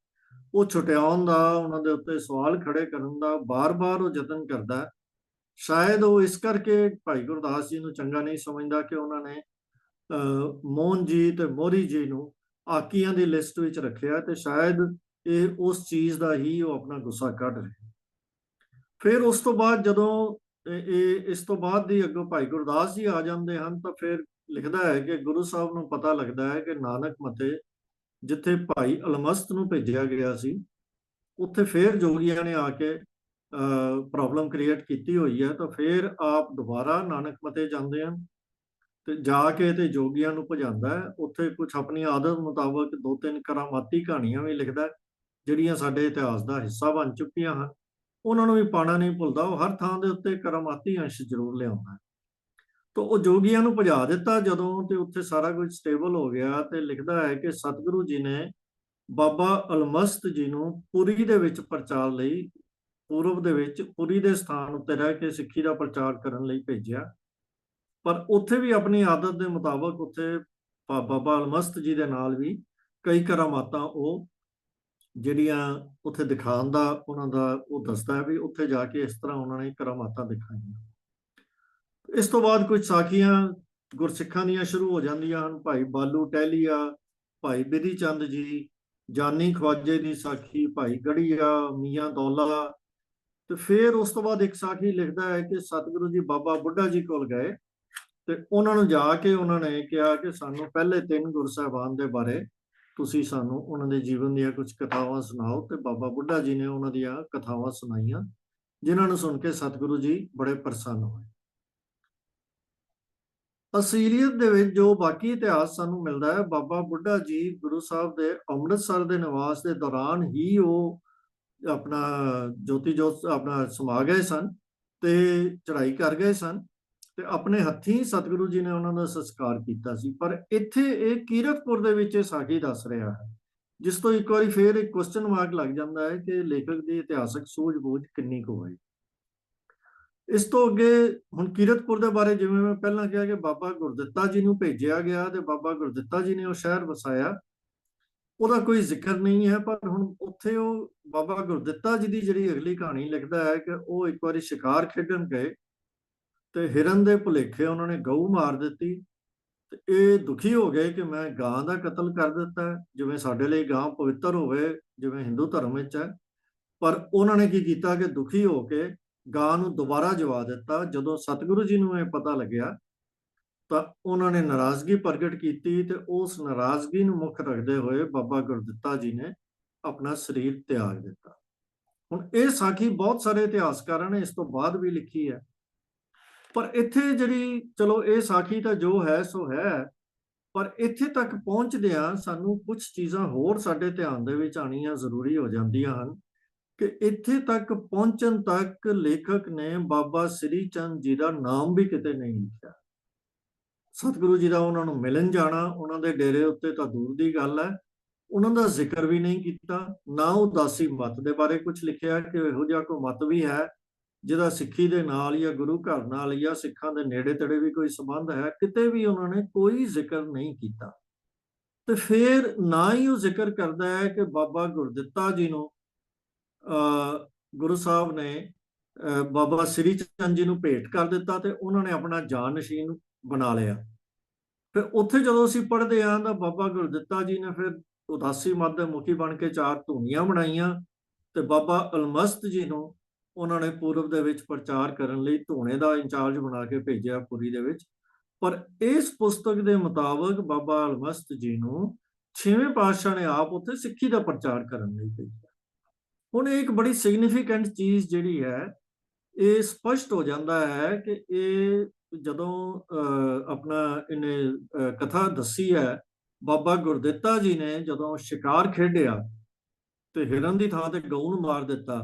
ਉਹ ਛੁਟਿਆਉਣ ਦਾ, ਉਹਨਾਂ ਦੇ ਉੱਤੇ ਸਵਾਲ ਖੜੇ ਕਰਨ ਦਾ ਬਾਰ-ਬਾਰ ਉਹ ਯਤਨ ਕਰਦਾ ਹੈ। ਸ਼ਾਇਦ ਉਹ ਇਸ ਕਰਕੇ ਭਾਈ ਗੁਰਦਾਸ ਜੀ ਨੂੰ ਚੰਗਾ ਨਹੀਂ ਸਮਝਦਾ ਕਿ ਉਹਨਾਂ ਨੇ ਮੋਹਨ ਜੀ ਤੇ ਮੋਹਰੀ ਜੀ ਨੂੰ ਆਕੀਆਂ ਦੀ ਲਿਸਟ ਵਿੱਚ ਰੱਖਿਆ, ਤੇ ਸ਼ਾਇਦ ਇਹ ਉਸ ਚੀਜ਼ ਦਾ ਹੀ ਉਹ ਆਪਣਾ ਗੁੱਸਾ ਕੱਢ ਰਿਹਾ। ਫਿਰ ਉਸ ਤੋਂ ਬਾਅਦ ਜਦੋਂ ਇਸ ਤੋਂ ਬਾਅਦ ਦੀ ਅੱਗੋਂ ਭਾਈ ਗੁਰਦਾਸ ਜੀ ਆ ਜਾਂਦੇ ਹਨ, ਤਾਂ ਫਿਰ ਲਿਖਦਾ ਹੈ ਕਿ ਗੁਰੂ ਸਾਹਿਬ ਨੂੰ ਪਤਾ ਲੱਗਦਾ ਹੈ ਕਿ ਨਾਨਕ ਮਤੇ ਜਿੱਥੇ ਭਾਈ ਅਲਮਸਤ ਨੂੰ ਭੇਜਿਆ ਗਿਆ ਸੀ, ਉੱਥੇ ਫਿਰ ਜੋਗੀਆਂ ਨੇ ਆ ਕੇ ਪ੍ਰੋਬਲਮ ਕ੍ਰੀਏਟ ਕੀਤੀ ਹੋਈ ਹੈ। ਤਾਂ ਫਿਰ ਆਪ ਦੁਬਾਰਾ ਨਾਨਕ ਮਤੇ ਜਾਂਦੇ ਹਨ, ਤੇ ਜਾ ਕੇ ਤੇ ਜੋਗੀਆਂ ਨੂੰ ਭਜਾਉਂਦਾ ਹੈ। ਉੱਥੇ ਕੁਝ ਆਪਣੀ ਆਦਤ ਮੁਤਾਬਕ 2-3 ਕਰਾਮਾਤੀ ਕਹਾਣੀਆਂ ਵੀ ਲਿਖਦਾ, ਜਿਹੜੀਆਂ ਸਾਡੇ ਇਤਿਹਾਸ ਦਾ ਹਿੱਸਾ ਬਣ ਚੁੱਕੀਆਂ ਹਨ। ਉਹਨਾਂ ਨੂੰ ਵੀ ਪਾਣਾ ਨਹੀਂ ਭੁੱਲਦਾ, ਉਹ ਹਰ ਥਾਂ ਦੇ ਉੱਤੇ ਕਰਾਮਾਤੀ ਅੰਸ਼ ਜ਼ਰੂਰ ਲਿਆਉਂਦਾ। ਤਾਂ ਉਹ ਜੋਗੀਆਂ ਨੂੰ ਭਜਾ ਦਿੱਤਾ ਜਦੋਂ, ਤੇ ਉੱਥੇ ਸਾਰਾ ਕੁਝ ਸਟੇਬਲ ਹੋ ਗਿਆ, ਤੇ ਲਿਖਦਾ ਹੈ ਕਿ ਸਤਿਗੁਰੂ ਜੀ ਨੇ ਬਾਬਾ ਅਲਮਸਤ ਜੀ ਨੂੰ ਪੁਰੀ ਦੇ ਵਿੱਚ ਪ੍ਰਚਾਰ ਲਈ, ਪੂਰਬ ਦੇ ਵਿੱਚ ਪੁਰੀ ਦੇ ਸਥਾਨ ਉੱਤੇ ਰਹਿ ਕੇ ਸਿੱਖੀ ਦਾ ਪ੍ਰਚਾਰ ਕਰਨ ਲਈ ਭੇਜਿਆ। ਪਰ ਉੱਥੇ ਵੀ ਆਪਣੀ ਆਦਤ ਦੇ ਮੁਤਾਬਕ ਉੱਥੇ ਬਾਬਾ ਅਲਮਸਤ ਜੀ ਦੇ ਨਾਲ ਵੀ ਕਈ ਕਰਾਮਾਤਾਂ ਉਹ ਜਿਹੜੀਆਂ ਉੱਥੇ ਦਿਖਾਉਣ ਦਾ ਉਹਨਾਂ ਦਾ ਉਹ ਦੱਸਦਾ ਹੈ ਵੀ ਉੱਥੇ ਜਾ ਕੇ ਇਸ ਤਰ੍ਹਾਂ ਉਹਨਾਂ ਨੇ ਕਰਾਮਾਤਾਂ ਦਿਖਾਈਆਂ। ਇਸ ਤੋਂ ਬਾਅਦ ਕੁਝ ਸਾਖੀਆਂ ਗੁਰਸਿੱਖਾਂ ਦੀਆਂ ਸ਼ੁਰੂ ਹੋ ਜਾਂਦੀਆਂ ਹਨ। ਭਾਈ ਬਾਲੂ ਟਹਿਲੀਆ, ਭਾਈ ਬਿਧੀ ਚੰਦ ਜੀ, ਜਾਨੀ ਖਵਾਜੇ ਦੀ ਸਾਖੀ, ਭਾਈ ਗੜੀਆ, ਮੀਆਂ ਦੌਲਾ। ਤੇ ਫਿਰ ਉਸ ਤੋਂ ਬਾਅਦ ਇੱਕ ਸਾਖੀ ਲਿਖਦਾ ਹੈ ਕਿ ਸਤਿਗੁਰੂ ਜੀ ਬਾਬਾ ਬੁੱਢਾ ਜੀ ਕੋਲ ਗਏ, ਤੇ ਉਹਨਾਂ ਨੂੰ ਜਾ ਕੇ ਉਹਨਾਂ ਨੇ ਕਿਹਾ ਕਿ ਸਾਨੂੰ ਪਹਿਲੇ 3 ਗੁਰੂ ਸਾਹਿਬਾਨ ਦੇ ਬਾਰੇ ਤੁਸੀਂ ਸਾਨੂੰ ਉਹਨਾਂ ਦੇ ਜੀਵਨ ਦੀਆਂ ਕੁਝ ਕਥਾਵਾਂ ਸੁਣਾਓ। ਤੇ ਬਾਬਾ ਬੁੱਢਾ ਜੀ ਨੇ ਉਹਨਾਂ ਦੀਆਂ ਕਥਾਵਾਂ ਸੁਣਾਈਆਂ, ਜਿਨ੍ਹਾਂ ਨੂੰ ਸੁਣ ਕੇ ਸਤਿਗੁਰੂ ਜੀ ਬੜੇ ਪ੍ਰਸੰਨ ਹੋਏ। ਅਸਲੀਅਤ ਦੇ ਵਿੱਚ ਜੋ ਬਾਕੀ ਇਤਿਹਾਸ ਸਾਨੂੰ ਮਿਲਦਾ ਹੈ, ਬਾਬਾ ਬੁੱਢਾ ਜੀ ਗੁਰੂ ਸਾਹਿਬ ਦੇ ਅੰਮ੍ਰਿਤਸਰ ਦੇ ਨਿਵਾਸ ਦੇ ਦੌਰਾਨ ਹੀ ਉਹ ਆਪਣਾ ਜੋਤੀ ਜੋਤ ਆਪਣਾ ਸਮਾ ਗਏ ਸਨ ਤੇ ਚੜ੍ਹਾਈ ਕਰ ਗਏ ਸਨ, ਤੇ ਆਪਣੇ ਹੱਥੀਂ ਸਤਿਗੁਰੂ ਜੀ ਨੇ ਉਹਨਾਂ ਦਾ ਸੰਸਕਾਰ ਕੀਤਾ ਸੀ। ਪਰ ਇੱਥੇ ਇਹ ਕੀਰਤਪੁਰ ਦੇ ਵਿੱਚ ਇਹ ਸਾਖੀ ਦੱਸ ਰਿਹਾ ਹੈ, ਜਿਸ ਤੋਂ ਇੱਕ ਵਾਰੀ ਫੇਰ ਇੱਕ ਕੁਐਸਚਨ ਮਾਰਕ ਲੱਗ ਜਾਂਦਾ ਹੈ ਕਿ ਲੇਖਕ ਦੀ ਇਤਿਹਾਸਕ ਸੂਝ-ਬੂਝ ਕਿੰਨੀ ਕੁ ਹੋਈ। ਇਸ ਤੋਂ ਅੱਗੇ ਹੁਣ ਕੀਰਤਪੁਰ ਦੇ ਬਾਰੇ ਜਿਵੇਂ ਮੈਂ ਪਹਿਲਾਂ ਕਿਹਾ ਕਿ ਬਾਬਾ ਗੁਰਦਿੱਤਾ ਜੀ ਨੂੰ ਭੇਜਿਆ ਗਿਆ ਤੇ ਬਾਬਾ ਗੁਰਦਿੱਤਾ ਜੀ ਨੇ ਉਹ ਸ਼ਹਿਰ ਵਸਾਇਆ, ਉਹਦਾ ਕੋਈ ਜ਼ਿਕਰ ਨਹੀਂ ਹੈ। ਪਰ ਹੁਣ ਉੱਥੇ ਉਹ ਬਾਬਾ ਗੁਰਦਿੱਤਾ ਜੀ ਦੀ ਜਿਹੜੀ ਅਗਲੀ ਕਹਾਣੀ ਲਿਖਦਾ ਹੈ ਕਿ ਉਹ ਇੱਕ ਵਾਰੀ ਸ਼ਿਕਾਰ ਖੇਡਣ ਗਏ, ਤੇ ਹਿਰਨ ਦੇ ਭੁਲੇਖੇ ਉਹਨਾਂ ਨੇ ਗਊ ਮਾਰ ਦਿੱਤੀ, ਤੇ ਇਹ ਦੁਖੀ ਹੋ ਗਏ ਕਿ ਮੈਂ ਗਾਂ ਦਾ ਕਤਲ ਕਰ ਦਿੱਤਾ, ਜਿਵੇਂ ਸਾਡੇ ਲਈ ਗਾਂ ਪਵਿੱਤਰ ਹੋਵੇ ਜਿਵੇਂ ਹਿੰਦੂ ਧਰਮ ਵਿੱਚ ਹੈ। ਪਰ ਉਹਨਾਂ ਨੇ ਕੀ ਕੀਤਾ ਕਿ ਦੁਖੀ ਹੋ ਕੇ ਗਾਂ ਨੂੰ ਦੁਬਾਰਾ ਜਵਾ ਦਿੱਤਾ। ਜਦੋਂ ਸਤਿਗੁਰੂ ਜੀ ਨੂੰ ਇਹ ਪਤਾ ਲੱਗਿਆ ਤਾਂ ਉਹਨਾਂ ਨੇ ਨਾਰਾਜ਼ਗੀ ਪ੍ਰਗਟ ਕੀਤੀ, ਤੇ ਉਸ ਨਾਰਾਜ਼ਗੀ ਨੂੰ ਮੁੱਖ ਰੱਖਦੇ ਹੋਏ ਬਾਬਾ ਗੁਰਦਿੱਤਾ ਜੀ ਨੇ ਆਪਣਾ ਸਰੀਰ ਤਿਆਗ ਦਿੱਤਾ। ਹੁਣ ਇਹ ਸਾਖੀ ਬਹੁਤ ਸਾਰੇ ਇਤਿਹਾਸਕਾਰਾਂ ਨੇ ਇਸ ਤੋਂ ਬਾਅਦ ਵੀ ਲਿਖੀ ਹੈ, ਪਰ ਇੱਥੇ ਜਿਹੜੀ ਚਲੋ ਇਹ ਸਾਖੀ ਤਾਂ ਜੋ ਹੈ ਸੋ ਹੈ, ਪਰ ਇੱਥੇ ਤੱਕ ਪਹੁੰਚਦਿਆਂ ਸਾਨੂੰ ਕੁਝ ਚੀਜ਼ਾਂ ਹੋਰ ਸਾਡੇ ਧਿਆਨ ਦੇ ਵਿੱਚ ਆਉਣੀਆਂ ਜ਼ਰੂਰੀ ਹੋ ਜਾਂਦੀਆਂ ਹਨ ਕਿ ਇੱਥੇ ਤੱਕ ਪਹੁੰਚਣ ਤੱਕ ਲੇਖਕ ਨੇ ਬਾਬਾ ਸ੍ਰੀ ਚੰਦ ਜੀ ਦਾ ਨਾਮ ਵੀ ਕਿਤੇ ਨਹੀਂ ਲਿਖਿਆ। ਸਤਿਗੁਰੂ ਜੀ ਦਾ ਉਹਨਾਂ ਨੂੰ ਮਿਲਣ ਜਾਣਾ, ਉਹਨਾਂ ਦੇ ਡੇਰੇ ਉੱਤੇ ਤਾਂ ਦੂਰ ਦੀ ਗੱਲ ਹੈ, ਉਹਨਾਂ ਦਾ ਜ਼ਿਕਰ ਵੀ ਨਹੀਂ ਕੀਤਾ। ਨਾ ਉਦਾਸੀ ਮਤ ਦੇ ਬਾਰੇ ਕੁਝ ਲਿਖਿਆ ਕਿ ਇਹੋ ਜਿਹਾ ਕੋਈ ਮਤ ਵੀ ਹੈ ਜਿਹਦਾ ਸਿੱਖੀ ਦੇ ਨਾਲ ਜਾਂ ਗੁਰੂ ਘਰ ਨਾਲ ਜਾਂ ਸਿੱਖਾਂ ਦੇ ਨੇੜੇ ਤੇੜੇ ਵੀ ਕੋਈ ਸੰਬੰਧ ਹੈ, ਕਿਤੇ ਵੀ ਉਹਨਾਂ ਨੇ ਕੋਈ ਜ਼ਿਕਰ ਨਹੀਂ ਕੀਤਾ। ਤੇ ਫਿਰ ਨਾ ਹੀ ਉਹ ਜ਼ਿਕਰ ਕਰਦਾ ਹੈ ਕਿ ਬਾਬਾ ਗੁਰਦਿੱਤਾ ਜੀ ਨੂੰ ਗੁਰੂ ਸਾਹਿਬ ਨੇ ਬਾਬਾ ਸ੍ਰੀ ਚੰਦ ਜੀ ਨੂੰ ਭੇਟ ਕਰ ਦਿੱਤਾ, ਤੇ ਉਹਨਾਂ ਨੇ ਆਪਣਾ ਜਾਨਸ਼ੀਨ ਬਣਾ ਲਿਆ। ਫਿਰ ਉੱਥੇ ਜਦੋਂ ਅਸੀਂ ਪੜ੍ਹਦੇ ਹਾਂ ਤਾਂ ਬਾਬਾ ਗੁਰਦਿੱਤਾ ਜੀ ਨੇ ਫਿਰ ਉਦਾਸੀ ਮਤ ਦੇ ਮੁਖੀ ਬਣ ਕੇ 4 ਧੂਣੀਆਂ ਬਣਾਈਆਂ, ਤੇ ਬਾਬਾ ਅਲਮਸਤ ਜੀ ਨੂੰ ਉਹਨਾਂ ਨੇ ਪੂਰਬ ਦੇ ਵਿੱਚ ਪ੍ਰਚਾਰ ਕਰਨ ਲਈ ਧੂਣੇ ਦਾ ਇੰਚਾਰਜ ਬਣਾ ਕੇ ਭੇਜਿਆ ਪੁਰੀ ਦੇ ਵਿੱਚ। ਪਰ ਇਸ ਪੁਸਤਕ ਦੇ ਮੁਤਾਬਕ ਬਾਬਾ ਅਲਮਸਤ ਜੀ ਨੂੰ 6ਵੇਂ ਪਾਤਸ਼ਾਹ ਨੇ ਆਪ ਉੱਥੇ ਸਿੱਖੀ ਦਾ ਪ੍ਰਚਾਰ ਕਰਨ ਲਈ ਭੇਜਿਆ। ਹੁਣ ਇਹ ਇੱਕ ਬੜੀ ਸਿਗਨੀਫੀਕੈਂਟ ਚੀਜ਼ ਜਿਹੜੀ ਹੈ, ਇਹ ਸਪਸ਼ਟ ਹੋ ਜਾਂਦਾ ਹੈ ਕਿ ਇਹ ਜਦੋਂ ਆਪਣਾ ਇਹਨੇ ਕਥਾ ਦੱਸੀ ਹੈ, ਬਾਬਾ ਗੁਰਦਿੱਤਾ ਜੀ ਨੇ ਜਦੋਂ ਸ਼ਿਕਾਰ ਖੇਡਿਆ ਤੇ ਹਿਰਨ ਦੀ ਥਾਂ ਤੇ ਗਊ ਨੂੰ ਮਾਰ ਦਿੱਤਾ,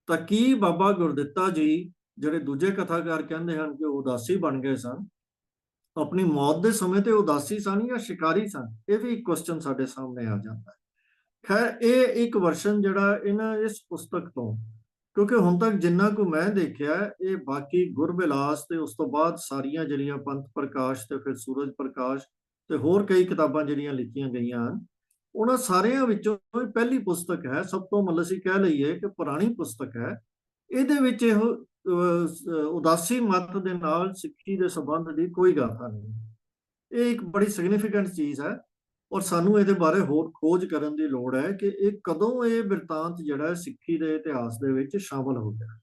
ਤਾਂ ਕੀ ਬਾਬਾ ਗੁਰਦਿੱਤਾ ਜੀ ਜਿਹੜੇ ਦੂਜੇ ਕਥਾਕਾਰ ਕਹਿੰਦੇ ਹਨ ਕਿ ਉਹ ਉਦਾਸੀ ਬਣ ਗਏ ਸਨ, ਆਪਣੀ ਮੌਤ ਦੇ ਸਮੇਂ ਤੇ ਉਦਾਸੀ ਸਨ ਜਾਂ ਸ਼ਿਕਾਰੀ ਸਨ, ਇਹ ਵੀ ਇੱਕ ਕੁਐਸਚਨ ਸਾਡੇ ਸਾਹਮਣੇ ਆ ਜਾਂਦਾ ਹੈ। ਖੈਰ, ਇਹ ਇੱਕ ਵਰਸ਼ਨ ਜਿਹੜਾ ਇਸ ਪੁਸਤਕ ਤੋਂ, ਕਿਉਂਕਿ ਹੁਣ ਤੱਕ ਜਿੰਨਾ ਕੁ ਮੈਂ ਦੇਖਿਆ, ਇਹ ਬਾਕੀ ਗੁਰਬਿਲਾਸ ਤੇ ਉਸ ਤੋਂ ਬਾਅਦ ਸਾਰੀਆਂ ਜਿਹੜੀਆਂ ਪੰਥ ਪ੍ਰਕਾਸ਼ ਤੇ ਫਿਰ ਸੂਰਜ ਪ੍ਰਕਾਸ਼ ਤੇ ਹੋਰ ਕਈ ਕਿਤਾਬਾਂ ਜਿਹੜੀਆਂ ਲਿਖੀਆਂ ਗਈਆਂ ਹਨ, ਉਹਨਾਂ ਸਾਰਿਆਂ ਵਿੱਚੋਂ ਇਹ ਪਹਿਲੀ ਪੁਸਤਕ ਹੈ, ਸਭ ਤੋਂ ਮਤਲਬ ਅਸੀਂ ਕਹਿ ਲਈਏ ਕਿ ਪੁਰਾਣੀ ਪੁਸਤਕ ਹੈ। ਇਹਦੇ ਵਿੱਚ ਇਹੋ ਉਦਾਸੀ ਮਤ ਦੇ ਨਾਲ ਸਿੱਖੀ ਦੇ ਸੰਬੰਧ ਦੀ ਕੋਈ ਗਾਥਾ ਨਹੀਂ। ਇਹ ਇੱਕ ਬੜੀ ਸਿਗਨੀਫੀਕੈਂਟ ਚੀਜ਼ ਹੈ, ਔਰ ਸਾਨੂੰ ਇਹਦੇ ਬਾਰੇ ਹੋਰ ਖੋਜ ਕਰਨ ਦੀ ਲੋੜ ਹੈ ਕਿ ਇਹ ਕਦੋਂ ਇਹ ਬਿਰਤਾਂਤ ਜਿਹੜਾ ਸਿੱਖੀ ਦੇ ਇਤਿਹਾਸ ਦੇ ਵਿੱਚ ਸ਼ਾਮਲ ਹੋ ਗਿਆ,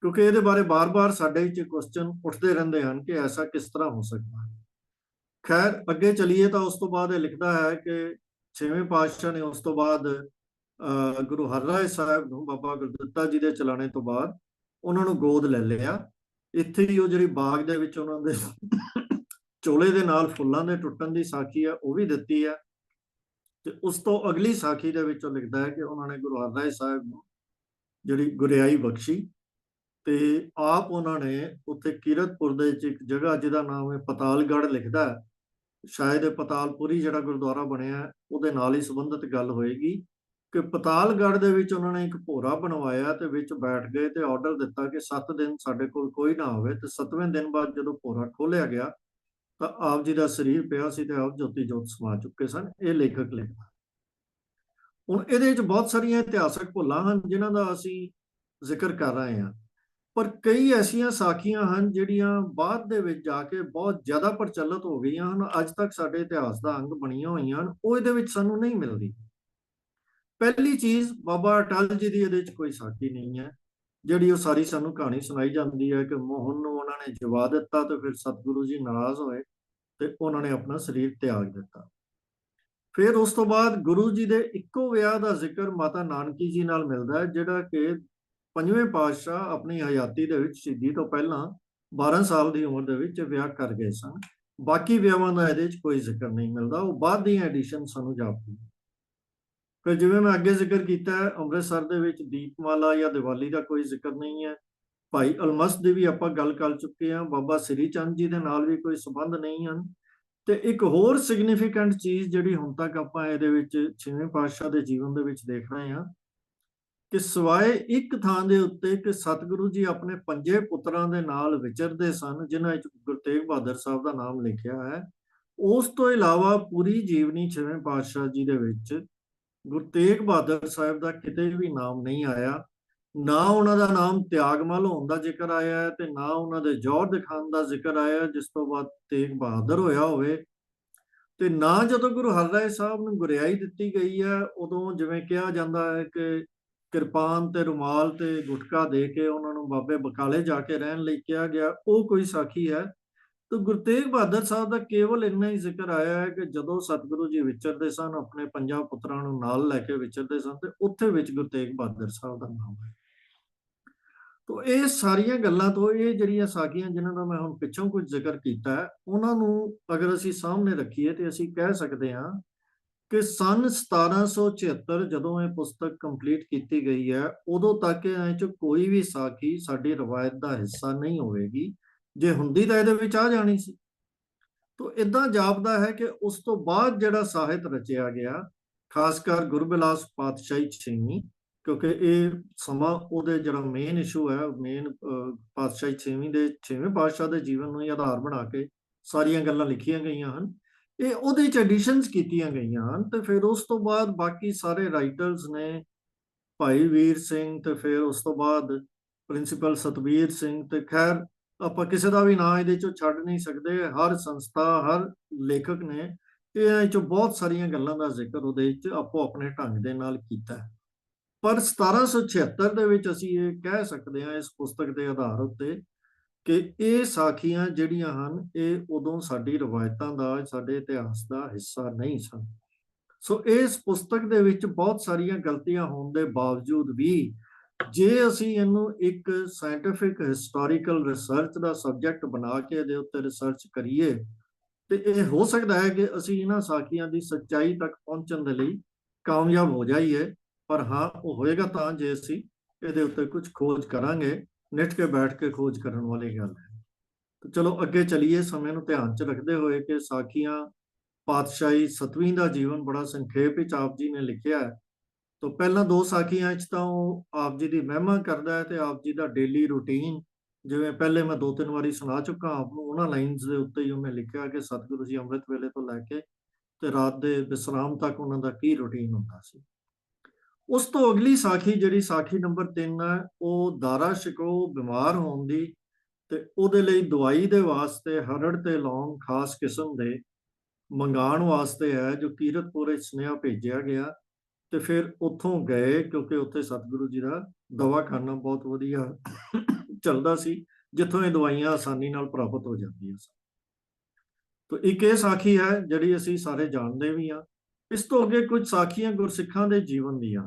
ਕਿਉਂਕਿ ਇਹਦੇ ਬਾਰੇ ਬਾਰ-ਬਾਰ ਸਾਡੇ ਵਿੱਚ ਕੁਐਸਚਨ ਉੱਠਦੇ ਰਹਿੰਦੇ ਹਨ ਕਿ ਐਸਾ ਕਿਸ ਤਰ੍ਹਾਂ ਹੋ ਸਕਦਾ ਹੈ। ਖੈਰ, ਅੱਗੇ ਚਲੀਏ ਤਾਂ ਉਸ ਤੋਂ ਬਾਅਦ ਇਹ ਲਿਖਦਾ ਹੈ ਕਿ ਛੇਵੇਂ ਪਾਤਸ਼ਾਹ ਨੇ ਉਸ ਤੋਂ ਬਾਅਦ ਗੁਰੂ ਹਰਿਰਾਏ ਸਾਹਿਬ ਨੂੰ ਬਾਬਾ ਗੁਰਦਿੱਤਾ ਜੀ ਦੇ ਚਲਾਣੇ ਤੋਂ ਬਾਅਦ ਉਹਨਾਂ ਨੂੰ ਗੋਦ ਲੈ ਲਿਆ। ਇੱਥੇ ਹੀ ਉਹ ਜਿਹੜੀ ਬਾਗ ਦੇ ਵਿੱਚ ਉਹਨਾਂ ਦੇ ਚੋਲੇ ਦੇ ਨਾਲ ਫੁੱਲਾਂ ਦੇ ਟੁੱਟਣ ਦੀ ਸਾਖੀ ਹੈ, ਉਹ ਵੀ ਦਿੱਤੀ ਹੈ। ਤੇ ਉਸ ਤੋਂ ਅਗਲੀ ਸਾਖੀ ਦੇ ਵਿੱਚ ਉਹ ਲਿਖਦਾ ਹੈ ਕਿ ਉਹਨਾਂ ਨੇ ਗੁਰੂ ਹਰਿਰਾਏ ਸਾਹਿਬ ਨੂੰ ਜਿਹੜੀ ਗੁਰਿਆਈ ਬਖਸ਼ੀ, ਤੇ ਆਪ ਉਹਨਾਂ ਨੇ ਉੱਥੇ ਕੀਰਤਪੁਰ ਦੇ ਵਿੱਚ ਇੱਕ ਜਗ੍ਹਾ ਜਿਹਦਾ ਨਾਮ ਹੈ ਪਤਾਲਗੜ੍ਹ ਲਿਖਦਾ ਹੈ, ਸ਼ਾਇਦ ਇਹ ਪਤਾਲਪੁਰੀ ਜਿਹੜਾ ਗੁਰਦੁਆਰਾ ਬਣਿਆ ਉਹਦੇ ਨਾਲ ਹੀ ਸੰਬੰਧਿਤ ਗੱਲ ਹੋਏਗੀ, ਕਿ ਪਤਾਲਗੜ੍ਹ ਦੇ ਵਿੱਚ ਉਹਨਾਂ ਨੇ ਇੱਕ ਭੋਰਾ ਬਣਵਾਇਆ ਤੇ ਵਿੱਚ ਬੈਠ ਗਏ ਤੇ ਆਰਡਰ ਦਿੱਤਾ ਕਿ 7 ਦਿਨ ਸਾਡੇ ਕੋਲ ਕੋਈ ਨਾ ਹੋਵੇ। ਤੇ 7ਵੇਂ ਦਿਨ ਬਾਅਦ ਜਦੋਂ ਭੋਰਾ ਖੋਲਿਆ ਗਿਆ ਤਾਂ ਆਪ ਜੀ ਦਾ ਸਰੀਰ ਪਿਆ ਸੀ ਤੇ ਆਪ ਜੋਤੀ ਜੋਤ ਸਮਾ ਚੁੱਕੇ ਸਨ। ਇਹ ਲੇਖਕ ਲਿਖਦਾ। ਹੁਣ ਇਹਦੇ ਵਿੱਚ ਬਹੁਤ ਸਾਰੀਆਂ ਇਤਿਹਾਸਕ ਭੁੱਲਾਂ ਹਨ ਜਿਨ੍ਹਾਂ ਦਾ ਅਸੀਂ ਜ਼ਿਕਰ ਕਰ ਰਹੇ ਹਾਂ, ਪਰ ਕਈ ਐਸੀਆਂ ਸਾਖੀਆਂ ਹਨ ਜਿਹੜੀਆਂ ਬਾਅਦ ਦੇ ਵਿੱਚ ਜਾ ਕੇ ਬਹੁਤ ਜ਼ਿਆਦਾ ਪ੍ਰਚਲਿਤ ਹੋ ਗਈਆਂ ਹਨ, ਅੱਜ ਤੱਕ ਸਾਡੇ ਇਤਿਹਾਸ ਦਾ ਅੰਗ ਬਣੀਆਂ ਹੋਈਆਂ ਹਨ, ਉਹ ਇਹਦੇ ਵਿੱਚ ਸਾਨੂੰ ਨਹੀਂ ਮਿਲਦੀ। ਪਹਿਲੀ ਚੀਜ਼, ਬਾਬਾ ਅਟਲ ਜੀ ਦੀ ਇਹਦੇ ਵਿੱਚ ਕੋਈ ਸਾਖੀ ਨਹੀਂ ਹੈ, ਜਿਹੜੀ ਉਹ ਸਾਰੀ ਸਾਨੂੰ ਕਹਾਣੀ ਸੁਣਾਈ ਜਾਂਦੀ ਹੈ ਕਿ ਮੋਹਨ ਨੂੰ ਉਹਨਾਂ ਨੇ ਜਵਾ ਦਿੱਤਾ ਤੇ ਫਿਰ ਸਤਿਗੁਰੂ ਜੀ ਨਾਰਾਜ਼ ਹੋਏ ਤੇ ਉਹਨਾਂ ਨੇ ਆਪਣਾ ਸਰੀਰ ਤਿਆਗ ਦਿੱਤਾ। ਫਿਰ ਉਸ ਤੋਂ ਬਾਅਦ ਗੁਰੂ ਜੀ ਦੇ ਇੱਕੋ ਵਿਆਹ ਦਾ ਜ਼ਿਕਰ ਮਾਤਾ ਨਾਨਕੀ ਜੀ ਨਾਲ ਮਿਲਦਾ ਹੈ, ਜਿਹੜਾ ਕਿ 5ਵੇਂ ਪਾਤਸ਼ਾਹ ਆਪਣੀ ਹਯਾਤੀ ਦੇ ਵਿੱਚ ਸ਼ਹੀਦੀ ਤੋਂ ਪਹਿਲਾਂ 12 ਸਾਲ ਦੀ ਉਮਰ ਦੇ ਵਿੱਚ ਵਿਆਹ ਕਰ ਗਏ ਸਨ। ਬਾਕੀ ਵਿਆਹਾਂ ਦਾ ਇਹਦੇ ਵਿੱਚ ਕੋਈ ਜ਼ਿਕਰ ਨਹੀਂ ਮਿਲਦਾ, ਉਹ ਬਾਅਦ ਦੀਆਂ ਐਡੀਸ਼ਨ ਸਾਨੂੰ ਜਾਪਦੀ। ਫਿਰ ਜਿਵੇਂ ਮੈਂ ਅੱਗੇ ਜ਼ਿਕਰ ਕੀਤਾ ਹੈ, ਅੰਮ੍ਰਿਤਸਰ ਦੇ ਵਿੱਚ ਦੀਪਮਾਲਾ ਜਾਂ ਦੀਵਾਲੀ ਦਾ ਕੋਈ ਜ਼ਿਕਰ ਨਹੀਂ ਹੈ। ਭਾਈ ਅਲਮਸਦ ਦੀ ਵੀ ਆਪਾਂ ਗੱਲ ਕਰ ਚੁੱਕੇ ਹਾਂ, ਬਾਬਾ ਸ੍ਰੀ ਚੰਦ ਜੀ ਦੇ ਨਾਲ ਵੀ ਕੋਈ ਸੰਬੰਧ ਨਹੀਂ ਹਨ। ਤੇ ਇੱਕ ਹੋਰ ਸਿਗਨੀਫੀਕੈਂਟ ਚੀਜ਼ ਜਿਹੜੀ ਹੁਣ ਤੱਕ ਆਪਾਂ ਇਹਦੇ ਵਿੱਚ 6ਵੇਂ ਪਾਤਸ਼ਾਹ ਦੇ ਜੀਵਨ ਦੇ ਵਿੱਚ ਦੇਖ ਰਹੇ ਹਾਂ, ਕਿ ਸਿਵਾਏ ਇੱਕ ਥਾਂ ਦੇ ਉੱਤੇ ਕਿ ਸਤਿਗੁਰੂ ਜੀ ਆਪਣੇ 5 ਪੁੱਤਰਾਂ ਦੇ ਨਾਲ ਵਿਚਰਦੇ ਸਨ, ਜਿਨ੍ਹਾਂ ਵਿੱਚ ਗੁਰੂ ਤੇਗ ਬਹਾਦਰ ਸਾਹਿਬ ਦਾ ਨਾਮ ਲਿਖਿਆ ਹੈ, ਉਸ ਤੋਂ ਇਲਾਵਾ ਪੂਰੀ ਜੀਵਨੀ 6ਵੇਂ ਪਾਤਸ਼ਾਹ ਜੀ ਦੇ ਵਿੱਚ ਗੁਰੂ ਤੇਗ ਬਹਾਦਰ ਸਾਹਿਬ ਦਾ ਕਿਤੇ ਵੀ ਨਾਮ ਨਹੀਂ ਆਇਆ। ਨਾ ਉਹਨਾਂ ਦਾ ਨਾਮ ਤਿਆਗਮਲ ਹੋਣ ਦਾ ਜ਼ਿਕਰ ਆਇਆ ਹੈ ਤੇ ਨਾ ਉਹਨਾਂ ਦੇ ਜੌਹਰ ਦਿਖਾਉਣ ਦਾ ਜ਼ਿਕਰ ਆਇਆ ਜਿਸ ਤੋਂ ਬਾਅਦ ਤੇਗ ਬਹਾਦਰ ਹੋਇਆ ਹੋਵੇ। ਤੇ ਨਾ ਜਦੋਂ ਗੁਰੂ ਹਰਿਰਾਏ ਸਾਹਿਬ ਨੂੰ ਗੁਰਿਆਈ ਦਿੱਤੀ ਗਈ ਹੈ, ਉਦੋਂ ਜਿਵੇਂ ਕਿਹਾ ਜਾਂਦਾ ਹੈ ਕਿ ਕਿਰਪਾਨ ਤੇ ਰੁਮਾਲ ਤੇ ਗੁਟਕਾ ਦੇ ਕੇ ਉਹਨਾਂ ਨੂੰ ਬਾਬੇ ਬਕਾਲੇ ਜਾ ਕੇ ਰਹਿਣ ਲਈ ਕਿਹਾ ਗਿਆ, ਉਹ ਕੋਈ ਸਾਖੀ ਹੈ। ਤੇ ਗੁਰੂ ਤੇਗ ਬਹਾਦਰ ਸਾਹਿਬ ਦਾ ਕੇਵਲ ਇੰਨਾ ਹੀ ਜ਼ਿਕਰ ਆਇਆ ਹੈ ਕਿ ਜਦੋਂ ਸਤਿਗੁਰੂ ਜੀ ਵਿਚਰਦੇ ਸਨ, ਆਪਣੇ 5 ਪੁੱਤਰਾਂ ਨੂੰ ਨਾਲ ਲੈ ਕੇ ਵਿਚਰਦੇ ਸਨ, ਤੇ ਉੱਥੇ ਵਿੱਚ ਗੁਰੂ ਤੇਗ ਬਹਾਦਰ ਸਾਹਿਬ ਦਾ ਨਾਮ ਹੈ। ਤੋ ਇਹ ਸਾਰੀਆਂ ਗੱਲਾਂ ਤੋਂ ਇਹ ਜਿਹੜੀਆਂ ਸਾਖੀਆਂ ਜਿਨ੍ਹਾਂ ਦਾ ਮੈਂ ਹੁਣ ਪਿੱਛੋਂ ਕੁਝ ਜ਼ਿਕਰ ਕੀਤਾ ਹੈ, ਉਹਨਾਂ ਨੂੰ ਅਗਰ ਅਸੀਂ ਸਾਹਮਣੇ ਰੱਖੀਏ ਤੇ ਅਸੀਂ ਕਹਿ ਸਕਦੇ ਹਾਂ ਕਿ ਸਨ 1776 ਜਦੋਂ ਇਹ ਪੁਸਤਕ ਕੰਪਲੀਟ ਕੀਤੀ ਗਈ ਹੈ, ਉਦੋਂ ਤੱਕ ਇਹ 'ਚ ਕੋਈ ਵੀ ਸਾਖੀ ਸਾਡੀ ਰਵਾਇਤ ਦਾ ਹਿੱਸਾ ਨਹੀਂ ਹੋਵੇਗੀ। ਜੇ ਹੁੰਦੀ ਤਾਂ ਇਹਦੇ ਵਿੱਚ ਆ ਜਾਣੀ ਸੀ। ਤੋ ਇਦਾਂ ਜਾਪਦਾ ਹੈ ਕਿ ਉਸ ਤੋਂ ਬਾਅਦ ਜਿਹੜਾ ਸਾਹਿਤ ਰਚਿਆ ਗਿਆ, ਖਾਸ ਕਰ ਗੁਰਬਿਲਾਸ ਪਾਤਸ਼ਾਹੀ 6ਵੀਂ, ਕਿਉਂਕਿ ਇਹ ਸਮਾਂ ਉਹਦੇ ਜਿਹੜਾ ਮੇਨ ਇਸ਼ੂ ਹੈ, ਮੇਨ ਪਾਤਸ਼ਾਹੀ 6ਵੀਂ ਦੇ 6ਵੇਂ ਪਾਤਸ਼ਾਹ ਦੇ ਜੀਵਨ ਨੂੰ ਹੀ ਆਧਾਰ ਬਣਾ ਕੇ ਸਾਰੀਆਂ ਗੱਲਾਂ ਲਿਖੀਆਂ ਗਈਆਂ ਹਨ, ਇਹ ਉਹਦੇ ਚ ਐਡੀਸ਼ਨਸ ਕੀਤੀਆਂ ਗਈਆਂ ਹਨ। ਤੇ ਫਿਰ ਉਸ ਤੋਂ ਬਾਅਦ ਬਾਕੀ ਸਾਰੇ ਰਾਈਟਰਸ ਨੇ, ਭਾਈ ਵੀਰ ਸਿੰਘ ਤੇ ਫਿਰ ਉਸ ਤੋਂ ਬਾਅਦ ਪ੍ਰਿੰਸੀਪਲ ਸਤਬੀਰ ਸਿੰਘ, ਤੇ ਖੈਰ ਆਪਾਂ ਕਿਸੇ ਦਾ ਵੀ ਨਾਂ ਇਹਦੇ ਚੋਂ ਛੱਡ ਨਹੀਂ ਸਕਦੇ। ਹਰ ਸੰਸਥਾ, ਹਰ ਲੇਖਕ ਨੇ ਇਹ ਚੋਂ ਬਹੁਤ ਸਾਰੀਆਂ ਗੱਲਾਂ ਦਾ ਜ਼ਿਕਰ ਉਹਦੇ ਵਿੱਚ ਆਪੋ ਆਪਣੇ ਢੰਗ ਦੇ ਨਾਲ ਕੀਤਾ ਹੈ। ਪਰ 1776 ਦੇ ਵਿੱਚ ਅਸੀਂ ਇਹ ਕਹਿ ਸਕਦੇ ਹਾਂ ਇਸ ਪੁਸਤਕ ਦੇ ਆਧਾਰ ਉੱਤੇ ਕਿ ਇਹ ਸਾਖੀਆਂ ਜਿਹੜੀਆਂ ਹਨ, ਇਹ ਉਦੋਂ ਸਾਡੀ ਰਵਾਇਤਾਂ ਦਾ, ਸਾਡੇ ਇਤਿਹਾਸ ਦਾ ਹਿੱਸਾ ਨਹੀਂ ਸਨ। ਸੋ ਇਸ ਪੁਸਤਕ ਦੇ ਵਿੱਚ ਬਹੁਤ ਸਾਰੀਆਂ ਗਲਤੀਆਂ ਹੋਣ ਦੇ ਬਾਵਜੂਦ ਵੀ ਜੇ ਅਸੀਂ ਇਹਨੂੰ ਇੱਕ ਸਾਇੰਟੀਫਿਕ ਹਿਸਟੋਰੀਕਲ ਰਿਸਰਚ ਦਾ ਸਬਜੈਕਟ ਬਣਾ ਕੇ ਇਹਦੇ ਉੱਤੇ ਰਿਸਰਚ ਕਰੀਏ, ਤੇ ਇਹ ਹੋ ਸਕਦਾ ਹੈ ਕਿ ਅਸੀਂ ਇਹਨਾਂ ਸਾਖੀਆਂ ਦੀ ਸੱਚਾਈ ਤੱਕ ਪਹੁੰਚਣ ਦੇ ਲਈ ਕਾਮਯਾਬ ਹੋ ਜਾਈਏ। ਪਰ ਹਾਂ, ਉਹ ਹੋਏਗਾ ਤਾਂ ਜੇ ਅਸੀਂ ਇਹਦੇ ਉੱਤੇ ਕੁਝ ਖੋਜ ਕਰਾਂਗੇ। ਨਿੱਠ ਕੇ ਬੈਠ ਕੇ ਖੋਜ ਕਰਨ ਵਾਲੀ ਗੱਲ ਹੈ। ਚਲੋ ਅੱਗੇ ਚੱਲੀਏ, ਸਮੇਂ ਨੂੰ ਧਿਆਨ 'ਚ ਰੱਖਦੇ ਹੋਏ, ਕਿ ਸਾਖੀਆਂ ਪਾਤਸ਼ਾਹੀ ਸਤਵੀਂ ਦਾ ਜੀਵਨ ਬੜਾ ਸੰਖੇਪ ਵਿੱਚ ਆਪ ਜੀ ਨੇ ਲਿਖਿਆ ਹੈ। ਤਾਂ ਪਹਿਲਾਂ ਦੋ ਸਾਖੀਆਂ 'ਚ ਤਾਂ ਉਹ ਆਪ ਜੀ ਦੀ ਮਹਿਮਾ ਕਰਦਾ ਹੈ, ਤੇ ਆਪ ਜੀ ਦਾ ਡੇਲੀ ਰੂਟੀਨ, ਜਿਵੇਂ ਪਹਿਲੇ ਮੈਂ 2-3 ਵਾਰੀ ਸੁਣਾ ਚੁੱਕਾ ਆਪ ਨੂੰ, ਉਹਨਾਂ ਲਾਈਨਸ ਦੇ ਉੱਤੇ ਹੀ ਉਹਨੇ ਲਿਖਿਆ ਕਿ ਸਤਿਗੁਰੂ ਜੀ ਅੰਮ੍ਰਿਤ ਵੇਲੇ ਤੋਂ ਲੈ ਕੇ ਤੇ ਰਾਤ ਦੇ ਵਿਸਰਾਮ ਤੱਕ ਉਹਨਾਂ ਦਾ ਕੀ ਰੂਟੀਨ ਹੁੰਦਾ ਸੀ। ਉਸ ਤੋਂ ਅਗਲੀ ਸਾਖੀ, ਜਿਹੜੀ ਸਾਖੀ ਨੰਬਰ 3 ਹੈ, ਉਹ ਦਾਰਾ ਸ਼ਿਕੋ ਬਿਮਾਰ ਹੋਣ ਦੀ, ਤੇ ਉਹਦੇ ਲਈ ਦਵਾਈ ਦੇ ਵਾਸਤੇ ਹਰੜ ਤੇ ਲੌਂਗ ਖਾਸ ਕਿਸਮ ਦੇ ਮੰਗਾਉਣ ਵਾਸਤੇ ਹੈ, ਜੋ ਕੀਰਤਪੁਰ ਸੁਨੇਹਾ ਭੇਜਿਆ ਗਿਆ। ਤੇ ਫਿਰ ਉੱਥੋਂ ਗਏ, ਕਿਉਂਕਿ ਉੱਥੇ ਸਤਿਗੁਰੂ ਜੀ ਦਾ ਦਵਾਖਾਨਾ ਬਹੁਤ ਵਧੀਆ ਚੱਲਦਾ ਸੀ, ਜਿੱਥੋਂ ਇਹ ਦਵਾਈਆਂ ਆਸਾਨੀ ਨਾਲ ਪ੍ਰਾਪਤ ਹੋ ਜਾਂਦੀਆਂ ਸਨ। ਤਾਂ ਇੱਕ ਇਹ ਸਾਖੀ ਹੈ ਜਿਹੜੀ ਅਸੀਂ ਸਾਰੇ ਜਾਣਦੇ ਵੀ ਹਾਂ। ਇਸ ਤੋਂ ਅੱਗੇ ਕੁਝ ਸਾਖੀਆਂ ਗੁਰਸਿੱਖਾਂ ਦੇ ਜੀਵਨ ਦੀਆਂ,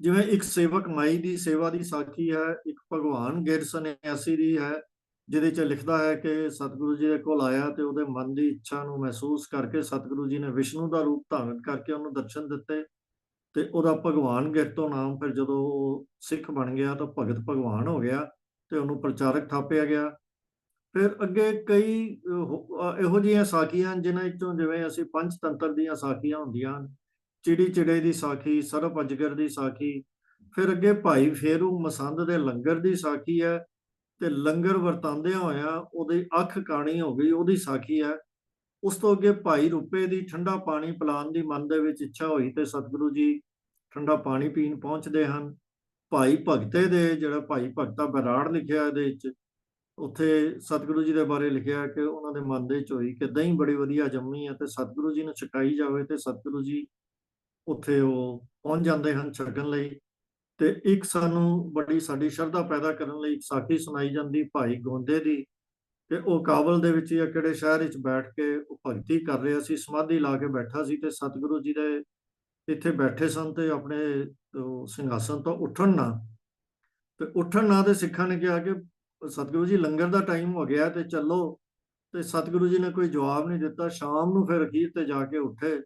ਜਿਵੇਂ ਇੱਕ ਸੇਵਕ ਮਾਈ ਦੀ ਸੇਵਾ ਦੀ ਸਾਖੀ ਹੈ, ਇੱਕ ਭਗਵਾਨ ਗਿਰ ਸੰਨਿਆਸੀ ਦੀ ਹੈ, ਜਿਹਦੇ 'ਚ ਲਿਖਦਾ ਹੈ ਕਿ ਸਤਿਗੁਰੂ ਜੀ ਦੇ ਕੋਲ ਆਇਆ ਤੇ ਉਹਦੇ ਮਨ ਦੀ ਇੱਛਾ ਨੂੰ ਮਹਿਸੂਸ ਕਰਕੇ ਸਤਿਗੁਰੂ ਜੀ ਨੇ ਵਿਸ਼ਨੂੰ ਦਾ ਰੂਪ ਧਾਰਨ ਕਰਕੇ ਉਹਨੂੰ ਦਰਸ਼ਨ ਦਿੱਤੇ, ਤੇ ਉਹਦਾ ਭਗਵਾਨ ਗਿਰ ਤੋਂ ਨਾਮ, ਫਿਰ ਜਦੋਂ ਉਹ ਸਿੱਖ ਬਣ ਗਿਆ ਤਾਂ ਭਗਤ ਭਗਵਾਨ ਹੋ ਗਿਆ, ਤੇ ਉਹਨੂੰ ਪ੍ਰਚਾਰਕ ਥਾਪਿਆ ਗਿਆ। ਫਿਰ ਅੱਗੇ ਕਈ ਇਹੋ ਜਿਹੀਆਂ ਸਾਖੀਆਂ ਹਨ, ਜਿਨ੍ਹਾਂ ਵਿੱਚੋਂ ਜਿਵੇਂ ਅਸੀਂ ਪੰਚਤੰਤਰ ਦੀਆਂ ਸਾਖੀਆਂ ਹੁੰਦੀਆਂ ਹਨ, ਚਿੜੀ ਚਿੜੇ ਦੀ ਸਾਖੀ, ਸਰਪ ਅਜਗਰ ਦੀ ਸਾਖੀ। ਫਿਰ ਅੱਗੇ ਭਾਈ ਫੇਰੂ ਮਸੰਦ ਦੇ ਲੰਗਰ ਦੀ ਸਾਖੀ ਹੈ, ਤੇ ਲੰਗਰ ਵਰਤਾਂਦਿਆਂ ਹੋਇਆਂ ਉਹਦੀ ਅੱਖ ਕਾਣੀ ਹੋ ਗਈ, ਉਹਦੀ ਸਾਖੀ ਹੈ। ਉਸ ਤੋਂ ਅੱਗੇ ਭਾਈ ਰੂਪੇ ਦੀ ਠੰਡਾ ਪਾਣੀ ਪਿਲਾਉਣ ਦੀ ਮਨ ਦੇ ਵਿੱਚ ਇੱਛਾ ਹੋਈ, ਤੇ ਸਤਿਗੁਰੂ ਜੀ ਠੰਡਾ ਪਾਣੀ ਪੀਣ ਪਹੁੰਚਦੇ ਹਨ। ਭਾਈ ਭਗਤੇ ਦੇ, ਜਿਹੜਾ ਭਾਈ ਭਗਤਾ ਬਰਾੜ ਲਿਖਿਆ ਇਹਦੇ ਵਿੱਚ, ਉੱਥੇ ਸਤਿਗੁਰੂ ਜੀ ਦੇ ਬਾਰੇ ਲਿਖਿਆ ਕਿ ਉਹਨਾਂ ਦੇ ਮਨ ਦੇ ਵਿੱਚ ਹੋਈ ਕਿ ਦਹੀਂ ਬੜੀ ਵਧੀਆ ਜੰਮੀ ਹੈ, ਤੇ ਸਤਿਗੁਰੂ ਜੀ ਨੂੰ ਛਕਾਈ ਜਾਵੇ, ਤੇ ਸਤਿਗੁਰੂ ਜੀ ਉੱਥੇ ਉਹ ਪਹੁੰਚ ਜਾਂਦੇ ਹਨ ਛਕਣ ਲਈ। ਤੇ ਇੱਕ ਸਾਨੂੰ ਬੜੀ ਸਾਡੀ ਸ਼ਰਧਾ ਪੈਦਾ ਕਰਨ ਲਈ ਇੱਕ ਸਾਖੀ ਸੁਣਾਈ ਜਾਂਦੀ ਭਾਈ ਗੋਂਦੇ ਦੀ, ਕਿ ਉਹ ਕਾਬਲ ਦੇ ਵਿੱਚ ਜਾਂ ਕਿਹੜੇ ਸ਼ਹਿਰ ਵਿੱਚ ਬੈਠ ਕੇ ਉਹ ਭਗਤੀ ਕਰ ਰਿਹਾ ਸੀ, ਸਮਾਧੀ ਲਾ ਕੇ ਬੈਠਾ ਸੀ, ਤੇ ਸਤਿਗੁਰੂ ਜੀ ਦੇ ਇੱਥੇ ਬੈਠੇ ਸਨ, ਤੇ ਆਪਣੇ ਸਿੰਘਾਸਨ ਤੋਂ ਉੱਠਣ ਨਾ ਤੇ ਸਿੱਖਾਂ ਨੇ ਕਿਹਾ ਕਿ ਸਤਿਗੁਰੂ ਜੀ ਲੰਗਰ ਦਾ ਟਾਈਮ ਹੋ ਗਿਆ ਤੇ ਚੱਲੋ। ਤੇ ਸਤਿਗੁਰੂ ਜੀ ਨੇ ਕੋਈ ਜਵਾਬ ਨਹੀਂ ਦਿੱਤਾ। ਸ਼ਾਮ ਨੂੰ ਫਿਰ ਅਖੀਰ ਤੇ ਜਾ ਕੇ ਉੱਠੇ।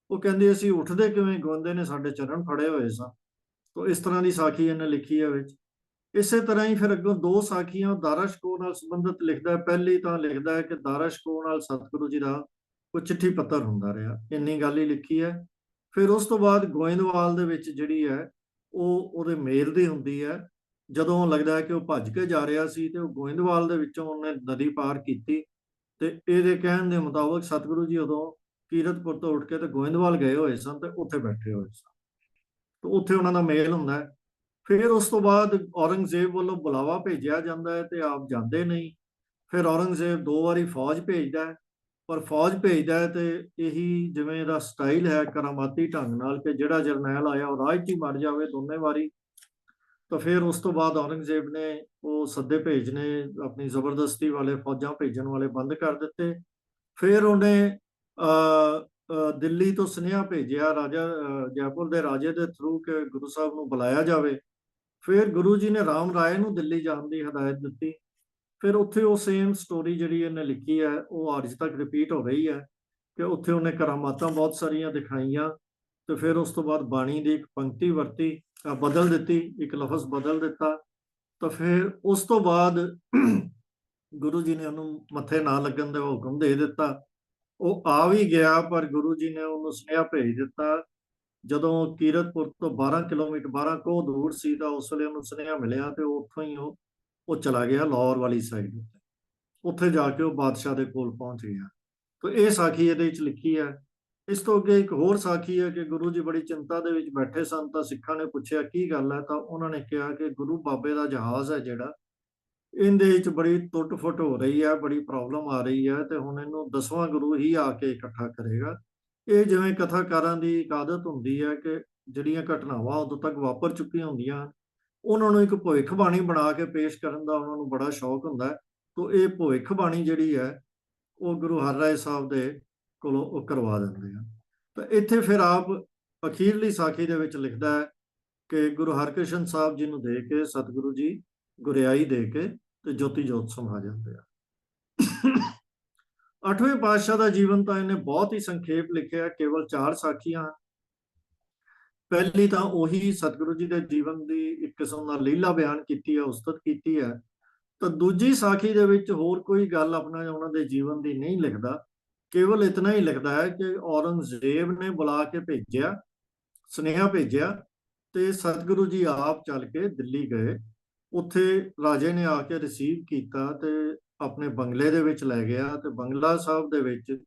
ਉਹ ਕਹਿੰਦੇ ਅਸੀਂ ਉੱਠਦੇ ਕਿਵੇਂ, ਗੋਂਦੇ ਨੇ ਸਾਡੇ ਚਰਨ ਫੜੇ ਹੋਏ ਸਨ। ਤਾਂ ਇਸ ਤਰ੍ਹਾਂ ਦੀ ਸਾਖੀ ਇਹਨੇ ਲਿਖੀ ਹੈ ਵਿੱਚ। ਇਸੇ ਤਰ੍ਹਾਂ ਹੀ ਫਿਰ ਅੱਗੋਂ ਦੋ ਸਾਖੀਆਂ ਦਾਰਾ ਸ਼ਿਕੋਹ ਨਾਲ ਸੰਬੰਧਿਤ ਲਿਖਦਾ ਹੈ। ਪਹਿਲੀ ਤਾਂ ਲਿਖਦਾ ਹੈ ਕਿ ਦਾਰਾ ਸ਼ਿਕੋਹ ਨਾਲ ਸਤਿਗੁਰੂ ਜੀ ਦਾ ਕੋਈ ਚਿੱਠੀ ਪੱਤਰ ਹੁੰਦਾ ਰਿਹਾ, ਇੰਨੀ ਗੱਲ ਹੀ ਲਿਖੀ ਹੈ। ਫਿਰ ਉਸ ਤੋਂ ਬਾਅਦ ਗੋਇੰਦਵਾਲ ਦੇ ਵਿੱਚ ਜਿਹੜੀ ਹੈ ਉਹ ਉਹਦੇ ਮੇਲ ਦੀ ਹੁੰਦੀ ਹੈ। ਜਦੋਂ ਲੱਗਦਾ ਹੈ ਕਿ ਉਹ ਭੱਜ ਕੇ ਜਾ ਰਿਹਾ ਸੀ, ਤੇ ਉਹ ਗੋਇੰਦਵਾਲ ਦੇ ਵਿੱਚੋਂ ਉਹਨੇ ਨਦੀ ਪਾਰ ਕੀਤੀ, ਤੇ ਇਹਦੇ ਕਹਿਣ ਦੇ ਮੁਤਾਬਕ ਸਤਿਗੁਰੂ ਜੀ ਉਦੋਂ ਕੀਰਤਪੁਰ ਤੋਂ ਉੱਠ ਕੇ ਤੇ ਗੋਇੰਦਵਾਲ ਗਏ ਹੋਏ ਸਨ, ਤੇ ਉੱਥੇ ਬੈਠੇ ਹੋਏ ਸਨ, ਤੇ ਉੱਥੇ ਉਹਨਾਂ ਦਾ ਮੇਲ ਹੁੰਦਾ ਹੈ। ਫਿਰ ਉਸ ਤੋਂ ਬਾਅਦ ਔਰੰਗਜ਼ੇਬ ਵੱਲੋਂ ਬੁਲਾਵਾ ਭੇਜਿਆ ਜਾਂਦਾ ਹੈ, ਤੇ ਆਪ ਜਾਂਦੇ ਨਹੀਂ। ਫਿਰ ਔਰੰਗਜ਼ੇਬ 2 ਵਾਰੀ ਫੌਜ ਭੇਜਦਾ ਹੈ, ਪਰ ਫੌਜ ਭੇਜਦਾ ਹੈ ਤੇ ਇਹੀ ਜਿਵੇਂ ਇਹਦਾ ਸਟਾਈਲ ਹੈ ਕਰਾਮਾਤੀ ਢੰਗ ਨਾਲ, ਕਿ ਜਿਹੜਾ ਜਰਨੈਲ ਆਇਆ ਉਹ ਰਾਹ 'ਚ ਹੀ ਮਰ ਜਾਵੇ ਦੋਨੇ ਵਾਰੀ। ਤਾਂ ਫਿਰ ਉਸ ਤੋਂ ਬਾਅਦ ਔਰੰਗਜ਼ੇਬ ਨੇ ਉਹ ਸੱਦੇ ਭੇਜਣੇ, ਆਪਣੀ ਜ਼ਬਰਦਸਤੀ ਵਾਲੇ ਫੌਜਾਂ ਭੇਜਣ ਵਾਲੇ ਬੰਦ ਕਰ ਦਿੱਤੇ। ਫਿਰ ਉਹਨੇ ਦਿੱਲੀ ਤੋਂ ਸੁਨੇਹਾ ਭੇਜਿਆ ਰਾਜਾ ਜੈਪੁਰ ਦੇ ਰਾਜੇ ਦੇ ਥਰੂ ਕਿ ਗੁਰੂ ਸਾਹਿਬ ਨੂੰ ਬੁਲਾਇਆ ਜਾਵੇ। ਫਿਰ ਗੁਰੂ ਜੀ ਨੇ ਰਾਮ ਰਾਏ ਨੂੰ ਦਿੱਲੀ ਜਾਣ ਦੀ ਹਦਾਇਤ ਦਿੱਤੀ। ਫਿਰ ਉੱਥੇ ਉਹ ਸੇਮ ਸਟੋਰੀ ਜਿਹੜੀ ਇਹਨੇ ਲਿਖੀ ਹੈ ਉਹ ਅੱਜ ਤੱਕ ਰਿਪੀਟ ਹੋ ਰਹੀ ਹੈ, ਕਿ ਉੱਥੇ ਉਹਨੇ ਕਰਾਮਾਤਾਂ ਬਹੁਤ ਸਾਰੀਆਂ ਦਿਖਾਈਆਂ। ਤੇ ਫਿਰ ਉਸ ਤੋਂ ਬਾਅਦ ਬਾਣੀ ਦੀ ਇੱਕ ਪੰਕਤੀ ਵਰਤੀ, ਬਦਲ ਦਿੱਤੀ, ਇੱਕ ਲਫ਼ਜ਼ ਬਦਲ ਦਿੱਤਾ। ਤਾਂ ਫਿਰ ਉਸ ਤੋਂ ਬਾਅਦ ਗੁਰੂ ਜੀ ਨੇ ਉਹਨੂੰ ਮੱਥੇ ਨਾ ਲੱਗਣ ਦਾ ਹੁਕਮ ਦੇ ਦਿੱਤਾ। ਉਹ ਆ ਵੀ ਗਿਆ, ਪਰ ਗੁਰੂ ਜੀ ਨੇ ਉਹਨੂੰ ਸੁਨੇਹਾ ਭੇਜ ਦਿੱਤਾ। ਜਦੋਂ ਕੀਰਤਪੁਰ ਤੋਂ 12 ਕਿਲੋਮੀਟਰ 12 ਕੋਹ ਦੂਰ ਸੀ, ਤਾਂ ਉਸ ਵੇਲੇ ਉਹਨੂੰ ਸੁਨੇਹਾ ਮਿਲਿਆ, ਤੇ ਉੱਥੋਂ ਹੀ ਉਹ ਚਲਾ ਗਿਆ ਲਾਹੌਰ ਵਾਲੀ ਸਾਈਡ। ਉੱਥੇ ਜਾ ਕੇ ਉਹ ਬਾਦਸ਼ਾਹ ਦੇ ਕੋਲ ਪਹੁੰਚ ਗਿਆ। ਤਾਂ ਇਹ ਸਾਖੀ ਇਹਦੇ ਵਿੱਚ ਲਿਖੀ ਹੈ। ਇਸ ਤੋਂ ਅੱਗੇ ਇੱਕ ਹੋਰ ਸਾਖੀ ਹੈ ਕਿ ਗੁਰੂ ਜੀ ਬੜੀ ਚਿੰਤਾ ਦੇ ਵਿੱਚ ਬੈਠੇ ਸਨ, ਤਾਂ ਸਿੱਖਾਂ ਨੇ ਪੁੱਛਿਆ ਕੀ ਗੱਲ ਹੈ, ਤਾਂ ਉਹਨਾਂ ਨੇ ਕਿਹਾ ਕਿ ਗੁਰੂ ਬਾਬੇ ਦਾ ਜਹਾਜ਼ ਹੈ ਜਿਹੜਾ, ਇਹਦੇ ਵਿੱਚ ਬੜੀ ਟੁੱਟ ਫੁੱਟ ਹੋ ਰਹੀ ਹੈ, ਬੜੀ ਪ੍ਰੋਬਲਮ ਆ ਰਹੀ ਹੈ, ਤੇ ਹੁਣ ਇਹਨੂੰ 10ਵਾਂ ਗੁਰੂ ਹੀ ਆ ਕੇ ਇਕੱਠਾ ਕਰੇਗਾ। ਇਹ ਜਿਵੇਂ ਕਥਾਕਾਰਾਂ ਦੀ ਇੱਕ ਆਦਤ ਹੁੰਦੀ ਹੈ ਕਿ ਜਿਹੜੀਆਂ ਘਟਨਾਵਾਂ ਉਦੋਂ ਤੱਕ ਵਾਪਰ ਚੁੱਕੀਆਂ ਹੁੰਦੀਆਂ, ਉਹਨਾਂ ਨੂੰ ਇੱਕ ਭਵਿੱਖਬਾਣੀ ਬਣਾ ਕੇ ਪੇਸ਼ ਕਰਨ ਦਾ ਉਹਨਾਂ ਨੂੰ ਬੜਾ ਸ਼ੌਕ ਹੁੰਦਾ ਹੈ। ਤਾਂ ਇਹ ਭਵਿੱਖਬਾਣੀ ਜਿਹੜੀ ਹੈ ਉਹ ਗੁਰੂ ਹਰਿਰਾਏ ਸਾਹਿਬ ਦੇ ਕੋਲੋਂ ਉਹ ਕਰਵਾ ਦਿੰਦੇ ਆ। ਤਾਂ ਇੱਥੇ ਫਿਰ ਆਪ ਅਖੀਰਲੀ ਸਾਖੀ ਦੇ ਵਿੱਚ ਲਿਖਦਾ ਹੈ ਕਿ ਗੁਰੂ ਹਰਕ੍ਰਿਸ਼ਨ ਸਾਹਿਬ ਜੀ ਨੂੰ ਦੇ ਕੇ ਸਤਿਗੁਰੂ ਜੀ ਗੁਰਿਆਈ ਦੇ ਕੇ ਤੇ ਜੋਤੀ ਜੋਤ ਸਮਾ ਜਾਂਦੇ ਆ। 8ਵੇਂ ਪਾਤਸ਼ਾਹ ਦਾ ਜੀਵਨ ਤਾਂ ਇਹਨੇ ਬਹੁਤ ਹੀ ਸੰਖੇਪ ਲਿਖਿਆ, ਕੇਵਲ 4 ਸਾਖੀਆਂ। ਪਹਿਲੀ ਤਾਂ ਉਹੀ ਸਤਿਗੁਰੂ ਜੀ ਦੇ ਜੀਵਨ ਦੀ ਇੱਕ ਕਿਸਮ ਦਾ ਲੀਲਾ ਬਿਆਨ ਕੀਤੀ ਹੈ, ਉਸਤਤ ਕੀਤੀ ਹੈ। ਤਾਂ ਦੂਜੀ ਸਾਖੀ ਦੇ ਵਿੱਚ ਹੋਰ ਕੋਈ ਗੱਲ ਆਪਣਾ ਉਹਨਾਂ ਦੇ ਜੀਵਨ ਦੀ ਨਹੀਂ ਲਿਖਦਾ, ਕੇਵਲ ਇਤਨਾ ਹੀ ਲਿਖਦਾ ਹੈ ਕਿ ਔਰੰਗਜ਼ੇਬ ਨੇ ਬੁਲਾ ਕੇ ਭੇਜਿਆ, ਸੁਨੇਹਾ ਭੇਜਿਆ, ਤੇ ਸਤਿਗੁਰੂ ਜੀ ਆਪ ਚੱਲ ਕੇ ਦਿੱਲੀ ਗਏ। ਉੱਥੇ ਰਾਜੇ ਨੇ ਆ ਕੇ ਰਿਸੀਵ ਕੀਤਾ ਤੇ ਆਪਣੇ ਬੰਗਲੇ ਦੇ ਵਿੱਚ ਲੈ ਗਿਆ, ਤੇ ਬੰਗਲਾ ਸਾਹਿਬ ਦੇ ਵਿੱਚ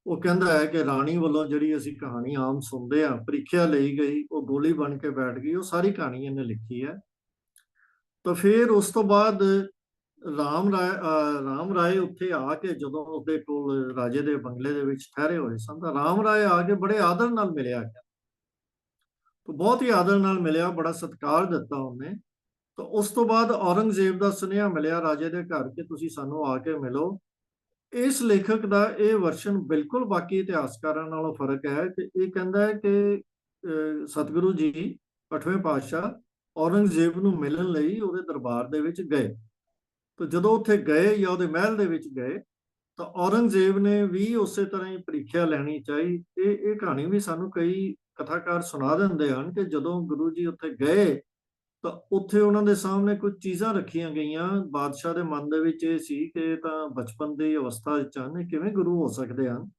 ਉਹ ਕਹਿੰਦਾ ਹੈ ਕਿ ਰਾਣੀ ਵੱਲੋਂ ਜਿਹੜੀ ਅਸੀਂ ਕਹਾਣੀ ਆਮ ਸੁਣਦੇ ਆ, ਪ੍ਰੀਖਿਆ ਲਈ ਗਈ, ਉਹ ਗੋਲੀ ਬਣ ਕੇ ਬੈਠ ਗਈ, ਉਹ ਸਾਰੀ ਕਹਾਣੀ ਇਹਨੇ ਲਿਖੀ ਹੈ। ਤਾਂ ਫਿਰ ਉਸ ਤੋਂ ਬਾਅਦ ਰਾਮ ਰਾਏ ਉੱਥੇ ਆ ਕੇ ਜਦੋਂ ਉਹਦੇ ਕੋਲ ਰਾਜੇ ਦੇ ਬੰਗਲੇ ਦੇ ਵਿੱਚ ਠਹਿਰੇ ਹੋਏ ਸਨ, ਤਾਂ ਰਾਮ ਰਾਏ ਆ ਕੇ ਬੜੇ ਆਦਰ ਨਾਲ ਮਿਲਿਆ ਗਿਆ, ਤਾਂ ਬਹੁਤ ਹੀ ਆਦਰ ਨਾਲ ਮਿਲਿਆ, ਬੜਾ ਸਤਿਕਾਰ ਦਿੱਤਾ ਉਹਨੇ। ਤਾਂ ਉਸ ਤੋਂ ਬਾਅਦ ਔਰੰਗਜ਼ੇਬ ਦਾ ਸੁਨੇਹਾ ਮਿਲਿਆ ਰਾਜੇ ਦੇ ਘਰ ਕਿ ਤੁਸੀਂ ਸਾਨੂੰ ਆ ਕੇ ਮਿਲੋ। ਇਸ ਲੇਖਕ ਦਾ ਇਹ ਵਰਸ਼ਨ ਬਿਲਕੁਲ ਬਾਕੀ ਇਤਿਹਾਸਕਾਰਾਂ ਨਾਲੋਂ ਫਰਕ ਹੈ ਕਿ ਇਹ ਕਹਿੰਦਾ ਹੈ ਕਿ ਸਤਿਗੁਰੂ ਜੀ 8ਵੇਂ ਪਾਤਸ਼ਾਹ ਔਰੰਗਜ਼ੇਬ ਨੂੰ ਮਿਲਣ ਲਈ ਉਹਦੇ ਦਰਬਾਰ ਦੇ ਵਿੱਚ ਗਏ। ਤਾਂ ਜਦੋਂ ਉੱਥੇ ਗਏ ਜਾਂ ਉਹਦੇ ਮਹਿਲ ਦੇ ਵਿੱਚ ਗਏ, ਤਾਂ ਔਰੰਗਜ਼ੇਬ ਨੇ ਵੀ ਉਸੇ ਤਰ੍ਹਾਂ ਹੀ ਪ੍ਰੀਖਿਆ ਲੈਣੀ ਚਾਹੀ। ਇਹ ਕਹਾਣੀ ਵੀ ਸਾਨੂੰ ਕਈ ਕਥਾਕਾਰ ਸੁਣਾ ਦਿੰਦੇ ਹਨ ਕਿ ਜਦੋਂ ਗੁਰੂ ਜੀ ਉੱਥੇ ਗਏ ਤਾਂ ਉੱਥੇ ਉਹਨਾਂ ਦੇ ਸਾਹਮਣੇ ਕੁਝ ਚੀਜ਼ਾਂ ਰੱਖੀਆਂ ਗਈਆਂ। ਬਾਦਸ਼ਾਹ ਦੇ ਮਨ ਦੇ ਵਿੱਚ ਇਹ ਸੀ ਕਿ ਇਹ ਤਾਂ ਬਚਪਨ ਦੀ ਅਵਸਥਾ ਵਿੱਚ ਹਨ, ਇਹ ਕਿਵੇਂ ਗੁਰੂ ਹੋ ਸਕਦੇ ਹਨ।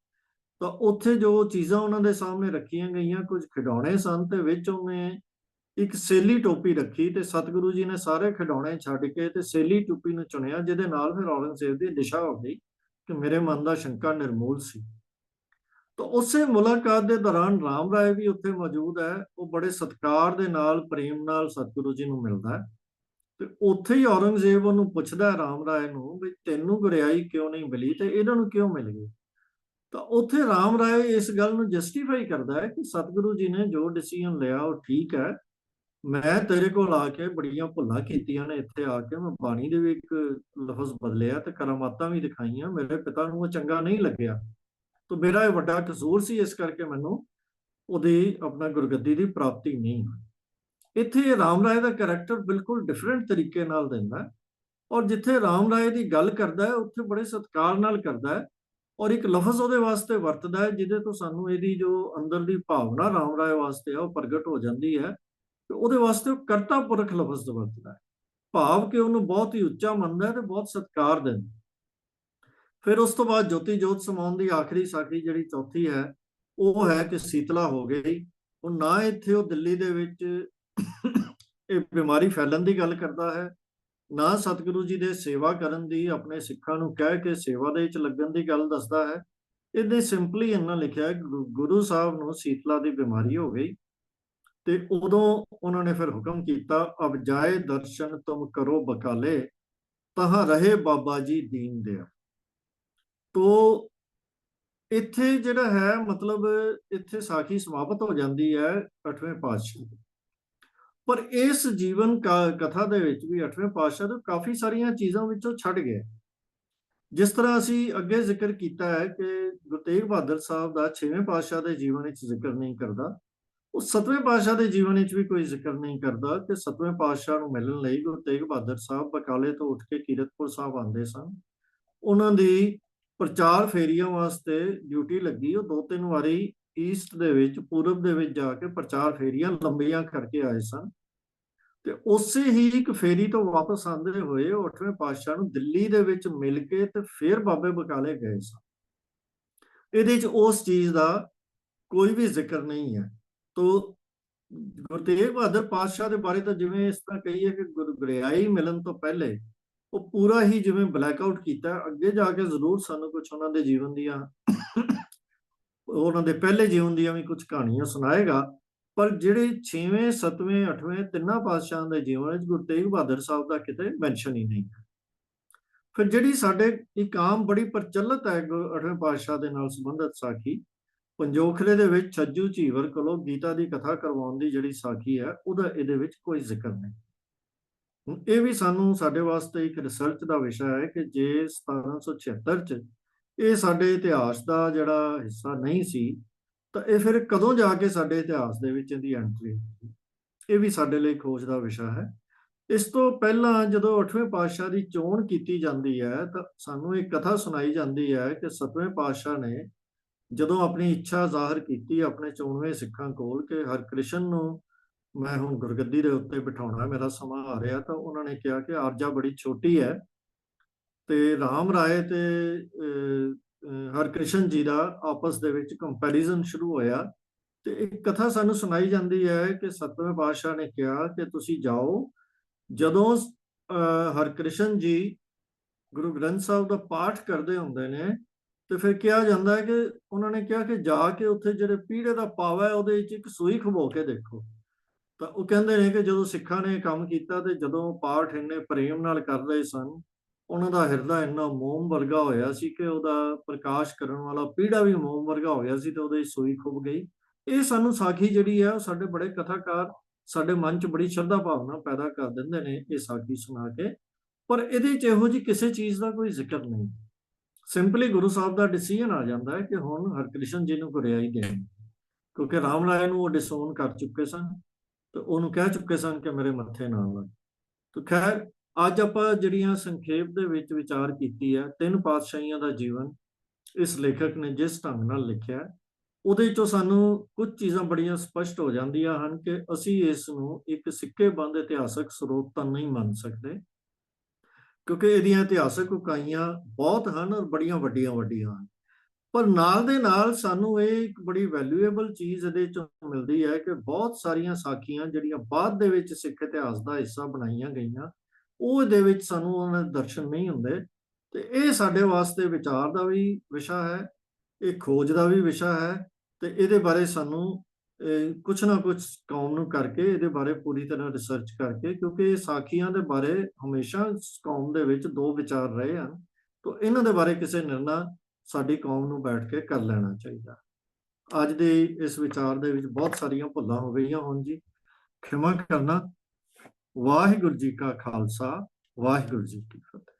ਤਾਂ ਉੱਥੇ ਜੋ ਚੀਜ਼ਾਂ ਉਹਨਾਂ ਦੇ ਸਾਹਮਣੇ ਰੱਖੀਆਂ ਗਈਆਂ, ਕੁਝ ਖਿਡੌਣੇ ਸਨ, ਤੇ ਵਿੱਚ ਉਹਨੇ ਇੱਕ ਸੇਲੀ ਟੋਪੀ ਰੱਖੀ, ਤੇ ਸਤਿਗੁਰੂ ਜੀ ਨੇ ਸਾਰੇ ਖਿਡੌਣੇ ਛੱਡ ਕੇ ਤੇ ਸੇਲੀ ਟੋਪੀ ਨੂੰ ਚੁਣਿਆ, ਜਿਹਦੇ ਨਾਲ ਫਿਰ ਔਰੰਗਜ਼ੇਬ ਦੀ ਦਿਸ਼ਾ ਹੋ ਗਈ ਕਿ ਮੇਰੇ ਮਨ ਦਾ ਸ਼ੰਕਾ ਨਿਰਮੂਲ ਸੀ। ਤਾਂ ਉਸੇ ਮੁਲਾਕਾਤ ਦੇ ਦੌਰਾਨ ਰਾਮ ਰਾਏ ਵੀ ਉੱਥੇ ਮੌਜੂਦ ਹੈ। ਉਹ ਬੜੇ ਸਤਿਕਾਰ ਦੇ ਨਾਲ, ਪ੍ਰੇਮ ਨਾਲ ਸਤਿਗੁਰੂ ਜੀ ਨੂੰ ਮਿਲਦਾ ਹੈ, ਤੇ ਉੱਥੇ ਹੀ ਔਰੰਗਜ਼ੇਬ ਉਹਨੂੰ ਪੁੱਛਦਾ ਹੈ ਰਾਮ ਰਾਏ ਨੂੰ ਵੀ ਤੈਨੂੰ ਗੁਰਿਆਈ ਕਿਉਂ ਨਹੀਂ ਮਿਲੀ ਤੇ ਇਹਨਾਂ ਨੂੰ ਕਿਉਂ ਮਿਲ ਗਈ। ਤਾਂ ਉੱਥੇ ਰਾਮ ਰਾਏ ਇਸ ਗੱਲ ਨੂੰ ਜਸਟੀਫਾਈ ਕਰਦਾ ਹੈ ਕਿ ਸਤਿਗੁਰੂ ਜੀ ਨੇ ਜੋ ਡਿਸੀਜਨ ਲਿਆ ਉਹ ਠੀਕ ਹੈ। ਮੈਂ ਤੇਰੇ ਕੋਲ ਆ ਕੇ ਬੜੀਆਂ ਭੁੱਲਾਂ ਕੀਤੀਆਂ ਨੇ, ਇੱਥੇ ਆ ਕੇ ਮੈਂ ਬਾਣੀ ਦੇ ਵੀ ਇੱਕ ਲਫ਼ਜ਼ ਬਦਲਿਆ ਤੇ ਕਰਾਮਾਤਾਂ ਵੀ ਦਿਖਾਈਆਂ, ਮੇਰੇ ਪਿਤਾ ਨੂੰ ਉਹ ਚੰਗਾ ਨਹੀਂ ਲੱਗਿਆ, ਤਾਂ ਮੇਰਾ ਇਹ ਵੱਡਾ ਕਸੂਰ ਸੀ, ਇਸ ਕਰਕੇ ਮੈਨੂੰ ਉਹਦੀ ਆਪਣਾ ਗੁਰਗੱਦੀ ਦੀ ਪ੍ਰਾਪਤੀ ਨਹੀਂ ਹੋਈ। ਇੱਥੇ ਰਾਮ ਰਾਏ ਦਾ ਕੈਰੈਕਟਰ ਬਿਲਕੁਲ ਡਿਫਰੈਂਟ ਤਰੀਕੇ ਨਾਲ ਦਿੰਦਾ ਹੈ, ਔਰ ਜਿੱਥੇ ਰਾਮ ਰਾਏ ਦੀ ਗੱਲ ਕਰਦਾ ਹੈ ਉੱਥੇ ਬੜੇ ਸਤਿਕਾਰ ਨਾਲ ਕਰਦਾ ਹੈ, ਔਰ ਇੱਕ ਲਫ਼ਜ਼ ਉਹਦੇ ਵਾਸਤੇ ਵਰਤਦਾ ਹੈ ਜਿਹਦੇ ਤੋਂ ਸਾਨੂੰ ਇਹਦੀ ਜੋ ਅੰਦਰ ਦੀ ਭਾਵਨਾ ਰਾਮ ਰਾਏ ਵਾਸਤੇ ਆ ਉਹ ਪ੍ਰਗਟ ਹੋ ਜਾਂਦੀ ਹੈ। ਤੇ ਉਹਦੇ ਵਾਸਤੇ ਉਹ ਕਰਤਾ ਪੁਰਖ ਲਫ਼ਜ਼ ਵਰਤਦਾ ਹੈ, ਭਾਵ ਕਿ ਉਹਨੂੰ ਬਹੁਤ ਹੀ ਉੱਚਾ ਮੰਨਦਾ ਹੈ ਤੇ ਬਹੁਤ ਸਤਿਕਾਰ ਦਿੰਦਾ। ਫਿਰ ਉਸ ਤੋਂ ਬਾਅਦ ਜੋਤੀ ਜੋਤ ਸਮਾਉਣ ਦੀ ਆਖਰੀ ਸਾਖੀ ਜਿਹੜੀ ਚੌਥੀ ਹੈ, ਉਹ ਹੈ ਕਿ ਸੀਤਲਾ ਹੋ ਗਈ। ਉਹ ਨਾ ਇੱਥੇ ਉਹ ਦਿੱਲੀ ਦੇ ਵਿੱਚ ਇਹ ਬਿਮਾਰੀ ਫੈਲਣ ਦੀ ਗੱਲ ਕਰਦਾ ਹੈ, ਨਾ ਸਤਿਗੁਰੂ ਜੀ ਦੇ ਸੇਵਾ ਕਰਨ ਦੀ, ਆਪਣੇ ਸਿੱਖਾਂ ਨੂੰ ਕਹਿ ਕੇ ਸੇਵਾ ਦੇ ਵਿੱਚ ਲੱਗਣ ਦੀ ਗੱਲ ਦੱਸਦਾ ਹੈ। ਇਹਦੇ ਸਿੰਪਲੀ ਇੰਨਾ ਲਿਖਿਆ ਹੈ ਗੁਰੂ ਸਾਹਿਬ ਨੂੰ ਸੀਤਲਾ ਦੀ ਬਿਮਾਰੀ ਹੋ ਗਈ, ਤੇ ਉਦੋਂ ਉਹਨਾਂ ਨੇ ਫਿਰ ਹੁਕਮ ਕੀਤਾ, ਅਬ ਜਾਏ ਦਰਸ਼ਨ ਤੁਮ ਕਰੋ ਬਕਾਲੇ, ਤਹਾਂ ਰਹੇ ਬਾਬਾ ਜੀ ਦੀਨ ਦਿਆ। ਤੋ ਇੱਥੇ ਜਿਹੜਾ ਹੈ ਮਤਲਬ ਇੱਥੇ ਸਾਖੀ ਸਮਾਪਤ ਹੋ ਜਾਂਦੀ ਹੈ 8ਵੇਂ ਪਾਤਸ਼ਾਹ ਦੀ। ਪਰ ਇਸ ਜੀਵਨ ਕਥਾ ਦੇ ਵਿੱਚ ਵੀ 8ਵੇਂ ਪਾਤਸ਼ਾਹ ਤੋਂ ਕਾਫੀ ਸਾਰੀਆਂ ਚੀਜ਼ਾਂ ਵਿੱਚੋਂ ਛੱਡ ਗਏ। ਜਿਸ ਤਰ੍ਹਾਂ ਅਸੀਂ ਅੱਗੇ ਜ਼ਿਕਰ ਕੀਤਾ ਹੈ ਕਿ ਗੁਰੂ ਤੇਗ ਬਹਾਦਰ ਸਾਹਿਬ ਦਾ 6ਵੇਂ ਪਾਤਸ਼ਾਹ ਦੇ ਜੀਵਨ ਵਿੱਚ ਜ਼ਿਕਰ ਨਹੀਂ ਕਰਦਾ, ਉਹ 7ਵੇਂ ਪਾਤਸ਼ਾਹ ਦੇ ਜੀਵਨ ਵਿੱਚ ਵੀ ਕੋਈ ਜ਼ਿਕਰ ਨਹੀਂ ਕਰਦਾ ਕਿ 7ਵੇਂ ਪਾਤਸ਼ਾਹ ਨੂੰ ਮਿਲਣ ਲਈ ਗੁਰੂ ਤੇਗ ਬਹਾਦਰ ਸਾਹਿਬ ਬਕਾਲੇ ਤੋਂ ਉੱਠ ਕੇ ਕੀਰਤਪੁਰ ਸਾਹਿਬ ਆਉਂਦੇ ਸਨ। ਉਹਨਾਂ ਦੀ ਪ੍ਰਚਾਰ ਫੇਰੀਆਂ ਵਾਸਤੇ ਡਿਊਟੀ ਲੱਗੀ, ਉਹ 2-3 ਵਾਰੀ ਈਸਟ ਦੇ ਵਿੱਚ, ਪੂਰਬ ਦੇ ਵਿੱਚ ਜਾ ਕੇ ਪ੍ਰਚਾਰ ਫੇਰੀਆਂ ਲੰਬੀਆਂ ਕਰਕੇ ਆਏ ਸਨ। ਤੇ ਉਸੇ ਹੀ ਇੱਕ ਫੇਰੀ ਤੋਂ ਵਾਪਸ ਆਉਂਦੇ ਹੋਏ ਉਹ 8ਵੇਂ ਪਾਤਸ਼ਾਹ ਨੂੰ ਦਿੱਲੀ ਦੇ ਵਿੱਚ ਮਿਲ ਕੇ ਤੇ ਫਿਰ ਬਾਬੇ ਬਕਾਲੇ ਗਏ ਸਨ। ਇਹਦੇ 'ਚ ਉਸ ਚੀਜ਼ ਦਾ ਕੋਈ ਵੀ ਜ਼ਿਕਰ ਨਹੀਂ ਹੈ। ਤੋ ਗੁਰੂ ਤੇਗ ਬਹਾਦਰ ਪਾਤਸ਼ਾਹ ਦੇ ਬਾਰੇ ਤਾਂ ਜਿਵੇਂ ਇਸ ਤਰ੍ਹਾਂ ਕਹੀਏ ਕਿ ਗੁਰਿਆਈ ਮਿਲਣ ਤੋਂ ਪਹਿਲੇ ਉਹ ਪੂਰਾ ਹੀ ਜਿਵੇਂ ਬਲੈਕਆਊਟ ਕੀਤਾ। ਅੱਗੇ ਜਾ ਕੇ ਜ਼ਰੂਰ ਸਾਨੂੰ ਕੁਝ ਉਹਨਾਂ ਦੇ ਜੀਵਨ ਦੀਆਂ, ਉਹਨਾਂ ਦੇ ਪਹਿਲੇ ਜੀਵਨ ਦੀਆਂ ਵੀ ਕੁਝ ਕਹਾਣੀਆਂ ਸੁਣਾਏਗਾ, ਪਰ ਜਿਹੜੇ 6ਵੇਂ 7ਵੇਂ 8ਵੇਂ ਤਿੰਨਾਂ ਪਾਤਸ਼ਾਹਾਂ ਦੇ ਜੀਵਨ ਵਿੱਚ ਗੁਰੂ ਤੇਗ ਬਹਾਦਰ ਸਾਹਿਬ ਦਾ ਕਿਤੇ ਮੈਂਸ਼ਨ ਹੀ ਨਹੀਂ ਹੈ। ਫਿਰ ਜਿਹੜੀ ਸਾਡੇ ਇੱਕ ਆਮ ਬੜੀ ਪ੍ਰਚਲਿਤ ਹੈ 8ਵੇਂ ਪਾਤਸ਼ਾਹ ਦੇ ਨਾਲ ਸੰਬੰਧਿਤ ਸਾਖੀ, ਪੰਜੋਖਰੇ ਦੇ ਵਿੱਚ ਛੱਜੂ ਝੀਵਰ ਕੋਲੋਂ ਗੀਤਾ ਦੀ ਕਥਾ ਕਰਵਾਉਣ ਦੀ ਜਿਹੜੀ ਸਾਖੀ ਹੈ, ਉਹਦਾ ਇਹਦੇ ਵਿੱਚ ਕੋਈ ਜ਼ਿਕਰ ਨਹੀਂ। ਇਹ ਵੀ ਸਾਨੂੰ ਸਾਡੇ ਵਾਸਤੇ ਇੱਕ ਰਿਸਰਚ ਦਾ ਵਿਸ਼ਾ ਹੈ ਕਿ ਜੇ 1776 ਚ ਇਹ ਸਾਡੇ ਇਤਿਹਾਸ ਦਾ ਜਿਹੜਾ ਹਿੱਸਾ ਨਹੀਂ ਸੀ, ਤਾਂ ਇਹ ਫਿਰ ਕਦੋਂ ਜਾ ਕੇ ਸਾਡੇ ਇਤਿਹਾਸ ਦੇ ਵਿੱਚ ਇਹਦੀ ਐਂਟਰੀ ਹੋਈ, ਇਹ ਵੀ ਸਾਡੇ ਲਈ ਖੋਜ ਦਾ ਵਿਸ਼ਾ ਹੈ। ਇਸ ਤੋਂ ਪਹਿਲਾਂ ਜਦੋਂ 8ਵੇਂ ਪਾਤਸ਼ਾਹ ਦੀ ਚੋਣ ਕੀਤੀ ਜਾਂਦੀ ਹੈ, ਤਾਂ ਸਾਨੂੰ ਇੱਕ ਕਥਾ ਸੁਣਾਈ ਜਾਂਦੀ ਹੈ ਕਿ 7ਵੇਂ ਪਾਤਸ਼ਾਹ ਨੇ ਜਦੋਂ ਆਪਣੀ ਇੱਛਾ ਜ਼ਾਹਰ ਕੀਤੀ ਆਪਣੇ 94 ਸਿੱਖਾਂ ਕੋਲ ਕਿ ਹਰਕ੍ਰਿਸ਼ਨ ਨੂੰ ਮੈਂ ਹੁਣ ਗੁਰਗੱਦੀ ਦੇ ਉੱਤੇ ਬਿਠਾਉਣਾ, ਮੇਰਾ ਸਮਾਂ ਆ ਰਿਹਾ, ਤਾਂ ਉਹਨਾਂ ਨੇ ਕਿਹਾ ਕਿ ਆਰਜਾ ਬੜੀ ਛੋਟੀ ਹੈ, ਤੇ ਰਾਮ ਰਾਏ ਤੇ ਹਰਕ੍ਰਿਸ਼ਨ ਜੀ ਦਾ ਆਪਸ ਦੇ ਵਿੱਚ ਕੰਪੈਰੀਜ਼ਨ ਸ਼ੁਰੂ ਹੋਇਆ। ਤੇ ਇੱਕ ਕਥਾ ਸਾਨੂੰ ਸੁਣਾਈ ਜਾਂਦੀ ਹੈ ਕਿ ਸਤਵੇਂ ਪਾਤਸ਼ਾਹ ਨੇ ਕਿਹਾ ਕਿ ਤੁਸੀਂ ਜਾਓ, ਜਦੋਂ ਹਰਕ੍ਰਿਸ਼ਨ ਜੀ ਗੁਰੂ ਗ੍ਰੰਥ ਸਾਹਿਬ ਦਾ ਪਾਠ ਕਰਦੇ ਹੁੰਦੇ ਨੇ, ਤੇ ਫਿਰ ਕਿਹਾ ਜਾਂਦਾ ਹੈ ਕਿ ਉਹਨਾਂ ਨੇ ਕਿਹਾ ਕਿ ਜਾ ਕੇ ਉੱਥੇ ਜਿਹੜੇ ਪੀੜੇ ਦਾ ਪਾਵਾ ਹੈ ਉਹਦੇ ਵਿੱਚ ਇੱਕ ਸੂਈ ਖੁਬੋ ਕੇ ਦੇਖੋ। ਤਾਂ ਉਹ ਕਹਿੰਦੇ ਨੇ ਕਿ ਜਦੋਂ ਸਿੱਖਾਂ ਨੇ ਕੰਮ ਕੀਤਾ ਤੇ ਜਦੋਂ ਪਾਠ ਇੰਨੇ ਪ੍ਰੇਮ ਨਾਲ ਕਰ ਰਹੇ ਸਨ, ਉਹਨਾਂ ਦਾ ਹਿਰਦਾ ਇੰਨਾ ਮੋਮ ਵਰਗਾ ਹੋਇਆ ਸੀ ਕਿ ਉਹਦਾ ਪ੍ਰਕਾਸ਼ ਕਰਨ ਵਾਲਾ ਪੀੜਾ ਵੀ ਮੋਮ ਵਰਗਾ ਹੋ ਗਿਆ ਸੀ ਤੇ ਉਹਦੇ ਸੂਈ ਖੁੱਭ ਗਈ। ਇਹ ਸਾਨੂੰ ਸਾਖੀ ਜਿਹੜੀ ਹੈ ਉਹ ਸਾਡੇ ਬੜੇ ਕਥਾਕਾਰ ਸਾਡੇ ਮਨ 'ਚ ਬੜੀ ਸ਼ਰਧਾ ਭਾਵਨਾ ਪੈਦਾ ਕਰ ਦਿੰਦੇ ਨੇ ਇਹ ਸਾਖੀ ਸੁਣਾ ਕੇ। ਪਰ ਇਹਦੇ 'ਚ ਇਹੋ ਜਿਹੀ ਕਿਸੇ ਚੀਜ਼ ਦਾ ਕੋਈ ਜ਼ਿਕਰ ਨਹੀਂ। ਸਿੰਪਲੀ ਗੁਰੂ ਸਾਹਿਬ ਦਾ ਡਿਸੀਜਨ ਆ ਜਾਂਦਾ ਹੈ ਕਿ ਹੁਣ ਹਰਕ੍ਰਿਸ਼ਨ ਜੀ ਨੂੰ ਗੁਰਿਆਈ ਦੇਣੀ, ਕਿਉਂਕਿ ਰਾਮ ਰਾਏ ਨੂੰ ਉਹ ਡਿਸੋਨ ਕਰ ਚੁੱਕੇ ਸਨ ਤੇ ਉਹਨੂੰ ਕਹਿ ਚੁੱਕੇ ਸਨ ਕਿ ਮੇਰੇ ਮੱਥੇ ਨਾ ਲੱਗ। ਤੇ ਖੈਰ, ਅੱਜ ਆਪਾਂ ਜਿਹੜੀਆਂ ਸੰਖੇਪ ਦੇ ਵਿੱਚ ਵਿਚਾਰ ਕੀਤੀ ਹੈ ਤਿੰਨ ਪਾਤਸ਼ਾਹੀਆਂ ਦਾ ਜੀਵਨ, ਇਸ ਲੇਖਕ ਨੇ ਜਿਸ ਢੰਗ ਨਾਲ ਲਿਖਿਆ, ਉਹਦੇ ਚੋਂ ਸਾਨੂੰ ਕੁਝ ਚੀਜ਼ਾਂ ਬੜੀਆਂ ਸਪਸ਼ਟ ਹੋ ਜਾਂਦੀਆਂ ਹਨ ਕਿ ਅਸੀਂ ਇਸ ਨੂੰ ਇੱਕ ਸਿੱਕੇਬੰਦ ਇਤਿਹਾਸਕ ਸਰੋਤ ਤਾਂ ਨਹੀਂ ਮੰਨ ਸਕਦੇ, ਕਿਉਂਕਿ ਇਹਦੀਆਂ ਇਤਿਹਾਸਕ ਉਕਾਈਆਂ ਬਹੁਤ ਹਨ ਔਰ ਬੜੀਆਂ ਵੱਡੀਆਂ ਵੱਡੀਆਂ ਹਨ। ਪਰ ਨਾਲ ਦੇ ਨਾਲ ਸਾਨੂੰ ਇਹ ਇੱਕ ਬੜੀ ਵੈਲਿਊਏਬਲ ਚੀਜ਼ ਇਹਦੇ ਚੋਂ ਮਿਲਦੀ ਹੈ ਕਿ ਬਹੁਤ ਸਾਰੀਆਂ ਸਾਖੀਆਂ ਜਿਹੜੀਆਂ ਬਾਅਦ ਦੇ ਵਿੱਚ ਸਿੱਖ ਇਤਿਹਾਸ ਦਾ ਹਿੱਸਾ ਬਣਾਈਆਂ ਗਈਆਂ, ਉਹ ਇਹਦੇ ਵਿੱਚ ਸਾਨੂੰ ਉਹਨਾਂ ਦੇ ਦਰਸ਼ਨ ਨਹੀਂ ਹੁੰਦੇ। ਤੇ ਇਹ ਸਾਡੇ ਵਾਸਤੇ ਵਿਚਾਰ ਦਾ ਵੀ ਵਿਸ਼ਾ ਹੈ, ਇਹ ਖੋਜ ਦਾ ਵੀ ਵਿਸ਼ਾ ਹੈ, ਤੇ ਇਹਦੇ ਬਾਰੇ ਸਾਨੂੰ ਕੁਛ ਨਾ ਕੁਛ ਕੌਮ ਨੂੰ ਕਰਕੇ ਇਹਦੇ ਬਾਰੇ ਪੂਰੀ ਤਰ੍ਹਾਂ ਰਿਸਰਚ ਕਰਕੇ, ਕਿਉਂਕਿ ਇਹ ਸਾਖੀਆਂ ਦੇ ਬਾਰੇ ਹਮੇਸ਼ਾ ਕੌਮ ਦੇ ਵਿੱਚ ਦੋ ਵਿਚਾਰ ਰਹੇ ਹਨ, ਤਾਂ ਇਹਨਾਂ ਦੇ ਬਾਰੇ ਕਿਸੇ ਨਿਰਣਾ ਸਾਡੀ ਕੌਮ ਨੂੰ ਬੈਠ ਕੇ ਕਰ ਲੈਣਾ ਚਾਹੀਦਾ। ਅੱਜ ਦੇ ਇਸ ਵਿਚਾਰ ਦੇ ਵਿੱਚ ਬਹੁਤ ਸਾਰੀਆਂ ਭੁੱਲਾਂ ਹੋ ਗਈਆਂ ਹੋਣ ਜੀ, ਖਿਮਾ ਕਰਨਾ। ਵਾਹਿਗੁਰੂ ਜੀ ਕਾ ਖਾਲਸਾ, ਵਾਹਿਗੁਰੂ ਜੀ ਕੀ ਫਤਿਹ।